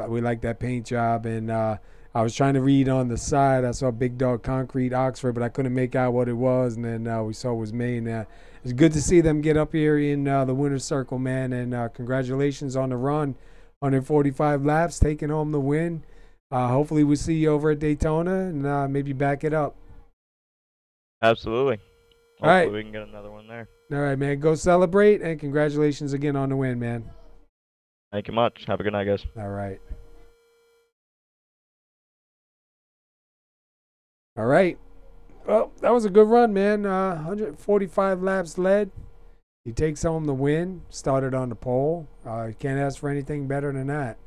We like that paint job, and I was trying to read on the side. I saw Big Dog Concrete Oxford, but I couldn't make out what it was, and then we saw it was Maine. It's good to see them get up here in the winner's circle, man, and congratulations on the run. 145 laps, taking home the win. Hopefully we'll see you over at Daytona and maybe back it up. Absolutely. All right. Hopefully we can get another one there. All right, man. Go celebrate, and congratulations again on the win, man. Thank you much. Have a good night, guys. All right. All right. Well, that was a good run, man. 145 laps led. He takes home the win. Started on the pole. You can't ask for anything better than that.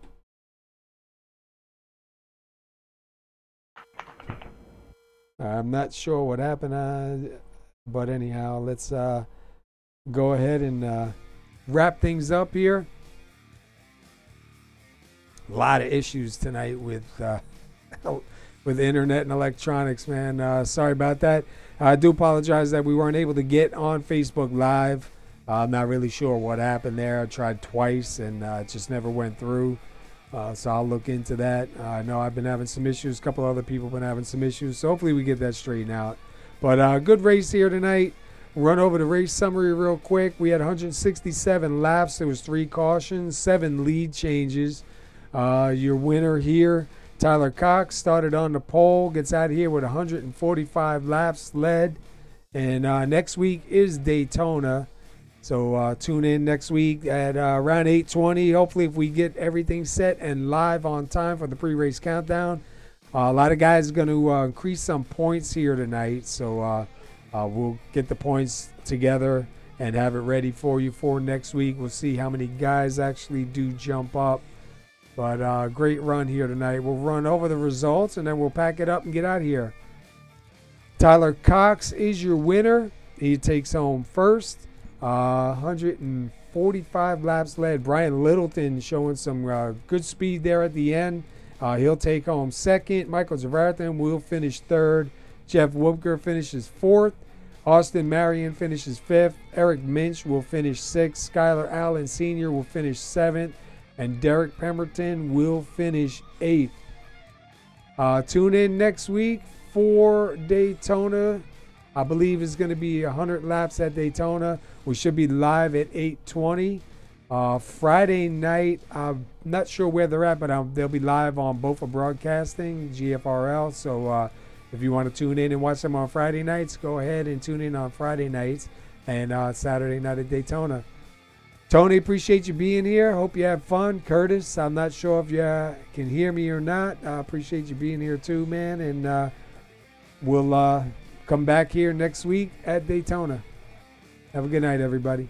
I'm not sure what happened, but anyhow, let's go ahead and wrap things up here. A lot of issues tonight with internet and electronics, man. Sorry about that. I do apologize that we weren't able to get on Facebook Live. I'm not really sure what happened there. I tried twice and it just never went through. So I'll look into that. I know I've been having some issues. A couple other people have been having some issues. So hopefully we get that straightened out. But good race here tonight. Run over the race summary real quick. We had 167 laps. There was 3 cautions, 7 lead changes. Your winner here, Tyler Cox, started on the pole, gets out of here with 145 laps led. And next week is Daytona. So tune in next week at around 8:20. Hopefully if we get everything set and live on time for the pre-race countdown, A lot of guys are going to increase some points here tonight, so we'll get the points together and have it ready for you for next week. We'll see how many guys actually do jump up. But great run here tonight. We'll run over the results, and then we'll pack it up and get out of here. Tyler Cox is your winner. He takes home first. 145 laps led. Brian Littleton showing some good speed there at the end. He'll take home second. Michael Javarthan will finish third. Jeff Wupker finishes fourth. Austin Marion finishes fifth. Eric Minch will finish sixth. Skylar Allen Sr. will finish seventh. And Derek Pemberton will finish eighth. Tune in next week for Daytona. I believe it's going to be 100 laps at Daytona. We should be live at 8:20. Friday night, I'm not sure where they're at, but they'll be live on both of Broadcasting, GFRL. So if you want to tune in and watch them on Friday nights, go ahead and tune in on Friday nights and Saturday night at Daytona. Tony, appreciate you being here. Hope you have fun. Curtis, I'm not sure if you can hear me or not. I appreciate you being here too, man. And we'll come back here next week at Daytona. Have a good night, everybody.